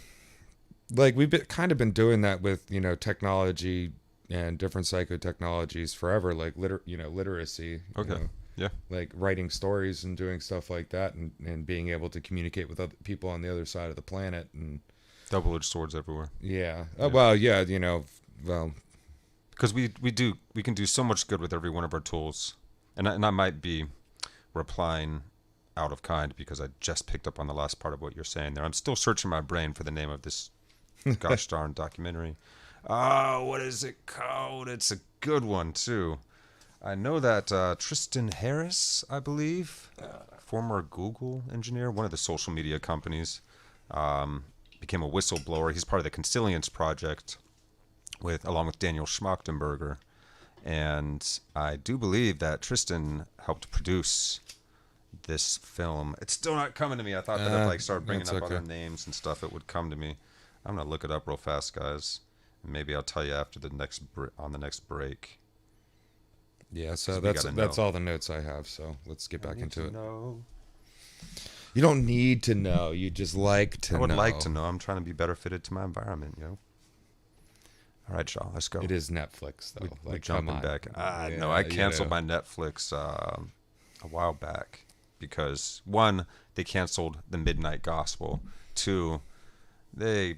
like we've kind of been doing that with technology and different psychotechnologies forever, like literacy. Okay. Yeah. Like writing stories and doing stuff like that, and being able to communicate with other people on the other side of the planet. And Double-edged swords everywhere. yeah, Yeah. well, yeah, well, Because we can do so much good with every one of our tools, and I might be replying out of kind because I just picked up on the last part of what you're saying there. I'm still searching my brain for the name of this gosh darn documentary. Oh, what is it called? It's a good one too. I know that Tristan Harris, I believe, former Google engineer, one of the social media companies, became a whistleblower. He's part of the Consilience Project, along with Daniel Schmachtenberger, and I do believe that Tristan helped produce this film. It's still not coming to me. I thought that if I started bringing up other names and stuff, it would come to me. I'm gonna look it up real fast, guys. Maybe I'll tell you after the next on the next break. Yeah, so that's all the notes I have. So let's get back into it. Know. You don't need to know. You just like to know. I would like to know. I'm trying to be better fitted to my environment, All right, y'all, let's go. It is Netflix, though. We're jumping back. No, I canceled my Netflix a while back because, one, they canceled The Midnight Gospel. Two, they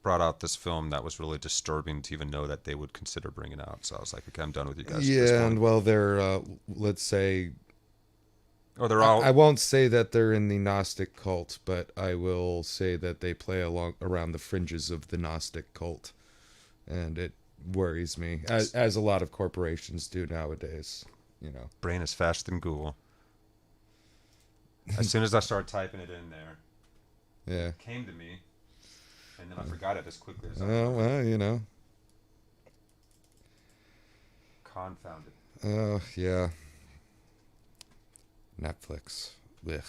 brought out this film that was really disturbing to even know that they would consider bringing out. So I was like, okay, I'm done with you guys. Yeah, and well, they're, let's say... Oh, they're all... I won't say that they're in the Gnostic cult, but I will say that they play around the fringes of the Gnostic cult. And it worries me, as a lot of corporations do nowadays. Brain is faster than Google. As soon as I started typing it in there, yeah, it came to me, and then I forgot it as quickly as I oh, well, Confounded. Oh, yeah. Netflix. Ugh.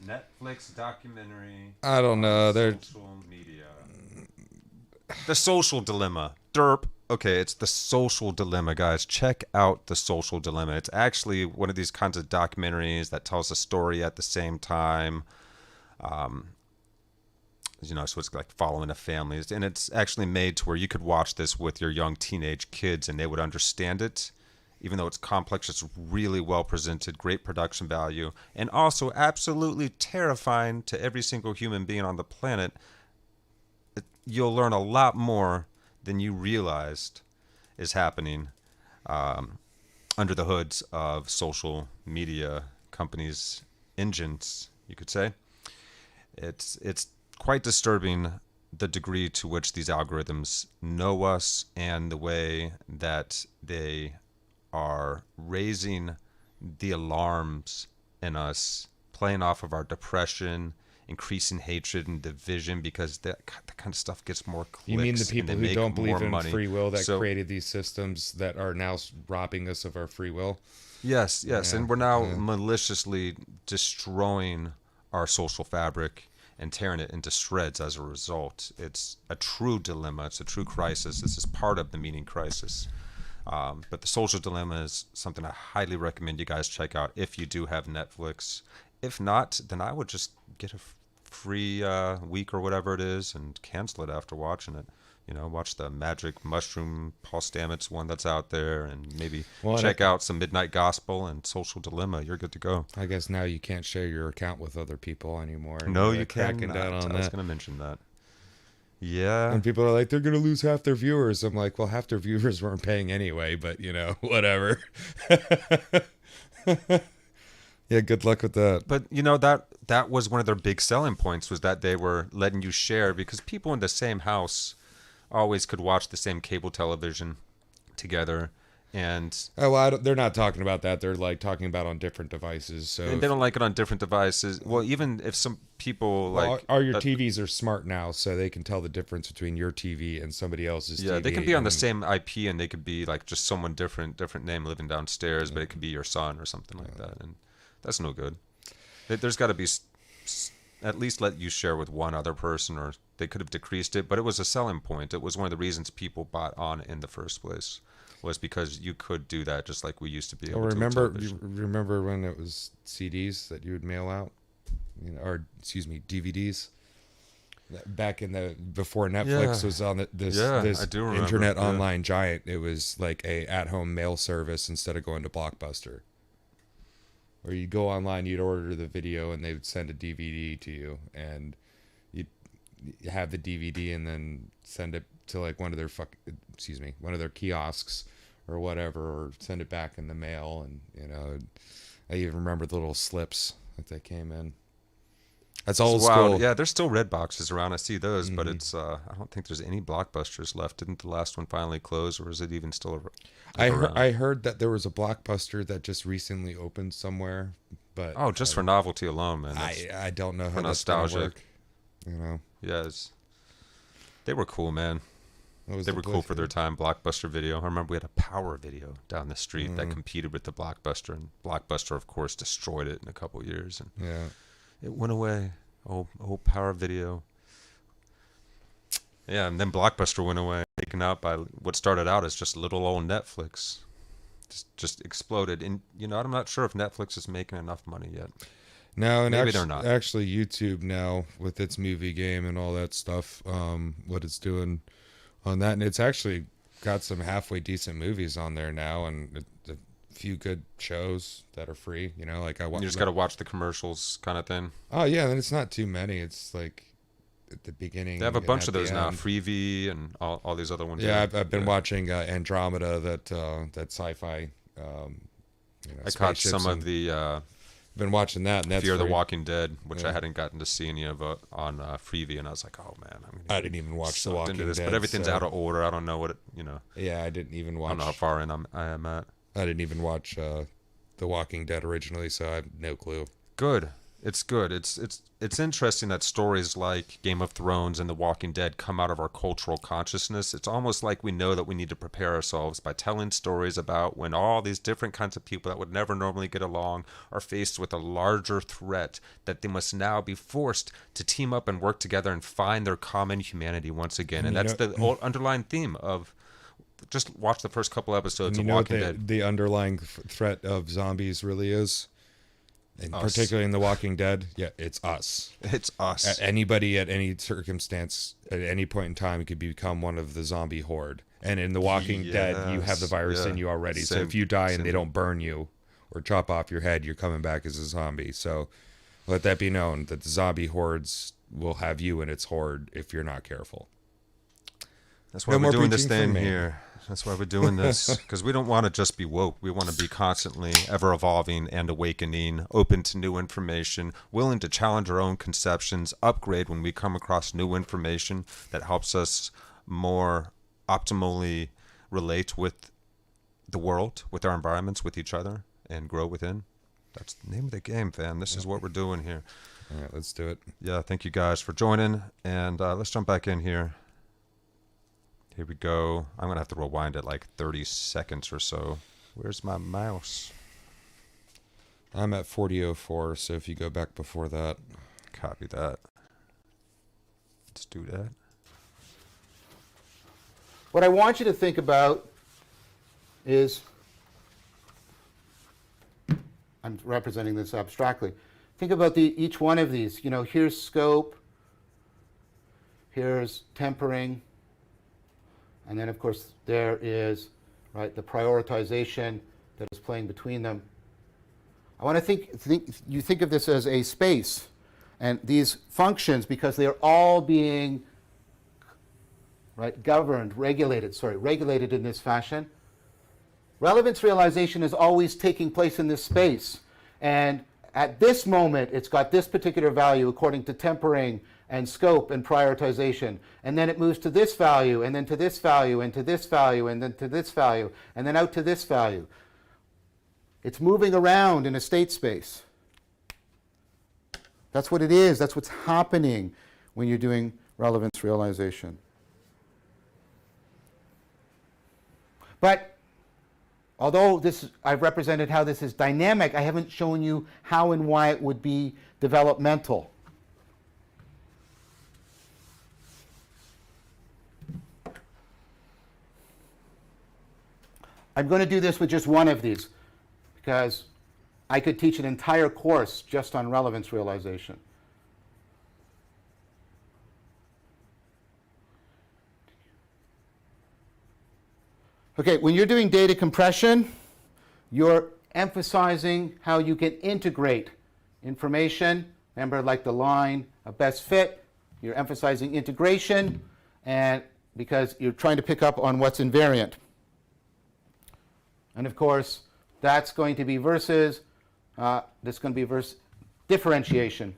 Netflix documentary. I don't know. They're social media. The Social Dilemma. Derp. Okay, it's The Social Dilemma, guys. Check out The Social Dilemma. It's actually one of these kinds of documentaries that tells a story at the same time. So it's like following a family. And it's actually made to where you could watch this with your young teenage kids and they would understand it. Even though it's complex, it's really well presented, great production value, and also absolutely terrifying to every single human being on the planet. You'll learn a lot more than you realized is happening under the hoods of social media companies' engines, you could say. It's quite disturbing the degree to which these algorithms know us and the way that they are raising the alarms in us, playing off of our depression, increasing hatred and division, because that kind of stuff gets more clicks. You mean the people who don't believe in money. free will that created these systems that are now robbing us of our free will? Yes. Yeah. And we're now maliciously destroying our social fabric and tearing it into shreds as a result. It's a true dilemma. It's a true crisis. This is part of the meaning crisis. But The Social Dilemma is something I highly recommend you guys check out if you do have Netflix. If not, then I would just get a free week or whatever it is and cancel it after watching it. Watch the Magic Mushroom Paul Stamets one that's out there, and maybe check out some Midnight Gospel and Social Dilemma. You're good to go. I guess now you can't share your account with other people anymore. No, you can't. I was going to mention that. Yeah. And people are like, they're going to lose half their viewers. I'm like, well, half their viewers weren't paying anyway, but, whatever. Yeah, good luck with that. But, that was one of their big selling points, was that they were letting you share, because people in the same house always could watch the same cable television together. And they're not talking about that. They're like talking about on different devices. So and they don't like it on different devices. Well, even if some people your TVs are smart now, so they can tell the difference between your TV and somebody else's TV. Yeah, they can be on the same IP, and they could be like just someone different name living downstairs, but it could be your son or something like that, and that's no good. There's got to be at least let you share with one other person, or they could have decreased it, but it was a selling point. It was one of the reasons people bought on in the first place, was because you could do that just like we used to be able Well, to with remember, television. you remember when it was CDs that you would mail out, or excuse me, DVDs? Back in the before Netflix was on this I do remember. internet Yeah. online giant, it was like a at-home mail service instead of going to Blockbuster. Or you'd go online, you'd order the video, and they would send a DVD to you, and you'd have the DVD, and then send it to like one of their kiosks or whatever, or send it back in the mail. And I even remember the little slips that they came in. That's old school. Yeah, there's still red boxes around. I see those, but it's I don't think there's any Blockbusters left. Didn't the last one finally close, or is it even still around? I heard that there was a Blockbuster that just recently opened somewhere, but just for novelty alone, man. I don't know how for that's gonna nostalgia. work. Yeah, they were cool, man. They were cool for their time. Blockbuster Video. I remember we had a Power Video down the street that competed with the Blockbuster, and Blockbuster, of course, destroyed it in a couple years, and Yeah. it went away. Old Power Video. Yeah, and then Blockbuster went away, taken out by what started out as just little old Netflix. Just exploded. And I'm not sure if Netflix is making enough money yet. No, and Maybe they're not. Actually, YouTube now with its movie game and all that stuff, what it's doing on that, and it's actually got some halfway decent movies on there now, and a few good shows that are free. Like You just got to watch the commercials, kind of thing. Oh yeah, and it's not too many. It's like at the beginning. They have a and bunch at of those the now, end. Freevee and all these other ones. Yeah, I've been watching Andromeda, that sci-fi. I caught spaceships, some of and the been watching that, and that's Fear the free. Walking Dead, which I Yeah. hadn't gotten to see any of on Freevee, and I was like, oh man, I'm I didn't even watch The Walking into this, Dead, but everything's so- out of order. I don't know what Yeah, I didn't even I watch. don't know how far in I am at. I didn't even watch The Walking Dead originally, so I have no clue. Good. It's good. It's interesting that stories like Game of Thrones and The Walking Dead come out of our cultural consciousness. It's almost like we know that we need to prepare ourselves by telling stories about when all these different kinds of people that would never normally get along are faced with a larger threat, that they must now be forced to team up and work together and find their common humanity once again. And that's the underlying theme of. Just watch the first couple episodes of Walking Dead. The underlying threat of zombies really is? And Us. particularly in The Walking Dead, yeah, it's us. It's us. Anybody at any circumstance, at any point in time, could become one of the zombie horde. And in The Walking Dead, you have the virus in you already. So if you die and they don't burn you or chop off your head, you're coming back as a zombie. So let that be known that the zombie hordes will have you in its horde if you're not careful. That's why No we're more doing this preaching from thing me. here. That's why we're doing this, because we don't want to just be woke. We want to be constantly ever evolving and awakening, open to new information, willing to challenge our own conceptions, upgrade when we come across new information that helps us more optimally relate with the world, with our environments, with each other, and grow within. That's the name of the game, fam. This is what we're doing here. All right, let's do it. Yeah, thank you guys for joining, and let's jump back in here. Here we go. I'm going to have to rewind it like 30 seconds or so. Where's my mouse? I'm at 40:04, so if you go back before that. Copy that. Let's do that. What I want you to think about is, I'm representing this abstractly. Think about each one of these. Here's scope, here's tempering, and then of course there is the prioritization that is playing between them. I want to think of this as a space, and these functions, because they're all being regulated in this fashion. Relevance realization is always taking place in this space, and at this moment it's got this particular value according to tempering and scope and prioritization, and then it moves to this value, and then to this value, and to this value, and then to this value, and then out to this value. It's moving around in a state space. That's what it is. That's what's happening when you're doing relevance realization. But although I've represented how this is dynamic, I haven't shown you how and why it would be developmental. I'm going to do this with just one of these because I could teach an entire course just on relevance realization. Okay, when you're doing data compression, you're emphasizing how you can integrate information. Remember, like the line of best fit, you're emphasizing integration, and because you're trying to pick up on what's invariant. And of course, that's going to be versus, this is going to be versus differentiation.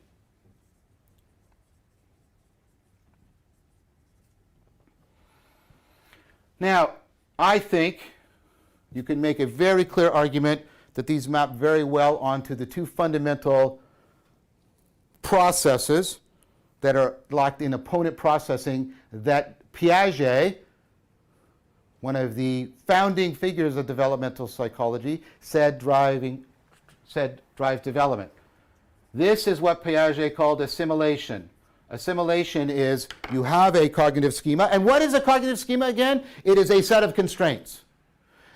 Now, I think you can make a very clear argument that these map very well onto the two fundamental processes that are locked in opponent processing that Piaget, one of the founding figures of developmental psychology, said drives development. This is what Piaget called assimilation. Assimilation is you have a cognitive schema. And what is a cognitive schema again? It is a set of constraints.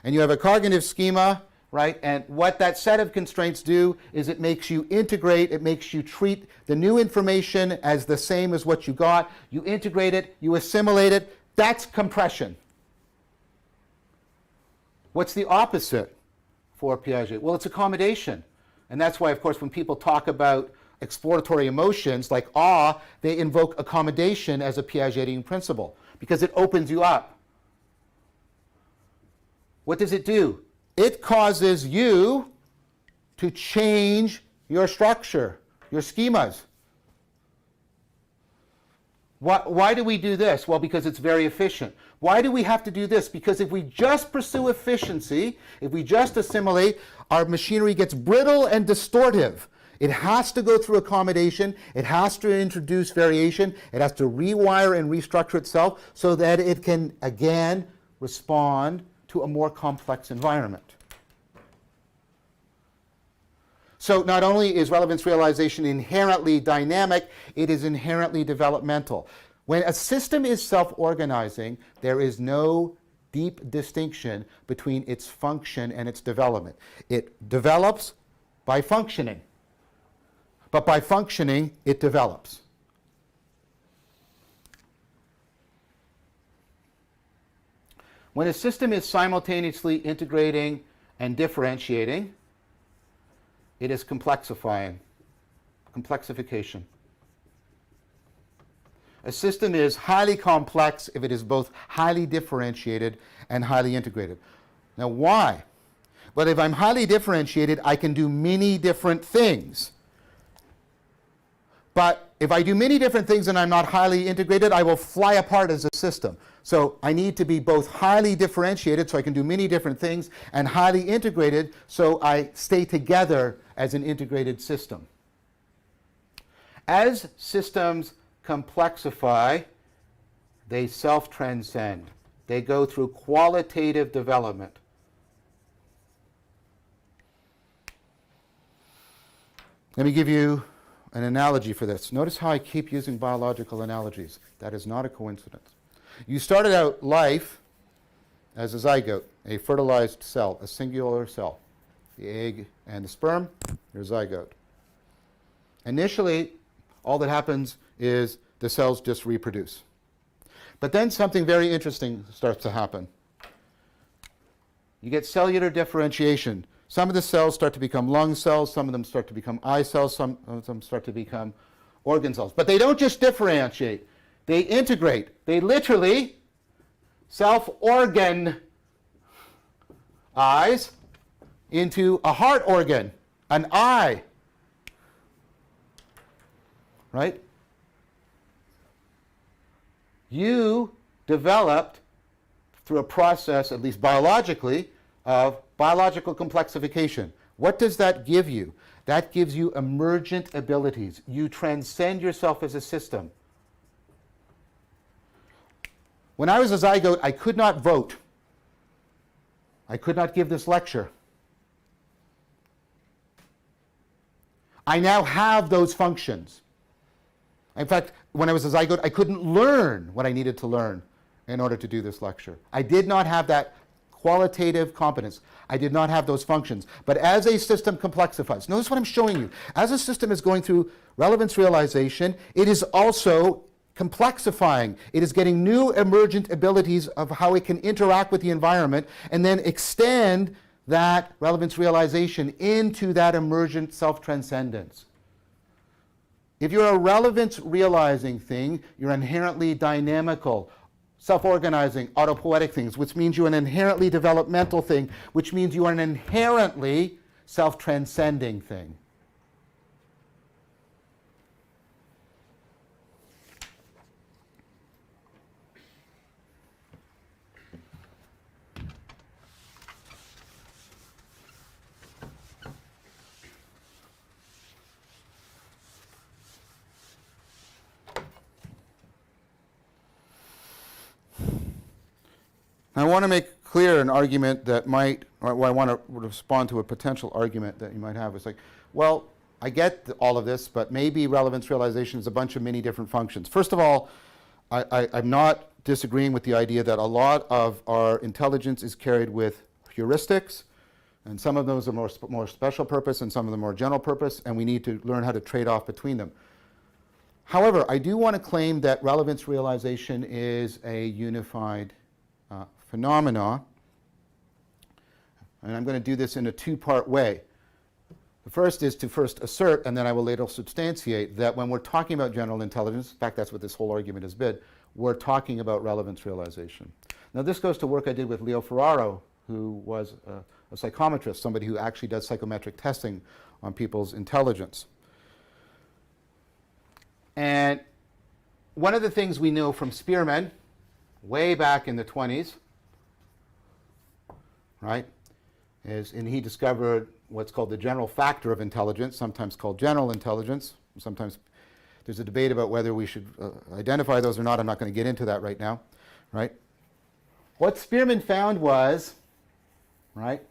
And you have a cognitive schema, right? And what that set of constraints do is it makes you integrate, it makes you treat the new information as the same as what you got. You integrate it, you assimilate it. That's compression. What's the opposite for Piaget? Well, it's accommodation. And that's why, of course, when people talk about exploratory emotions like awe, they invoke accommodation as a Piagetian principle because it opens you up. What does it do? It causes you to change your structure, your schemas. Why do we do this? Well, because it's very efficient. Why do we have to do this? Because if we just pursue efficiency, if we just assimilate, our machinery gets brittle and distortive. It has to go through accommodation. It has to introduce variation. It has to rewire and restructure itself so that it can, again, respond to a more complex environment. So not only is relevance realization inherently dynamic, it is inherently developmental. When a system is self-organizing, there is no deep distinction between its function and its development. It develops by functioning. But by functioning, it develops. When a system is simultaneously integrating and differentiating, it is complexification. A system is highly complex if it is both highly differentiated and highly integrated. Now, why? Well, if I'm highly differentiated, I can do many different things. But if I do many different things and I'm not highly integrated, I will fly apart as a system. So I need to be both highly differentiated, so I can do many different things, and highly integrated, so I stay together as an integrated system. As systems complexify, they self-transcend. They go through qualitative development. Let me give you an analogy for this. Notice how I keep using biological analogies. That is not a coincidence. You started out life as a zygote, a fertilized cell, a singular cell. The egg and the sperm, your zygote. Initially, all that happens is the cells just reproduce. But then something very interesting starts to happen. You get cellular differentiation. Some of the cells start to become lung cells, some of them start to become eye cells, some of them start to become organ cells. But they don't just differentiate, they integrate. They literally self-organize into a heart organ, an eye. Right? You developed through a process, at least biologically, of biological complexification. What does that give you? That gives you emergent abilities. You transcend yourself as a system. When I was a zygote, I could not vote. I could not give this lecture. I now have those functions. In fact, when I was a zygote, I couldn't learn what I needed to learn in order to do this lecture. I did not have that qualitative competence. I did not have those functions. But as a system complexifies, notice what I'm showing you. As a system is going through relevance realization, it is also complexifying. It is getting new emergent abilities of how it can interact with the environment and then extend that relevance realization into that emergent self-transcendence. If you're a relevance realizing thing, you're inherently dynamical, self-organizing, autopoietic things, which means you're an inherently developmental thing, which means you are an inherently self-transcending thing. I want to make clear an argument that might, or I want to respond to a potential argument that you might have. It's like, well, I get all of this, but maybe relevance realization is a bunch of many different functions. First of all, I'm not disagreeing with the idea that a lot of our intelligence is carried with heuristics, and some of those are more special purpose and some of them are general purpose, and we need to learn how to trade off between them. However, I do want to claim that relevance realization is a unified phenomena, and I'm going to do this in a two-part way. The first is to first assert, and then I will later substantiate, that when we're talking about general intelligence, in fact that's what this whole argument has been, we're talking about relevance realization. Now this goes to work I did with Leo Ferraro, who was a psychometrist, somebody who actually does psychometric testing on people's intelligence. And one of the things we know from Spearman, way back in the 20s, right, and he discovered what's called the general factor of intelligence, sometimes called general intelligence. Sometimes there's a debate about whether we should identify those or not. I'm not going to get into that right now, right? What Spearman found was, right,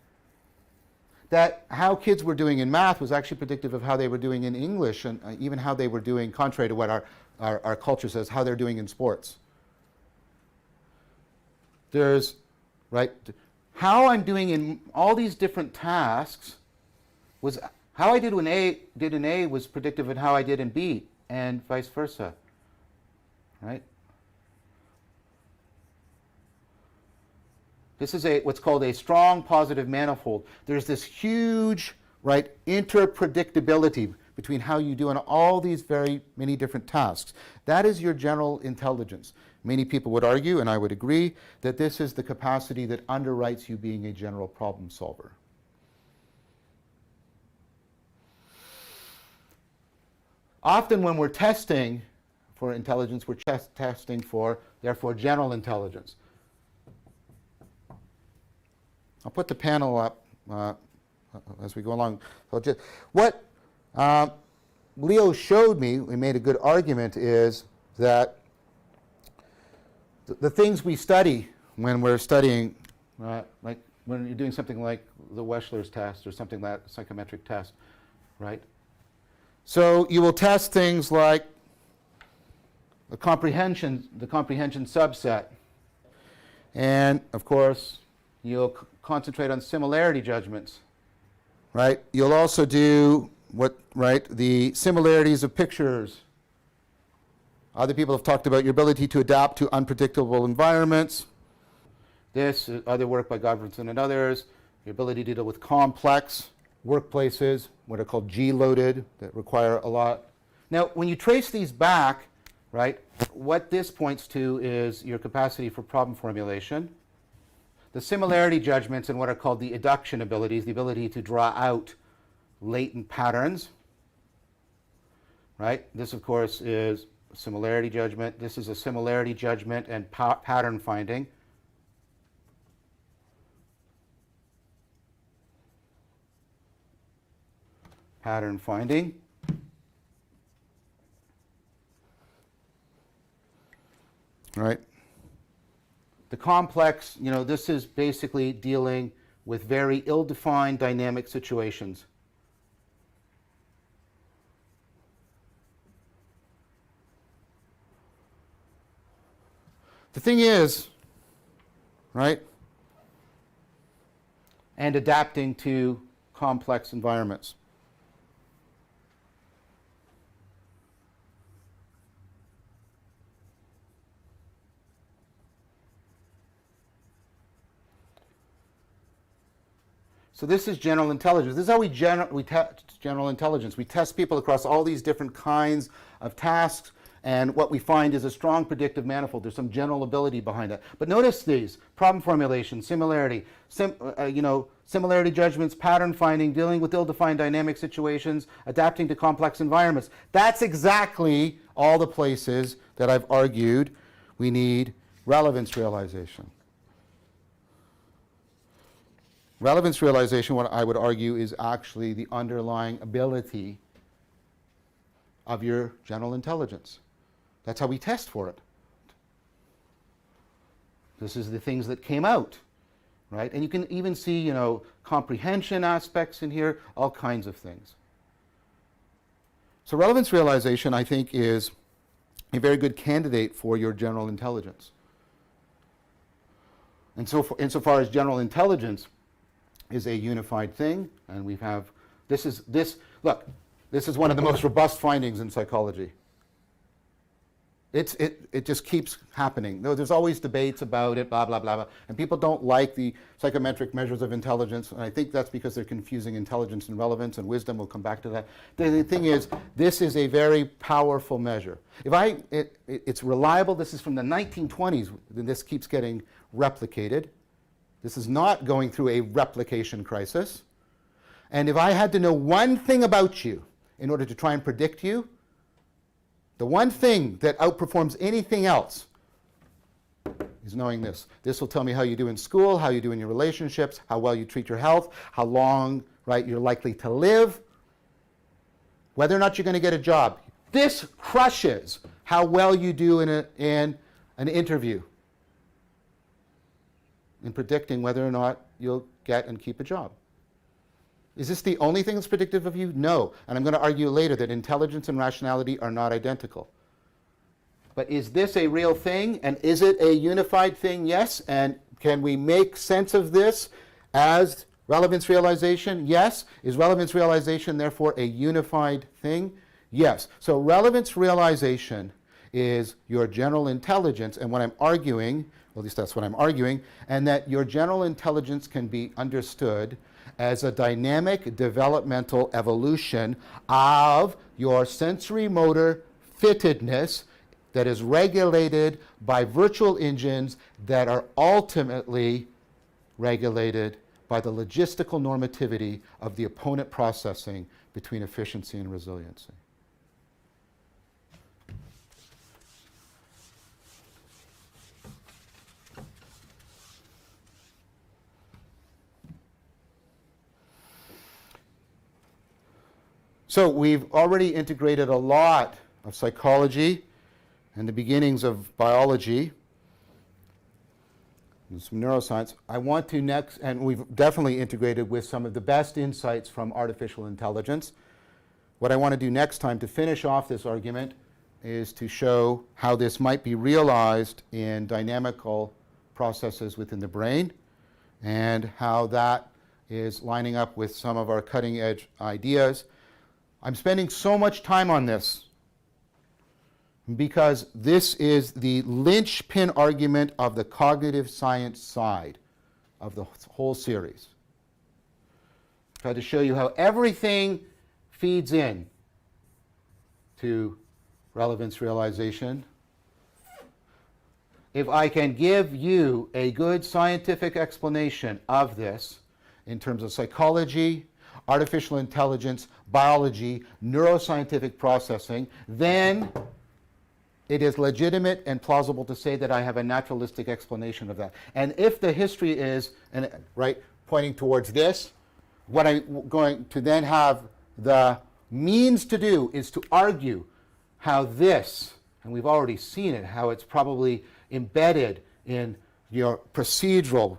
that how kids were doing in math was actually predictive of how they were doing in English, and even how they were doing, contrary to what our culture says, how they're doing in sports. There's, right, how I'm doing in all these different tasks was how I did in A was predictive of how I did in B, and vice versa, right? This is what's called a strong positive manifold. There's this huge, right, interpredictability between how you do in all these very many different tasks. That is your general intelligence. Many people would argue, and I would agree, that this is the capacity that underwrites you being a general problem solver. Often when we're testing for intelligence, we're testing for, therefore, general intelligence. I'll put the panel up as we go along. So what Leo showed me, we made a good argument, is that the things we study when we're studying, like when you're doing something like the Wechsler's test or something like psychometric test, right? So you will test things like the comprehension subset, and of course you'll concentrate on similarity judgments, right? You'll also do the similarities of pictures. Other people have talked about your ability to adapt to unpredictable environments. This, other work by Godfredson and others, your ability to deal with complex workplaces, what are called G-loaded, that require a lot. Now, when you trace these back, right, what this points to is your capacity for problem formulation. The similarity judgments and what are called the adduction abilities, the ability to draw out latent patterns, right? This, of course, is similarity judgment. This is a similarity judgment and pattern finding. Pattern finding. Right? The complex, this is basically dealing with very ill-defined dynamic situations. The thing is, right, and adapting to complex environments. So this is general intelligence. This is how we test general intelligence. We test people across all these different kinds of tasks, and what we find is a strong predictive manifold. There's some general ability behind it. But notice these: problem formulation, similarity, similarity judgments, pattern finding, dealing with ill-defined dynamic situations, adapting to complex environments. That's exactly all the places that I've argued we need relevance realization. Relevance realization, what I would argue, is actually the underlying ability of your general intelligence. That's how we test for it. This is the things that came out, right? And you can even see, comprehension aspects in here, all kinds of things. So relevance realization, I think, is a very good candidate for your general intelligence. And so insofar as general intelligence is a unified thing, and we have, this is one of the most robust findings in psychology. It just keeps happening. There's always debates about it, blah, blah, blah, blah, and people don't like the psychometric measures of intelligence, and I think that's because they're confusing intelligence and relevance and wisdom. We'll come back to that. The thing is, this is a very powerful measure. It's reliable. This is from the 1920s, and this keeps getting replicated. This is not going through a replication crisis. And if I had to know one thing about you in order to try and predict you, the one thing that outperforms anything else is knowing this. This will tell me how you do in school, how you do in your relationships, how well you treat your health, how long, right, you're likely to live, whether or not you're going to get a job. This crushes how well you do in an interview, in predicting whether or not you'll get and keep a job. Is this the only thing that's predictive of you? No. And I'm going to argue later that intelligence and rationality are not identical. But is this a real thing? And is it a unified thing? Yes. And can we make sense of this as relevance realization? Yes. Is relevance realization therefore a unified thing? Yes. So relevance realization is your general intelligence, and what I'm arguing, well, at least that's what I'm arguing, and that your general intelligence can be understood as a dynamic developmental evolution of your sensory motor fittedness that is regulated by virtual engines that are ultimately regulated by the logistical normativity of the opponent processing between efficiency and resiliency. So we've already integrated a lot of psychology and the beginnings of biology and some neuroscience. I want to next, and we've definitely integrated with some of the best insights from artificial intelligence. What I want to do next time to finish off this argument is to show how this might be realized in dynamical processes within the brain and how that is lining up with some of our cutting edge ideas. I'm spending so much time on this because this is the linchpin argument of the cognitive science side of the whole series. Try to show you how everything feeds in to relevance realization. If I can give you a good scientific explanation of this in terms of psychology, artificial intelligence, biology, neuroscientific processing, then it is legitimate and plausible to say that I have a naturalistic explanation of that. And if the history is, pointing towards this, what I'm going to then have the means to do is to argue how this, and we've already seen it, how it's probably embedded in your procedural,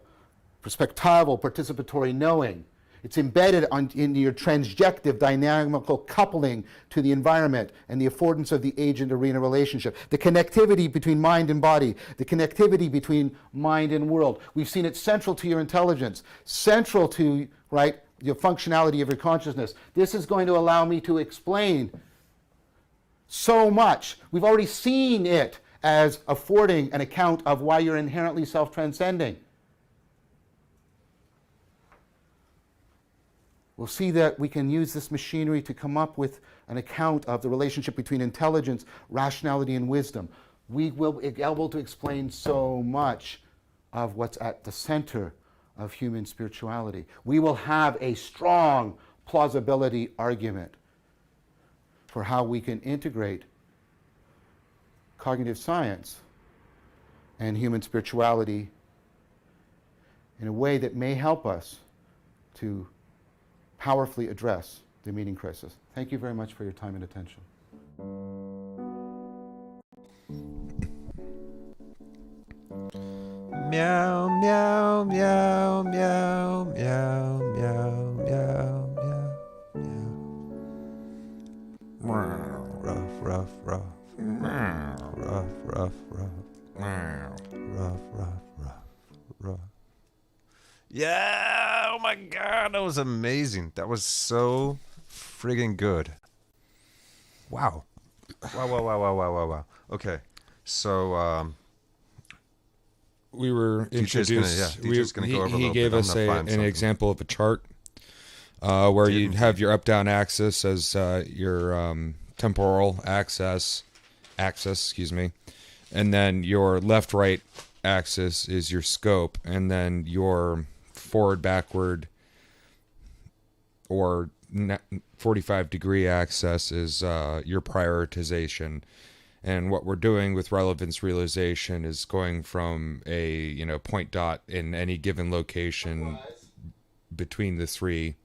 perspectival, participatory knowing, It's embedded in your transjective dynamical coupling to the environment and the affordance of the agent-arena relationship. The connectivity between mind and body, the connectivity between mind and world. We've seen it central to your intelligence, central to, right, your functionality of your consciousness. This is going to allow me to explain so much. We've already seen it as affording an account of why you're inherently self-transcending. We'll see that we can use this machinery to come up with an account of the relationship between intelligence, rationality, and wisdom. We will be able to explain so much of what's at the center of human spirituality. We will have a strong plausibility argument for how we can integrate cognitive science and human spirituality in a way that may help us to powerfully address the meaning crisis. Thank you very much for your time and attention. Meow, meow, meow, meow, meow, meow, meow, meow, meow. Rough, rough, rough. Rough, rough, rough. Rough, rough, rough, rough. Yeah, oh my God, that was amazing. That was so friggin' good. Wow. Wow, wow, wow, wow, wow, wow, wow. Okay, so, we were introduced. He gave us an example of a chart where you'd have your up-down axis as your temporal axis, and then your left-right axis is your scope, and then your forward-backward or 45-degree axis is your prioritization. And what we're doing with relevance realization is going from a point dot in any given location between the three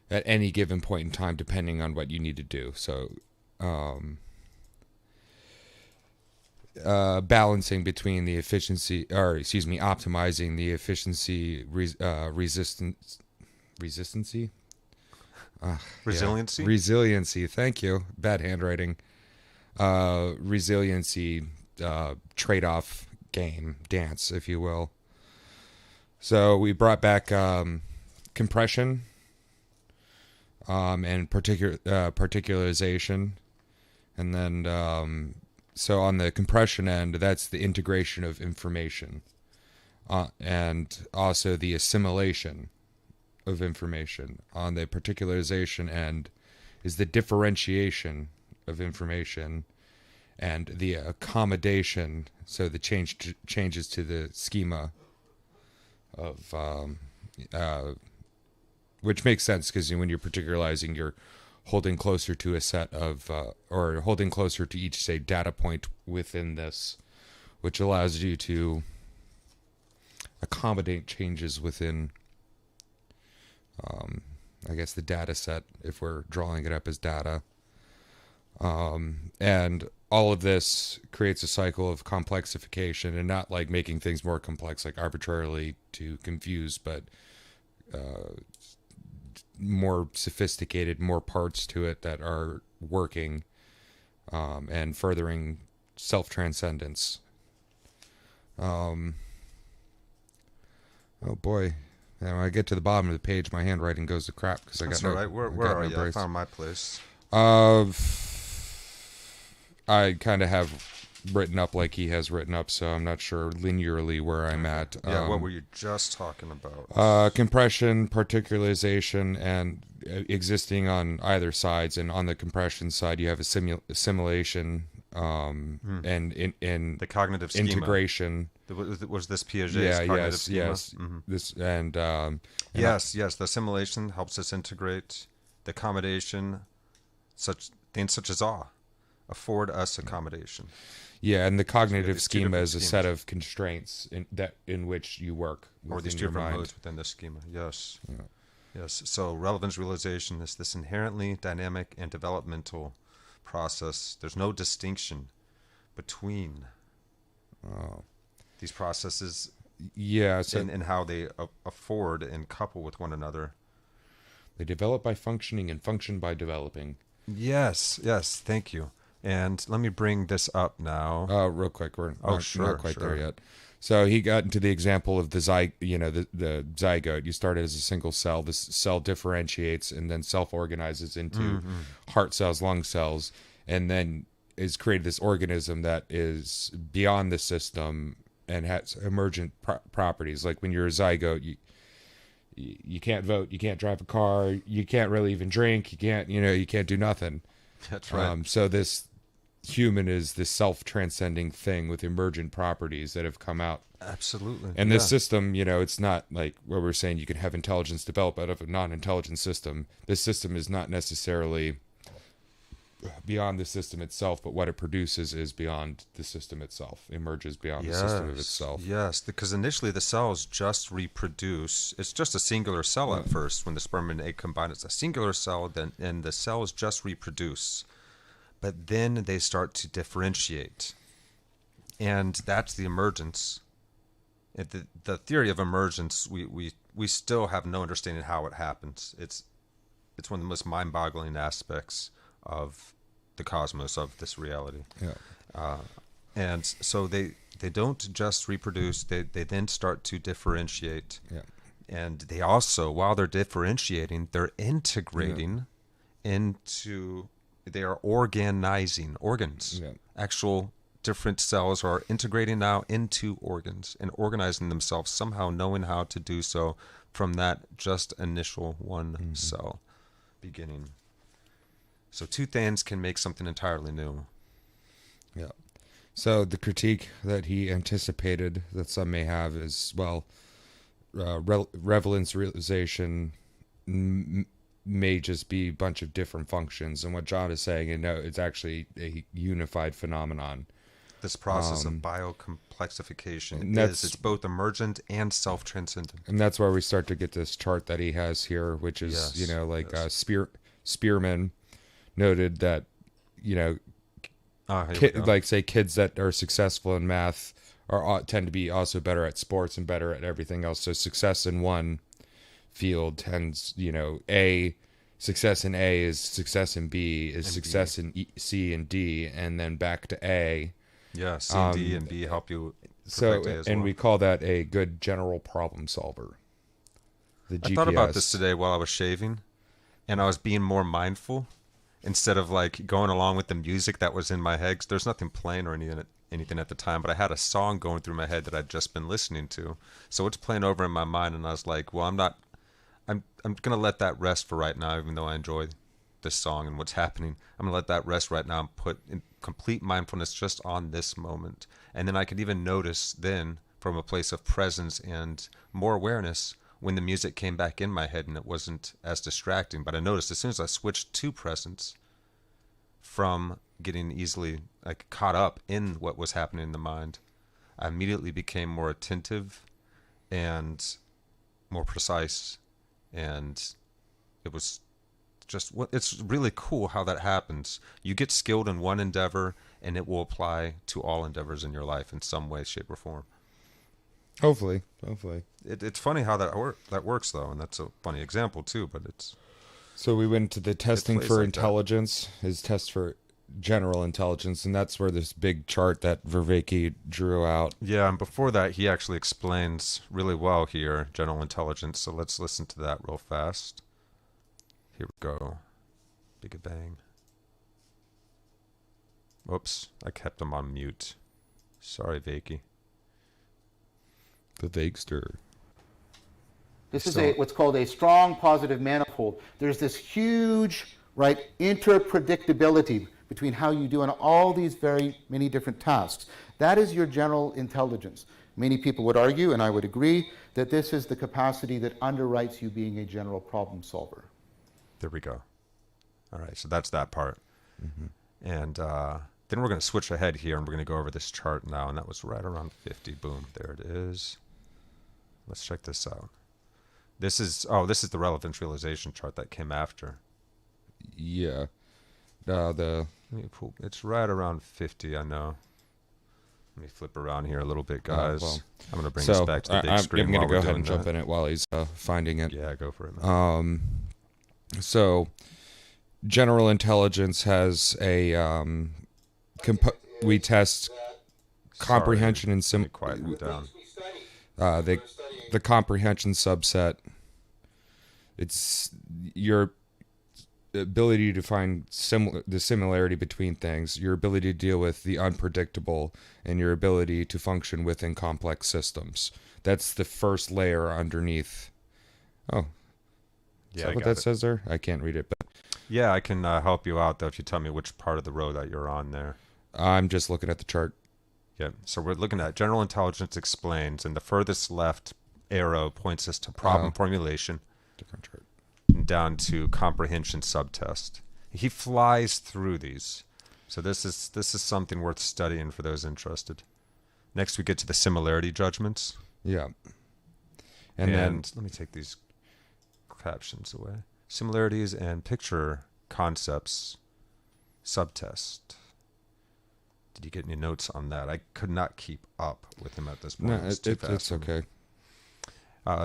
at any given point in time, depending on what you need to do. So balancing between the efficiency, optimizing the efficiency, resiliency. Resiliency. Thank you. Bad handwriting. Resiliency trade-off dance, if you will. So we brought back compression and particularization, and then so on the compression end, that's the integration of information, and also the assimilation of information. On the particularization end is the differentiation of information and the accommodation, so the changes to the schema of which makes sense, because when you're particularizing, you're holding closer to a set of or holding closer to each, say, data point within this, which allows you to accommodate changes within I guess the data set, if we're drawing it up as data. And all of this creates a cycle of complexification, and not like making things more complex, like arbitrarily to confuse, but more sophisticated, more parts to it that are working and furthering self-transcendence. Oh boy. And when I get to the bottom of the page, my handwriting goes to crap because I got no. Right. Where are you? I found my place. I kind of have written up like he has written up, so I'm not sure linearly where I'm at. Yeah, what were you just talking about? Compression, particularization, and existing on either sides. And on the compression side, you have assimilation and in the cognitive schema. Integration. Was this Piaget's cognitive schema? Yes. Mm-hmm. This and yes. The assimilation helps us integrate. The accommodation, such things such as awe, afford us accommodation. Yeah, and the cognitive schema is a set of constraints in which you work or these different modes within the schema. Yes. Yeah. Yes. So relevance realization is this inherently dynamic and developmental process. There's no distinction between these processes Yeah, so and how they afford and couple with one another. they develop by functioning and function by developing. Yes, yes, thank you. And let me bring this up now. Real quick, we're Oh, not, sure, not quite there sure. yet. So he got into the example of the the zygote. You started as a single cell. This cell differentiates and then self-organizes into heart cells, lung cells, and then is created this organism that is beyond the system and has emergent properties. Like when you're a zygote, you can't vote, you can't drive a car, you can't really even drink, you can't do nothing. That's right. So this human is this self-transcending thing with emergent properties that have come out. Absolutely. And yeah. this system, it's not like what we're saying you can have intelligence develop out of a non-intelligent system. This system is not necessarily beyond the system itself, but what it produces is beyond the system itself, emerges beyond the system of itself. Yes, because initially the cells just reproduce. It's just a singular cell at first. When the sperm and egg combine, it's a singular cell, and the cells just reproduce. But then they start to differentiate. And that's the emergence. The theory of emergence, we still have no understanding how it happens. It's one of the most mind-boggling aspects of the cosmos, of this reality. Yeah. And so they don't just reproduce, they then start to differentiate. Yeah. And they also, while they're differentiating, they're integrating into, they are organizing organs. Yeah. Actual different cells are integrating now into organs and organizing themselves, somehow knowing how to do so from that just initial one cell beginning. So two things can make something entirely new. Yeah. So the critique that he anticipated that some may have is, well, relevance realization may just be a bunch of different functions. And what John is saying, it's actually a unified phenomenon. This process of biocomplexification it's both emergent and self-transcendent. And that's where we start to get this chart that he has here, which is, Spearman noted that, say kids that are successful in math tend to be also better at sports and better at everything else. So success in one field tends, success in A is success in B is success in C and D, and then back to A. Yeah, C, D, and B help you. We call that a good general problem solver. The GPS. I thought about this today while I was shaving, and I was being more mindful instead of like going along with the music that was in my head. 'Cause there's nothing playing or anything at the time, but I had a song going through my head that I'd just been listening to. So it's playing over in my mind, and I was like, well, I'm gonna let that rest for right now, even though I enjoy this song and what's happening. I'm gonna let that rest right now and put in complete mindfulness just on this moment. And then I could even notice then from a place of presence and more awareness when the music came back in my head and it wasn't as distracting. But I noticed as soon as I switched to presence from getting easily like caught up in what was happening in the mind, I immediately became more attentive and more precise. And it was just, it's really cool how that happens. You get skilled in one endeavor and it will apply to all endeavors in your life in some way, shape, or form. Hopefully. It's funny how that works though, and that's a funny example too, but it's... So we went to the testing for like intelligence, his test for general intelligence, and that's where this big chart that Vervaeke drew out. Yeah, and before that, he actually explains really well here, general intelligence, so let's listen to that real fast. Here we go. Big bang. Whoops, I kept him on mute. Sorry, Vakey. The Vakester. This is what's called a strong positive manifold. There's this huge, interpredictability between how you do on all these very many different tasks. That is your general intelligence. Many people would argue, and I would agree, that this is the capacity that underwrites you being a general problem solver. There we go. All right, so that's that part. And then we're going to switch ahead here, and we're going to go over this chart now, and that was right around 50. Boom, there it is. Let's check this out. This is the relevance realization chart that came after. Yeah. It's right around 50, I know. Let me flip around here a little bit, guys. Well, I'm going to bring us back to the big screen. I'm going to while go we're ahead doing and jump that. in it while he's finding it. Yeah, go for it, man. So, general intelligence has a we test comprehension and Let me quieten it down. the comprehension subset. It's your ability to find the similarity between things, your ability to deal with the unpredictable, and your ability to function within complex systems. That's the first layer underneath. Oh, is Yeah, that what that says there? I can't read it, but yeah, I can help you out though if you tell me which part of the row that you're on there. I'm just looking at the chart. Yeah, so we're looking at general intelligence explains, and the furthest left arrow points us to problem formulation. Different chart. Down to comprehension subtest. He flies through these. So this is something worth studying for those interested. Next we get to the similarity judgments. Yeah. And then let me take these captions away. Similarities and picture concepts subtest. Did you get any notes on that? I could not keep up with him at this point. no, It's too fast it's for me. okay.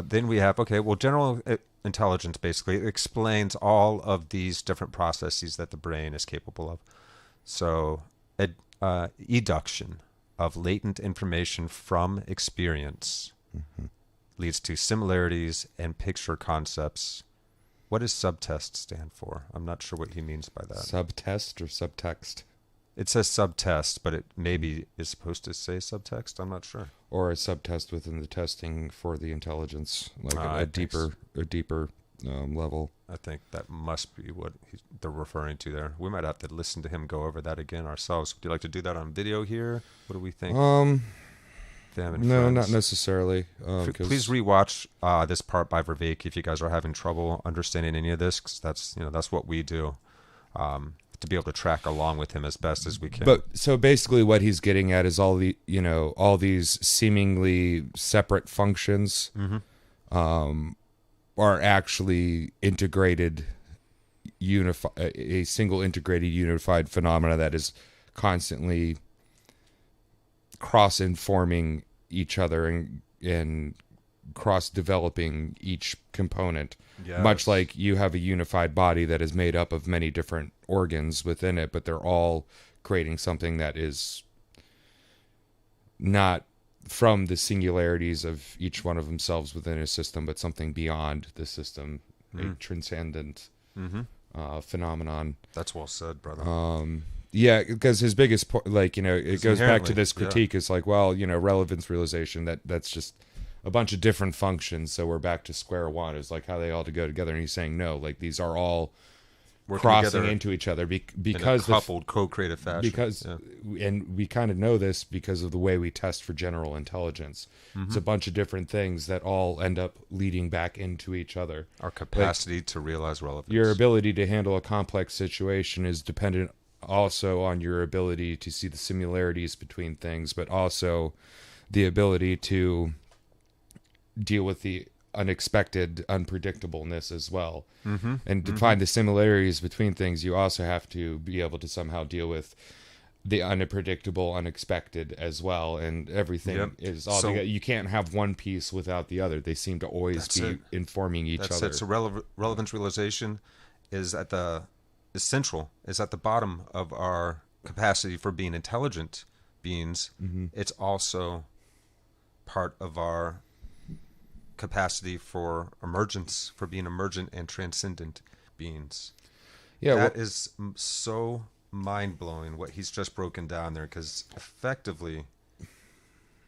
Then we have, general intelligence basically explains all of these different processes that the brain is capable of. So, eduction of latent information from experience leads to similarities and picture concepts. What does subtest stand for? I'm not sure what he means by that. Subtest or subtext? It says subtest, but it maybe is supposed to say subtext. I'm not sure. Or a subtest within the testing for the intelligence, like a deeper level. I think that must be what they're referring to there. We might have to listen to him go over that again ourselves. Would you like to do that on video here? What do we think? No, friends? not necessarily. Please rewatch this part by Vervaeke if you guys are having trouble understanding any of this, because that's what we do. To be able to track along with him as best as we can. But so basically what he's getting at is all these seemingly separate functions are actually integrated, a single integrated unified phenomena that is constantly cross-informing each other and cross-developing each component. Yes. Much like you have a unified body that is made up of many different organs within it, but they're all creating something that is not from the singularities of each one of themselves within a system, but something beyond the system, a transcendent phenomenon. That's well said, brother. Yeah, because his biggest point, it goes back to this critique. It's like, well, relevance realization, that's just a bunch of different functions, so we're back to square one. It's like how they all go together, and he's saying no, like these are all Working crossing into each other because in a coupled co-creative fashion. And we kind of know this because of the way we test for general intelligence. It's a bunch of different things that all end up leading back into each other. Our capacity to realize relevance. Your ability to handle a complex situation is dependent also on your ability to see the similarities between things, but also the ability to deal with the unexpected unpredictableness as well. And to find the similarities between things, you also have to be able to somehow deal with the unpredictable, unexpected as well, and everything is all together. You can't have one piece without the other. They seem to always be informing each other. That's it. So relevance realization is at the bottom of our capacity for being intelligent beings. It's also part of our capacity for emergence, for being emergent and transcendent beings. That is so mind-blowing what he's just broken down there, because effectively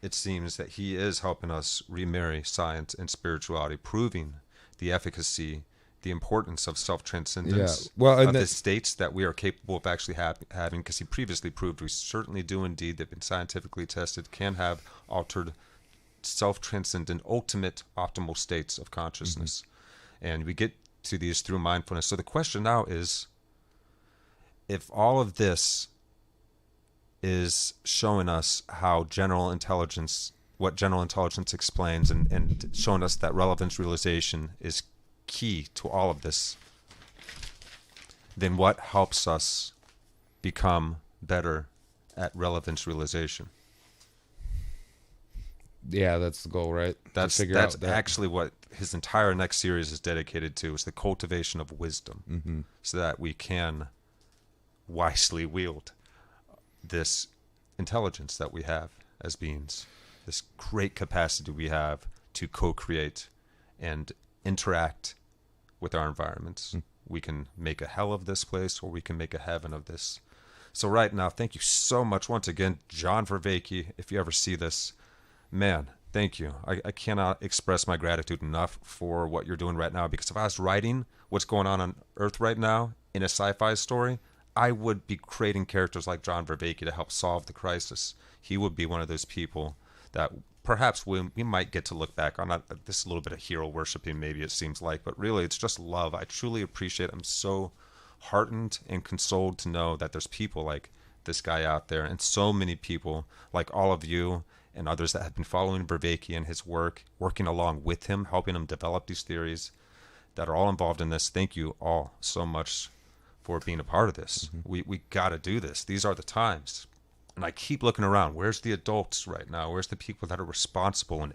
it seems that he is helping us remarry science and spirituality, proving the efficacy, the importance of self-transcendence, of the states that we are capable of actually having, because he previously proved we certainly do indeed, they've been scientifically tested, can have altered self-transcendent, ultimate, optimal states of consciousness. And we get to these through mindfulness. So the question now is, if all of this is showing us how general intelligence, what general intelligence explains, and showing us that relevance realization is key to all of this, then what helps us become better at relevance realization? Yeah, that's the goal, right? That's to figure that's out that. actually what his entire next series is dedicated to, is the cultivation of wisdom, so that we can wisely wield this intelligence that we have as beings, this great capacity we have to co-create and interact with our environments. We can make a hell of this place, or we can make a heaven of this. So right now, thank you so much once again, John Vervaeke. If you ever see this, man, thank you. I cannot express my gratitude enough for what you're doing right now, because if I was writing what's going on Earth right now in a sci-fi story, I would be creating characters like John Vervaeke to help solve the crisis. He would be one of those people that perhaps we might get to look back on. This is a little bit of hero worshiping, maybe it seems like, but really it's just love. I truly appreciate it. I'm so heartened and consoled to know that there's people like this guy out there, and so many people like all of you and others that have been following Vervaeke and his work, working along with him, helping him develop these theories, that are all involved in this. Thank you all so much for being a part of this. We got to do this. These are the times. And I keep looking around. Where's the adults right now? Where's the people that are responsible and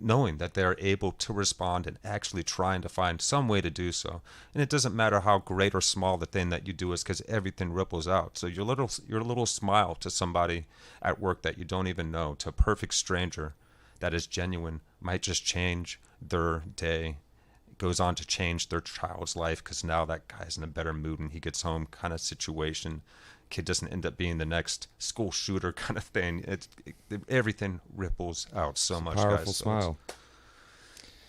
knowing that they're able to respond and actually trying to find some way to do so? And it doesn't matter how great or small the thing that you do is, because everything ripples out. So your little smile to somebody at work that you don't even know, to a perfect stranger that is genuine, might just change their day. Goes on to change their child's life, because now that guy's in a better mood and he gets home, kind of situation. Kid doesn't end up being the next school shooter kind of thing. Everything ripples out so much, Powerful guys. smile.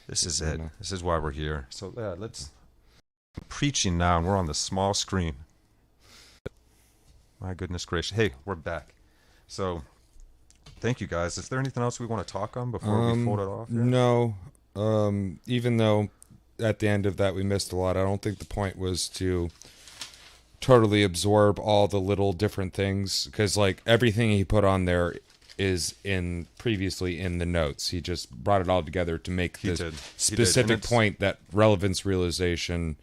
This is it. This is why we're here. So yeah, I'm preaching now, and we're on the small screen. My goodness gracious. Hey, we're back. So thank you, guys. Is there anything else we want to talk on before we fold it off here? No. Even though at the end of that we missed a lot, I don't think the point was to totally absorb all the little different things, because like everything he put on there is previously in the notes. He just brought it all together to make this specific point that relevance realization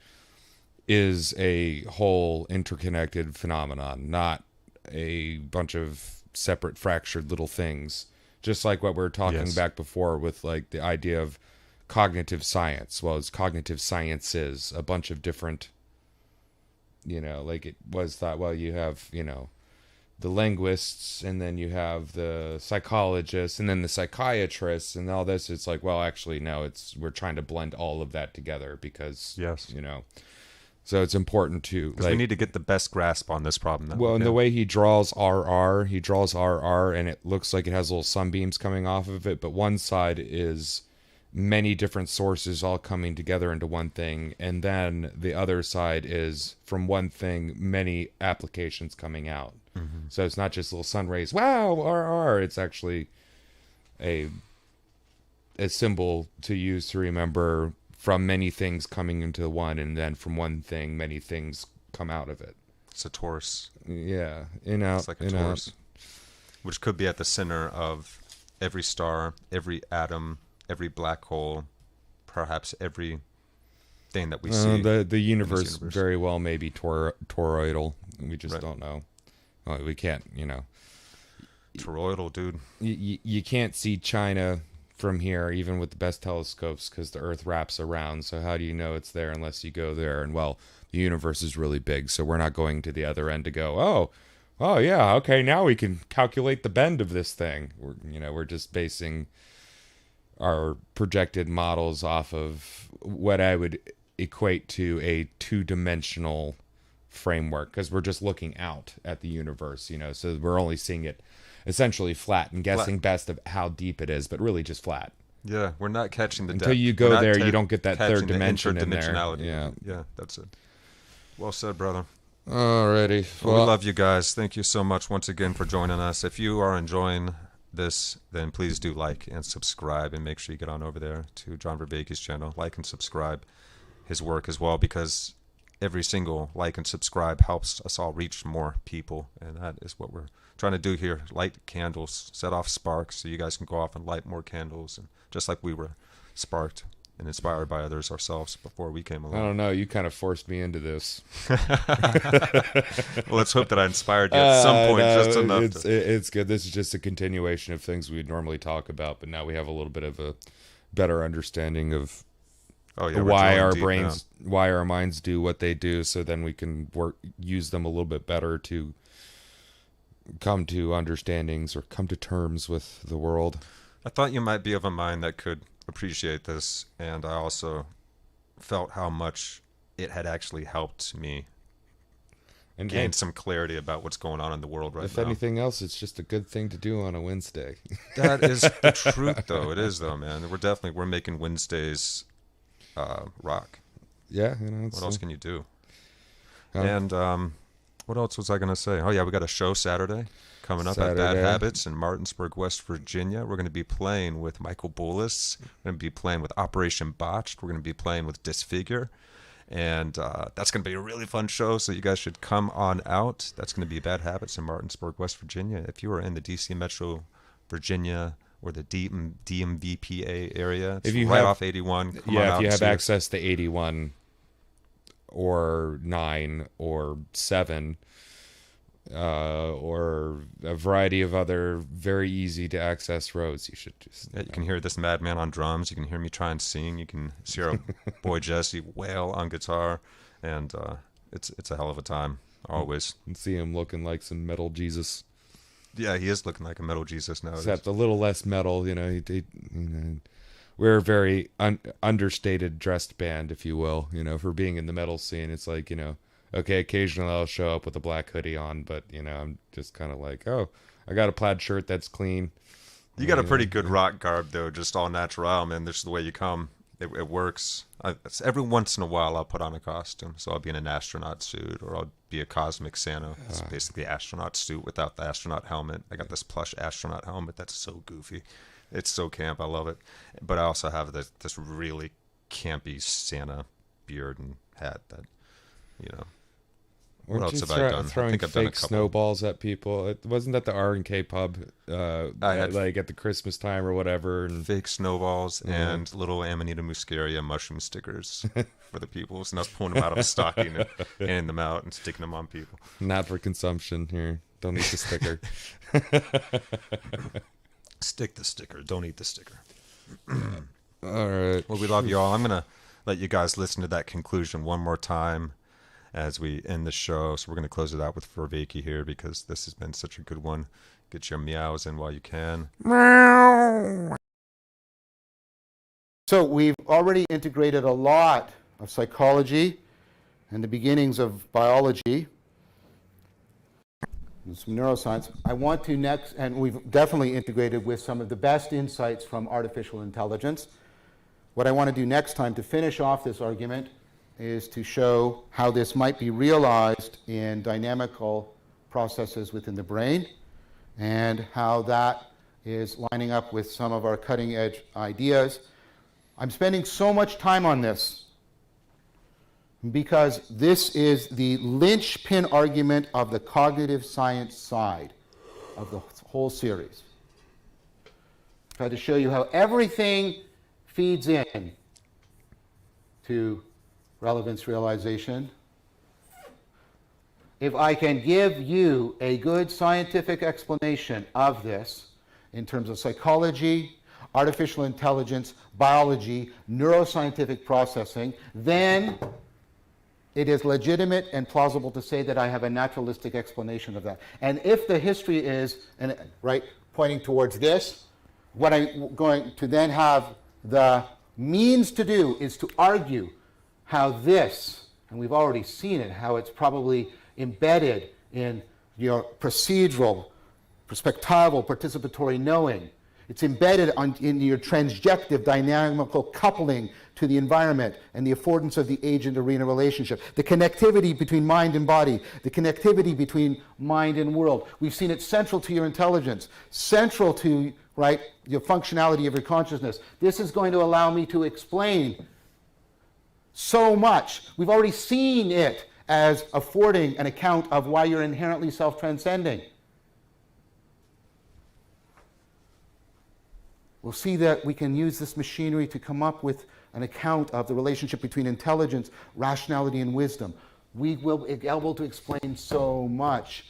is a whole interconnected phenomenon, not a bunch of separate fractured little things. Just like what we were talking back before with like the idea of cognitive science. Well, it's cognitive sciences, a bunch of different, like it was thought, well, you have, the linguists, and then you have the psychologists, and then the psychiatrists, and all this. It's like, well, actually, no, we're trying to blend all of that together because, so it's important to, because we need to get the best grasp on this problem. Well, and the way he draws RR, and it looks like it has little sunbeams coming off of it, but one side is many different sources all coming together into one thing, and then the other side is from one thing many applications coming out. So it's not just little sun rays, wow, RR. It's actually a symbol to use to remember, from many things coming into one, and then from one thing many things come out of it. It's a torus. Yeah, it's like a torus, which could be at the center of every star, every atom, every black hole, perhaps every thing that we see. The universe very well may be toroidal. We just don't know. Well, we can't, Toroidal, dude. You can't see China from here, even with the best telescopes, because the Earth wraps around. So how do you know it's there unless you go there? And well, the universe is really big, so we're not going to the other end to go, oh yeah, okay, now we can calculate the bend of this thing. We're just basing our projected models off of what I would equate to a two-dimensional framework, because we're just looking out at the universe, so we're only seeing it essentially flat and guessing best of how deep it is, but really just flat. Yeah, we're not catching the depth. Until you go there, you don't get that third dimension in there. Yeah, that's it. Well said, brother. Alrighty. Well, we love you guys. Thank you so much once again for joining us. If you are enjoying this, then please do like and subscribe, and make sure you get on over there to John Vervaeke's channel. Like and subscribe his work as well, because every single like and subscribe helps us all reach more people, and that is what we're trying to do here. Light candles, set off sparks, so you guys can go off and light more candles, and just like we were sparked and inspired by others ourselves before we came I along. don't know. You kind of forced me into this. Well, let's hope that I inspired you at some point, No, just enough. it's good. This is just a continuation of things we'd normally talk about, but now we have a little bit of a better understanding of Oh yeah, why our deep brains, why our minds do what they do, so then we can use them a little bit better to come to understandings or come to terms with the world. I thought you might be of a mind that could appreciate this, and I also felt how much it had actually helped me And gain some clarity about what's going on in the world right if now. anything else, it's just a good thing to do on a Wednesday. That is the truth, though. It is, though, man. We're making Wednesdays rock. Yeah, What else can you do? And what else was I going to say? Oh, yeah, we got a show Saturday coming up at Bad Habits in Martinsburg, West Virginia. We're going to be playing with Michael Bullis. We're going to be playing with Operation Botched. We're going to be playing with Disfigure. And that's going to be a really fun show, so you guys should come on out. That's going to be Bad Habits in Martinsburg, West Virginia. If you are in the D.C. Metro, Virginia, or the DMVPA area, it's right off 81. Come on out if you and have see us. access to 81 or 9 or 7 or a variety of other very easy to access roads, you should just... Yeah, you can hear this madman on drums. You can hear me try and sing. You can see our boy Jesse wail on guitar. And it's a hell of a time, always. And see him looking like some metal Jesus. Yeah, he is looking like a metal Jesus now. Except a little less metal, we're a very understated dressed band, if you will, for being in the metal scene. It's like, okay, occasionally I'll show up with a black hoodie on, but, I'm just kind of like, oh, I got a plaid shirt that's clean. You got a pretty good rock garb, though, just all natural, man. This is the way you come. It works. Every once in a while, I'll put on a costume. So I'll be in an astronaut suit, or I'll be a cosmic Santa. It's basically an astronaut suit without the astronaut helmet. I got this plush astronaut helmet that's so goofy. It's so camp. I love it. But I also have this really campy Santa beard and hat that, What else have I done? Throwing I think I've done a fake couple. snowballs at people. It wasn't that the R&K pub, like at the Christmas time or whatever. And Fake snowballs and little Amanita muscaria mushroom stickers for the people. So I was pulling them out of a stocking and handing them out and sticking them on people. not for consumption here. Don't eat the sticker. Stick the sticker. Don't eat the sticker. All right. Well, we love you all. I'm going to let you guys listen to that conclusion one more time as we end the show. So we're going to close it out with Vervaeke here because this has been such a good one. Get your meows in while you can. So we've already integrated a lot of psychology and the beginnings of biology and some neuroscience. I want to next, and we've definitely integrated with some of the best insights from artificial intelligence. What I want to do next time to finish off this argument is to show how this might be realized in dynamical processes within the brain and how that is lining up with some of our cutting edge ideas. I'm spending so much time on this because this is the linchpin argument of the cognitive science side of the whole series. Try to show you how everything feeds in to relevance realization. If I can give you a good scientific explanation of this in terms of psychology, artificial intelligence, biology, neuroscientific processing, then it is legitimate and plausible to say that I have a naturalistic explanation of that. And if the history is pointing towards this, what I'm going to then have the means to do is to argue how this, and we've already seen it, how it's probably embedded in your procedural, perspectival, participatory knowing. It's embedded in your transjective dynamical coupling to the environment and the affordance of the agent-arena relationship, the connectivity between mind and body, the connectivity between mind and world. We've seen it central to your intelligence, central to your functionality of your consciousness. This is going to allow me to explain so much. We've already seen it as affording an account of why you're inherently self-transcending. We'll see that we can use this machinery to come up with an account of the relationship between intelligence, rationality, and wisdom. We will be able to explain so much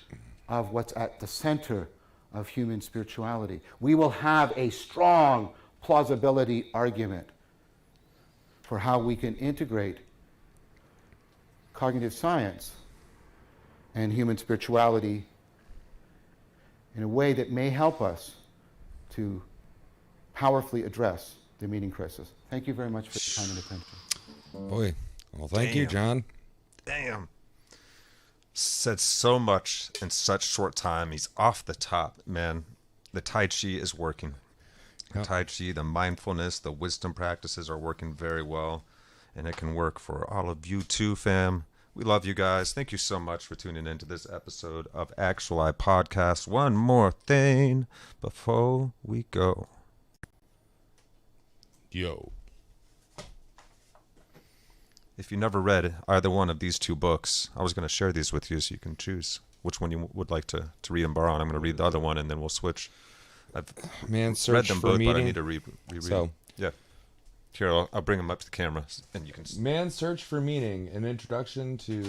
of what's at the center of human spirituality. We will have a strong plausibility argument for how we can integrate cognitive science and human spirituality in a way that may help us to powerfully address the meaning crisis. Thank you very much for your time and attention. Boy, well, thank you, John. Damn. Said so much in such short time. He's off the top, man. The Tai Chi is working. The Tai Chi, the mindfulness, the wisdom practices are working very well. And it can work for all of you too, fam. We love you guys. Thank you so much for tuning into this episode of Actuali Podcast. One more thing before we go. Yo. If you never read either one of these two books, I was going to share these with you so you can choose which one you would like to read and borrow. And I'm going to read the other one and then we'll switch. I've Man's read Search them for both, Meaning. but I need to reread. So, Yeah. Here, I'll bring them up to the camera and you can... Man's Search for Meaning, an introduction to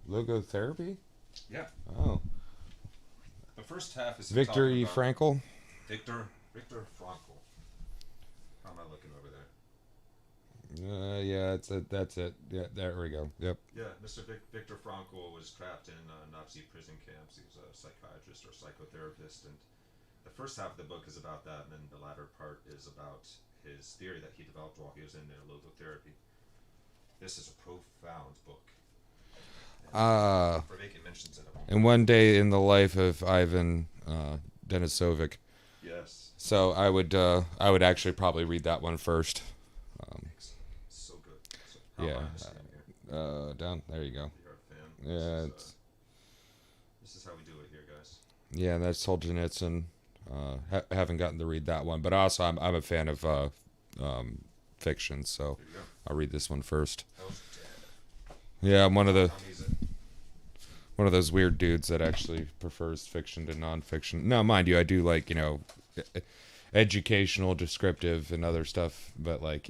logotherapy? Yeah. Oh. The first half is... Viktor E. Frankl? Viktor Frankl. How am I looking over there? Yeah, that's it. Yeah, there we go. Yep. Yeah, Mr. Viktor Frankl was trapped in Nazi prison camps. He was a psychiatrist or psychotherapist, and the first half of the book is about that, and then the latter part is about his theory that he developed while he was in there, logotherapy. This is a profound book. Vervaeke mentions it. And One Day in the Life of Ivan Denisovic. Yes. So I would actually probably read that one first. So good. So, how Yeah. am I missing it here? Down there you go. You're a fan. Yeah. This is how we do it here, guys. Yeah, that's Solzhenitsyn. Haven't gotten to read that one, but also I'm a fan of fiction, so There you go. I'll read this one first. Hell's Yeah, I'm one of Dead. those weird dudes that actually prefers fiction to nonfiction. Now, mind you, I do like educational, descriptive, and other stuff, but I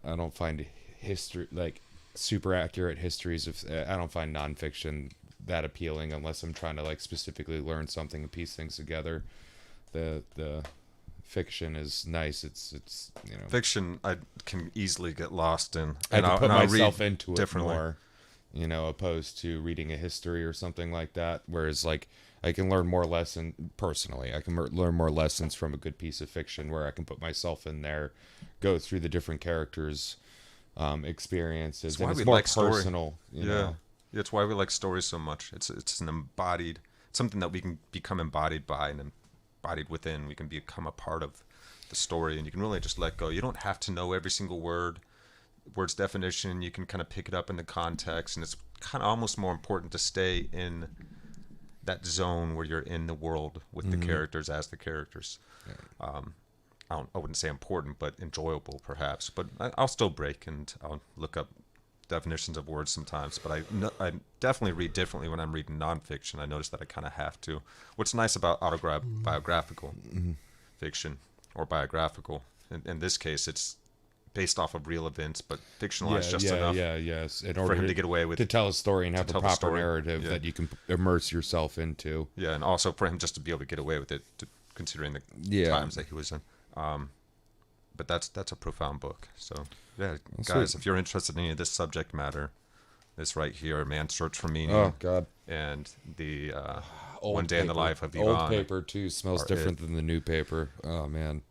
don't find history super accurate histories of. I don't find nonfiction that appealing unless I'm trying to specifically learn something and piece things together. The fiction is nice. It's Fiction I can easily get lost in. I can put I'll myself read into it differently. more, opposed to reading a history or something like that. Whereas I can learn more personally. I can learn more lessons from a good piece of fiction where I can put myself in there, go through the different characters' experiences. That's why and we it's more like story. personal. You know? Yeah, it's why we like stories so much. It's an embodied, something that we can become embodied by and embodied within. We can become a part of the story, and you can really just let go. You don't have to know every single word's definition. You can kind of pick it up in the context, and it's kind of almost more important to stay in that zone where you're in the world with the characters as the characters. Yeah. I wouldn't say important, but enjoyable perhaps. But I'll still break and I'll look up definitions of words sometimes. But I definitely read differently when I'm reading nonfiction. I notice that I kind of have to. What's nice about biographical fiction or biographical, in this case, it's based off of real events, but fictionalized just enough yes. In order for him to get away with to tell a story and have a tell the proper story. narrative that you can immerse yourself into. Yeah, and also for him just to be able to get away with it, considering the times that he was in. But that's a profound book. So yeah, guys, if you're interested in any of this subject matter, it's right here, Man's Search for Meaning. Oh God. And the Old One Day in the paper. Life of Ivan. Old paper too smells different than the new paper. Oh man,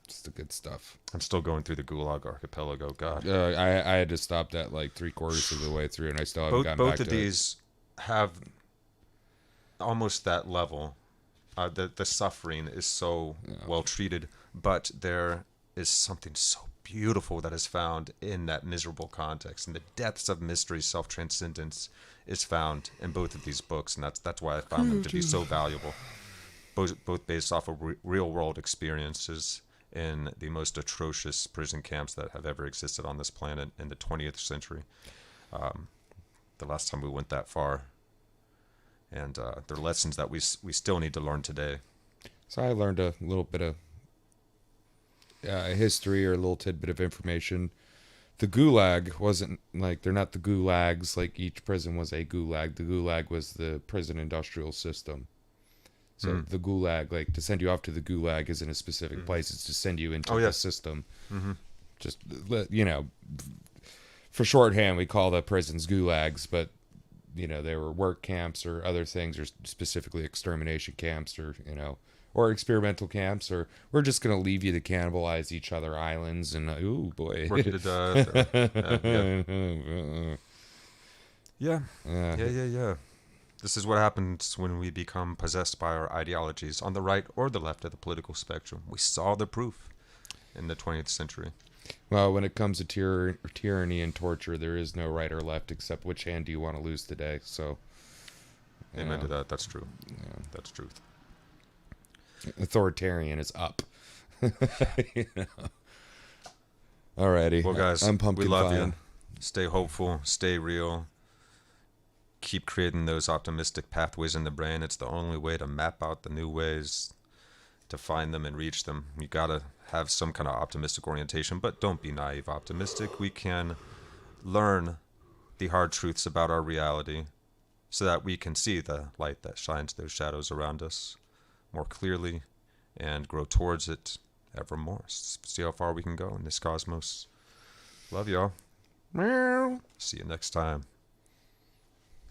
it's the good stuff. I'm still going through the Gulag Archipelago. God. I had to stop that 3/4 of the way through, and I still haven't gotten back Both to of these have almost that level. The suffering is so well treated, but there is something so beautiful that is found in that miserable context, and the depths of mystery, self-transcendence is found in both of these books, and that's why I found them to be so valuable. Both based off of real-world experiences in the most atrocious prison camps that have ever existed on this planet in the 20th century. The last time we went that far. And they're lessons that we still need to learn today. So I learned a little bit of history or a little tidbit of information. The Gulag wasn't like, they're not the gulags, like each prison was a gulag. The Gulag was the prison industrial system. So the Gulag, like to send you off to the Gulag isn't a specific place. It's to send you into the system. Just, for shorthand, we call the prisons Gulags, but, they were work camps or other things, or specifically extermination camps, or, or experimental camps, or we're just going to leave you to cannibalize each other islands and, ooh, boy. Work you to death. Yeah. This is what happens when we become possessed by our ideologies on the right or the left of the political spectrum. We saw the proof in the 20th century. Well, when it comes to tyranny and torture, there is no right or left except which hand do you want to lose today. So, Amen to that. That's true. Yeah. That's truth. Authoritarian is up. Alrighty. Well, guys, I'm pumpkin we love fine. you. Stay hopeful. Stay real. Keep creating those optimistic pathways in the brain. It's the only way to map out the new ways to find them and reach them. You gotta have some kind of optimistic orientation, but don't be naive optimistic. We can learn the hard truths about our reality so that we can see the light that shines those shadows around us more clearly and grow towards it ever more. See how far we can go in this cosmos. Love y'all. See you next time.